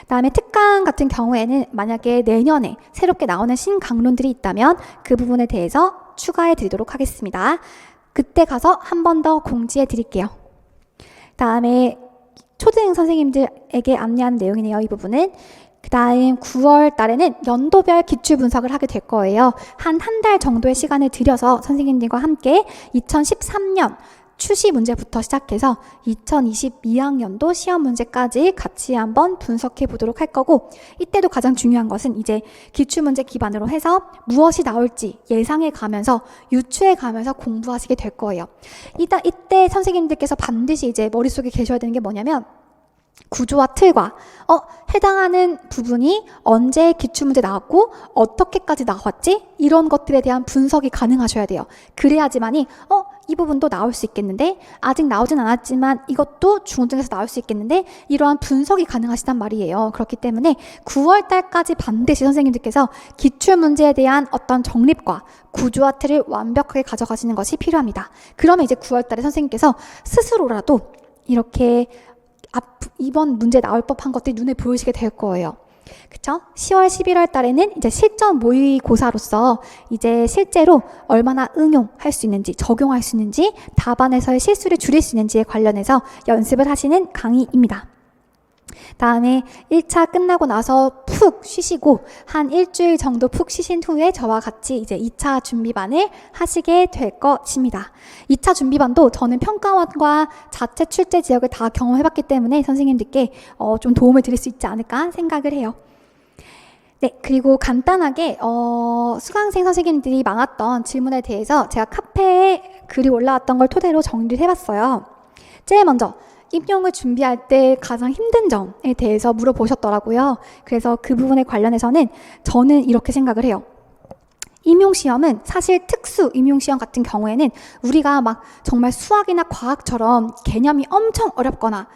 다음에 특강 같은 경우에는 만약에 내년에 새롭게 나오는 신강론들이 있다면 그 부분에 대해서 추가해 드리도록 하겠습니다. 그때 가서 한 번 더 공지해 드릴게요. 다음에 초등 선생님들에게 안내하는 내용이네요. 이 부분은. 그 다음 9월 달에는 연도별 기출 분석을 하게 될 거예요. 한 달 정도의 시간을 들여서 선생님들과 함께 2013년 추시 문제부터 시작해서 2022학년도 시험 문제까지 같이 한번 분석해 보도록 할 거고, 이때도 가장 중요한 것은 이제 기출문제 기반으로 해서 무엇이 나올지 예상해 가면서 유추해 가면서 공부하시게 될 거예요. 이때 선생님들께서 반드시 이제 머릿속에 계셔야 되는 게 뭐냐면 구조와 틀과 해당하는 부분이 언제 기출문제 나왔고 어떻게까지 나왔지? 이런 것들에 대한 분석이 가능하셔야 돼요. 그래야지만이 이 부분도 나올 수 있겠는데, 아직 나오진 않았지만 이것도 중등에서 나올 수 있겠는데, 이러한 분석이 가능하시단 말이에요. 그렇기 때문에 9월 달까지 반드시 선생님들께서 기출문제에 대한 어떤 정립과 구조와 틀을 완벽하게 가져가시는 것이 필요합니다. 그러면 이제 9월 달에 선생님께서 스스로라도 이렇게 이번 문제 나올 법한 것들이 눈에 보이시게 될 거예요. 그쵸? 10월, 11월 달에는 이제 실전 모의고사로서 이제 실제로 얼마나 응용할 수 있는지, 적용할 수 있는지, 답안에서의 실수를 줄일 수 있는지에 관련해서 연습을 하시는 강의입니다. 다음에 1차 끝나고 나서 푹 쉬시고 한 일주일 정도 푹 쉬신 후에 저와 같이 이제 2차 준비반을 하시게 될 것입니다. 2차 준비반도 저는 평가원과 자체 출제 지역을 다 경험해봤기 때문에 선생님들께 좀 도움을 드릴 수 있지 않을까 생각을 해요. 네, 그리고 간단하게 수강생 선생님들이 많았던 질문에 대해서 제가 카페에 글이 올라왔던 걸 토대로 정리를 해봤어요. 제일 먼저 임용을 준비할 때 가장 힘든 점에 대해서 물어보셨더라고요. 그래서 그 부분에 관련해서는 저는 이렇게 생각을 해요. 임용시험은 사실 특수 임용시험 같은 경우에는 우리가 막 정말 수학이나 과학처럼 개념이 엄청 어렵거나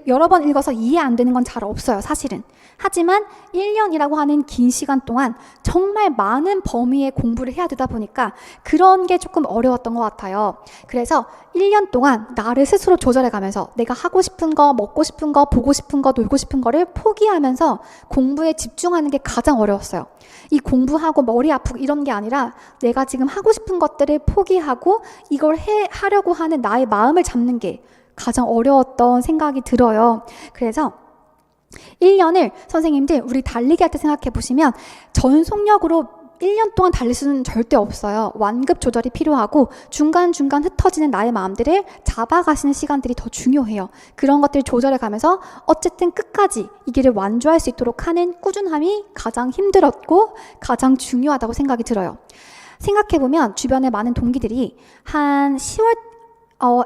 여러 번 읽어서 이해 안 되는 건 잘 없어요, 사실은. 하지만 1년이라고 하는 긴 시간 동안 정말 많은 범위의 공부를 해야 되다 보니까 그런 게 조금 어려웠던 것 같아요. 그래서 1년 동안 나를 스스로 조절해가면서 내가 하고 싶은 거, 먹고 싶은 거, 보고 싶은 거, 놀고 싶은 거를 포기하면서 공부에 집중하는 게 가장 어려웠어요. 이 공부하고 머리 아프고 이런 게 아니라 내가 지금 하고 싶은 것들을 포기하고 이걸 하려고 하는 나의 마음을 잡는 게 가장 어려웠던 생각이 들어요. 그래서 1년을 선생님들 우리 달리기 할 때 생각해 보시면 전속력으로 1년 동안 달릴 수는 절대 없어요. 완급 조절이 필요하고 중간중간 흩어지는 나의 마음들을 잡아가시는 시간들이 더 중요해요. 그런 것들을 조절해 가면서 어쨌든 끝까지 이 길을 완주할 수 있도록 하는 꾸준함이 가장 힘들었고 가장 중요하다고 생각이 들어요. 생각해보면 주변에 많은 동기들이 한 10월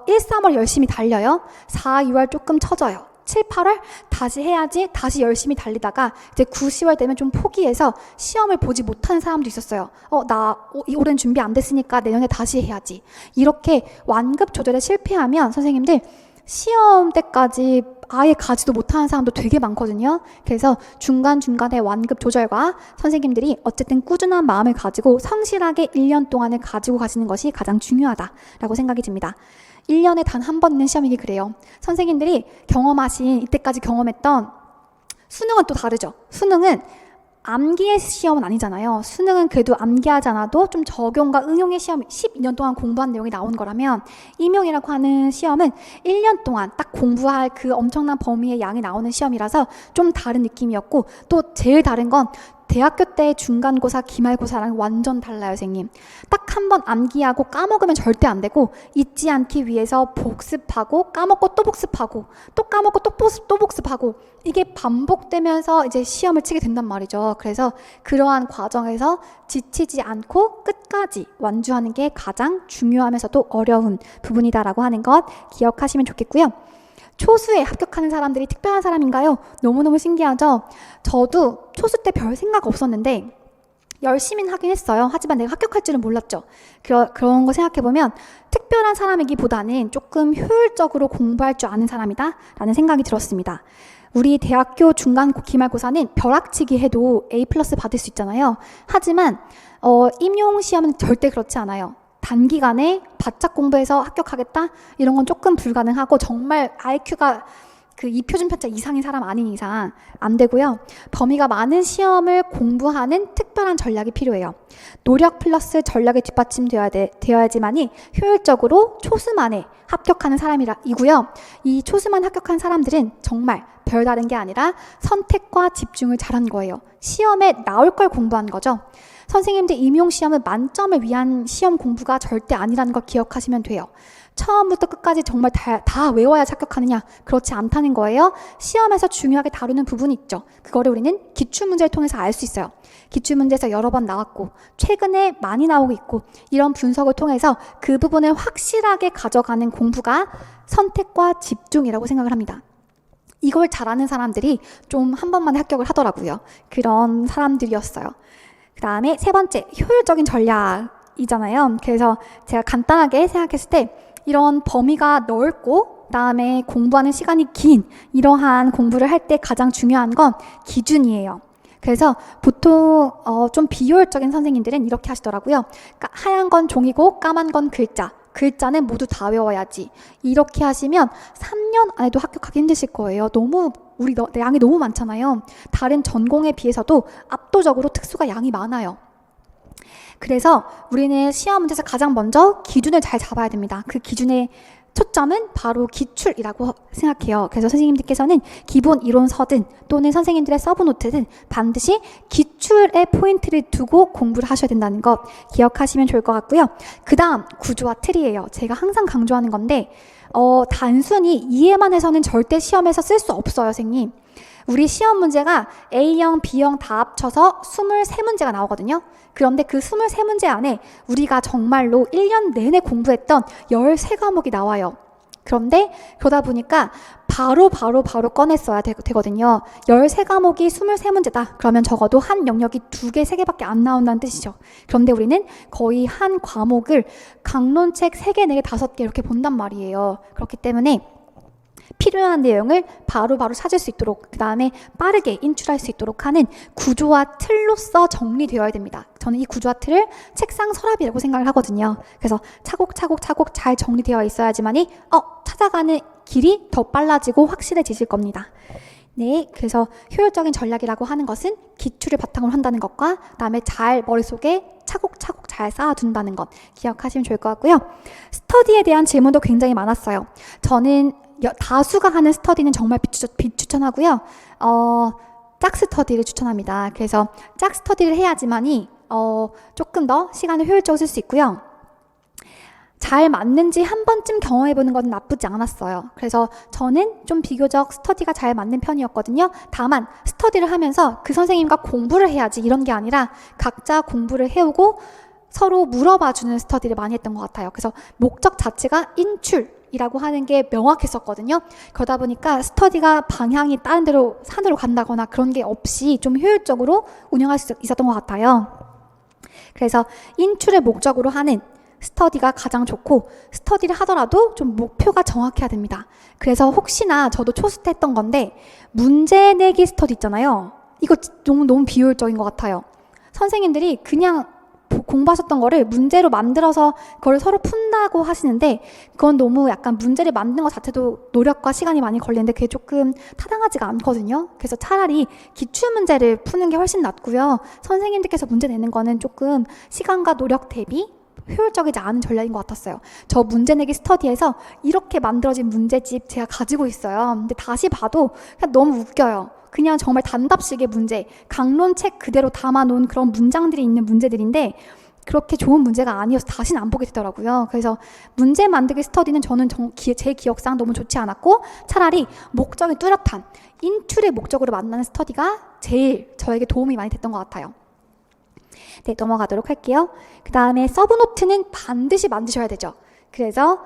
1, 3월 열심히 달려요. 4, 6월 조금 처져요. 7, 8월 다시 해야지 다시 열심히 달리다가 이제 9, 10월 되면 좀 포기해서 시험을 보지 못하는 사람도 있었어요. 나 올해는 준비 안 됐으니까 내년에 다시 해야지. 이렇게 완급 조절에 실패하면 선생님들 시험 때까지 아예 가지도 못하는 사람도 되게 많거든요. 그래서 중간중간에 완급 조절과 선생님들이 어쨌든 꾸준한 마음을 가지고 성실하게 1년 동안을 가지고 가시는 것이 가장 중요하다라고 생각이 듭니다. 1년에 단 한 번 있는 시험이기 그래요. 선생님들이 경험하신 이때까지 경험했던 수능은 또 다르죠. 수능은 암기의 시험은 아니잖아요. 수능은 그래도 암기하지 않아도 좀 적용과 응용의 시험 12년 동안 공부한 내용이 나온 거라면 임용이라고 하는 시험은 1년 동안 딱 공부할 그 엄청난 범위의 양이 나오는 시험이라서 좀 다른 느낌이었고, 또 제일 다른 건 대학교 때 중간고사, 기말고사랑 완전 달라요, 선생님. 딱 한 번 암기하고 까먹으면 절대 안 되고, 잊지 않기 위해서 복습하고 까먹고 또 복습하고 또 까먹고 또 복습하고, 이게 반복되면서 이제 시험을 치게 된단 말이죠. 그래서 그러한 과정에서 지치지 않고 끝까지 완주하는 게 가장 중요하면서도 어려운 부분이다라고 하는 것 기억하시면 좋겠고요. 초수에 합격하는 사람들이 특별한 사람인가요? 너무너무 신기하죠? 저도 초수 때 별 생각 없었는데 열심히 하긴 했어요. 하지만 내가 합격할 줄은 몰랐죠. 그런 거 생각해보면 특별한 사람이기보다는 조금 효율적으로 공부할 줄 아는 사람이다 라는 생각이 들었습니다. 우리 대학교 중간 기말고사는 벼락치기 해도 A+ 받을 수 있잖아요. 하지만 임용시험은 절대 그렇지 않아요. 단기간에 바짝 공부해서 합격하겠다? 이런 건 조금 불가능하고 정말 IQ가 그 2표준 편차 이상인 사람 아닌 이상 안 되고요. 범위가 많은 시험을 공부하는 특별한 전략이 필요해요. 노력 플러스 전략이 뒷받침되어야지만이 효율적으로 초수만에 합격하는 사람이고요. 이 초수만 합격한 사람들은 정말 별다른 게 아니라 선택과 집중을 잘한 거예요. 시험에 나올 걸 공부한 거죠. 선생님들 임용시험은 만점을 위한 시험 공부가 절대 아니라는 걸 기억하시면 돼요. 처음부터 끝까지 정말 다 외워야 합격하느냐? 그렇지 않다는 거예요. 시험에서 중요하게 다루는 부분이 있죠. 그거를 우리는 기출문제를 통해서 알 수 있어요. 기출문제에서 여러 번 나왔고 최근에 많이 나오고 있고 이런 분석을 통해서 그 부분을 확실하게 가져가는 공부가 선택과 집중이라고 생각을 합니다. 이걸 잘하는 사람들이 좀 한 번만에 합격을 하더라고요. 그런 사람들이었어요. 그 다음에 세 번째, 효율적인 전략이잖아요. 그래서 제가 간단하게 생각했을 때 이런 범위가 넓고 그다음에 공부하는 시간이 긴 이러한 공부를 할 때 가장 중요한 건 기준이에요. 그래서 보통 좀 비효율적인 선생님들은 이렇게 하시더라고요. 그러니까 하얀 건 종이고 까만 건 글자는 모두 다 외워야지. 이렇게 하시면 3년 안에도 합격하기 힘드실 거예요. 우리 양이 너무 많잖아요. 다른 전공에 비해서도 압도적으로 특수가 양이 많아요. 그래서 우리는 시험 문제에서 가장 먼저 기준을 잘 잡아야 됩니다. 그 기준의 초점은 바로 기출이라고 생각해요. 그래서 선생님들께서는 기본 이론서든 또는 선생님들의 서브노트든 반드시 기출에 포인트를 두고 공부를 하셔야 된다는 것 기억하시면 좋을 것 같고요. 그 다음 구조와 틀이에요. 제가 항상 강조하는 건데 단순히 이해만 해서는 절대 시험에서 쓸 수 없어요, 선생님. 우리 시험 문제가 A형, B형 다 합쳐서 23문제가 나오거든요. 그런데 그 23문제 안에 우리가 정말로 1년 내내 공부했던 13과목이 나와요. 그런데 그러다 보니까 바로 꺼냈어야 되거든요. 13과목이 23문제다. 그러면 적어도 한 영역이 2개, 3개밖에 안 나온다는 뜻이죠. 그런데 우리는 거의 한 과목을 강론책 3개, 4개, 5개 이렇게 본단 말이에요. 그렇기 때문에 필요한 내용을 바로 찾을 수 있도록 그 다음에 빠르게 인출할 수 있도록 하는 구조와 틀로서 정리되어야 됩니다. 저는 이 구조와 틀을 책상 서랍이라고 생각을 하거든요. 그래서 차곡차곡 잘 정리되어 있어야지만이 찾아가는 길이 더 빨라지고 확실해지실 겁니다. 네, 그래서 효율적인 전략이라고 하는 것은 기출을 바탕으로 한다는 것과 그다음에 잘 머릿속에 차곡차곡 잘 쌓아둔다는 것 기억하시면 좋을 것 같고요. 스터디에 대한 질문도 굉장히 많았어요. 저는 다수가 하는 스터디는 정말 비추천하고요. 짝 스터디를 추천합니다. 그래서 짝 스터디를 해야지만이 조금 더 시간을 효율적으로 쓸 수 있고요. 잘 맞는지 한 번쯤 경험해보는 건 나쁘지 않았어요. 그래서 저는 좀 비교적 스터디가 잘 맞는 편이었거든요. 다만 스터디를 하면서 그 선생님과 공부를 해야지 이런 게 아니라 각자 공부를 해오고 서로 물어봐주는 스터디를 많이 했던 것 같아요. 그래서 목적 자체가 인출이라고 하는 게 명확했었거든요. 그러다 보니까 스터디가 방향이 다른 데로 산으로 간다거나 그런 게 없이 좀 효율적으로 운영할 수 있었던 것 같아요. 그래서 인출을 목적으로 하는 스터디가 가장 좋고 스터디를 하더라도 좀 목표가 정확해야 됩니다. 그래서 혹시나 저도 초수 때 했던 건데 문제 내기 스터디 있잖아요. 이거 너무 비효율적인 것 같아요. 선생님들이 그냥 공부하셨던 거를 문제로 만들어서 그걸 서로 푼다고 하시는데 그건 너무 약간 문제를 만드는 것 자체도 노력과 시간이 많이 걸리는데 그게 조금 타당하지가 않거든요. 그래서 차라리 기출문제를 푸는 게 훨씬 낫고요. 선생님들께서 문제 내는 거는 조금 시간과 노력 대비 효율적이지 않은 전략인 것 같았어요. 저 문제 내기 스터디에서 이렇게 만들어진 문제집 제가 가지고 있어요. 근데 다시 봐도 그냥 너무 웃겨요. 그냥 정말 단답식의 문제, 강론책 그대로 담아놓은 그런 문장들이 있는 문제들인데 그렇게 좋은 문제가 아니어서 다시는 안 보게 되더라고요. 그래서 문제 만들기 스터디는 저는 제 기억상 너무 좋지 않았고 차라리 목적이 뚜렷한 인출의 목적으로 만나는 스터디가 제일 저에게 도움이 많이 됐던 것 같아요. 네, 넘어가도록 할게요. 그 다음에 서브노트는 반드시 만드셔야 되죠. 그래서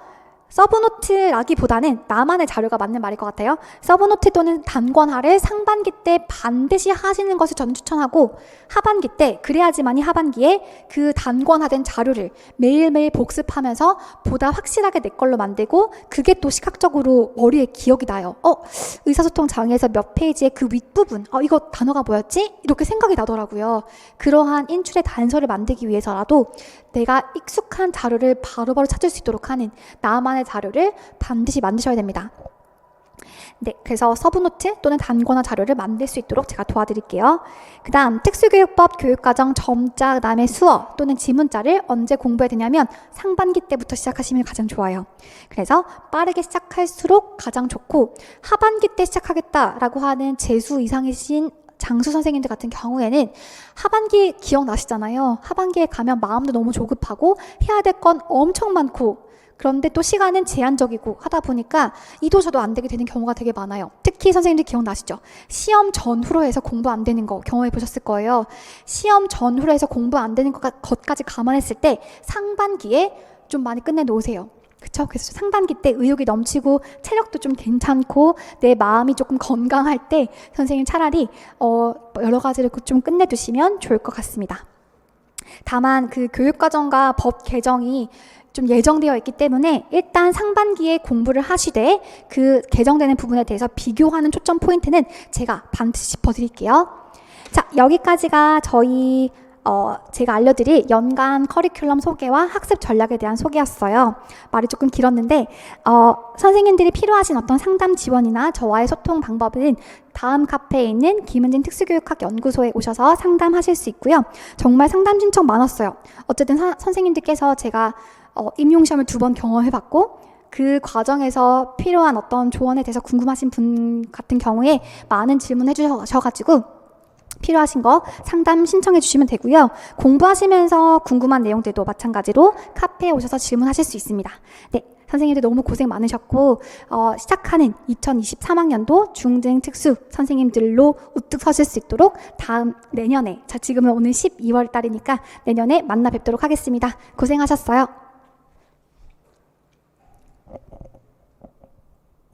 서브노트라기보다는 나만의 자료가 맞는 말일 것 같아요. 서브노트 또는 단권화를 상반기 때 반드시 하시는 것을 저는 추천하고, 하반기 때, 그래야지만이 하반기에 그 단권화된 자료를 매일매일 복습하면서 보다 확실하게 내 걸로 만들고, 그게 또 시각적으로 머리에 기억이 나요. 의사소통 장애에서 몇 페이지의 그 윗부분, 이거 단어가 뭐였지? 이렇게 생각이 나더라고요. 그러한 인출의 단서를 만들기 위해서라도 내가 익숙한 자료를 바로바로 찾을 수 있도록 하는 나만의 자료를 반드시 만드셔야 됩니다. 네, 그래서 서브노트 또는 단권화 자료를 만들 수 있도록 제가 도와드릴게요. 그 다음 특수교육법 교육과정 점자, 그 다음에 수어 또는 지문자를 언제 공부해야 되냐면 상반기 때부터 시작하시면 가장 좋아요. 그래서 빠르게 시작할수록 가장 좋고, 하반기 때 시작하겠다라고 하는 재수 이상이신 장수 선생님들 같은 경우에는 하반기 기억나시잖아요. 하반기에 가면 마음도 너무 조급하고 해야 될 건 엄청 많고, 그런데 또 시간은 제한적이고 하다 보니까 이도 저도 안 되게 되는 경우가 되게 많아요. 특히 선생님들 기억나시죠? 시험 전후로 해서 공부 안 되는 거 경험해 보셨을 거예요. 시험 전후로 해서 공부 안 되는 것까지 감안했을 때 상반기에 좀 많이 끝내놓으세요. 그쵸? 그래서 상반기 때 의욕이 넘치고 체력도 좀 괜찮고 내 마음이 조금 건강할 때 선생님 차라리 여러 가지를 좀 끝내두시면 좋을 것 같습니다. 다만 그 교육과정과 법 개정이 좀 예정되어 있기 때문에 일단 상반기에 공부를 하시되 그 개정되는 부분에 대해서 비교하는 초점 포인트는 제가 반드시 짚어드릴게요. 자, 여기까지가 저희 제가 알려드릴 연간 커리큘럼 소개와 학습 전략에 대한 소개였어요. 말이 조금 길었는데 선생님들이 필요하신 어떤 상담 지원이나 저와의 소통 방법은 다음 카페에 있는 김은진 특수교육학 연구소에 오셔서 상담하실 수 있고요. 정말 상담 신청 많았어요. 어쨌든 선생님들께서 제가 임용시험을 2번 경험해봤고, 그 과정에서 필요한 어떤 조언에 대해서 궁금하신 분 같은 경우에 많은 질문해 주셔가지고 필요하신 거 상담 신청해 주시면 되고요. 공부하시면서 궁금한 내용들도 마찬가지로 카페에 오셔서 질문하실 수 있습니다. 네, 선생님들 너무 고생 많으셨고 시작하는 2023학년도 중등 특수 선생님들로 우뚝 서실 수 있도록 다음 내년에, 자 지금은 오늘 12월 달이니까 내년에 만나 뵙도록 하겠습니다. 고생하셨어요.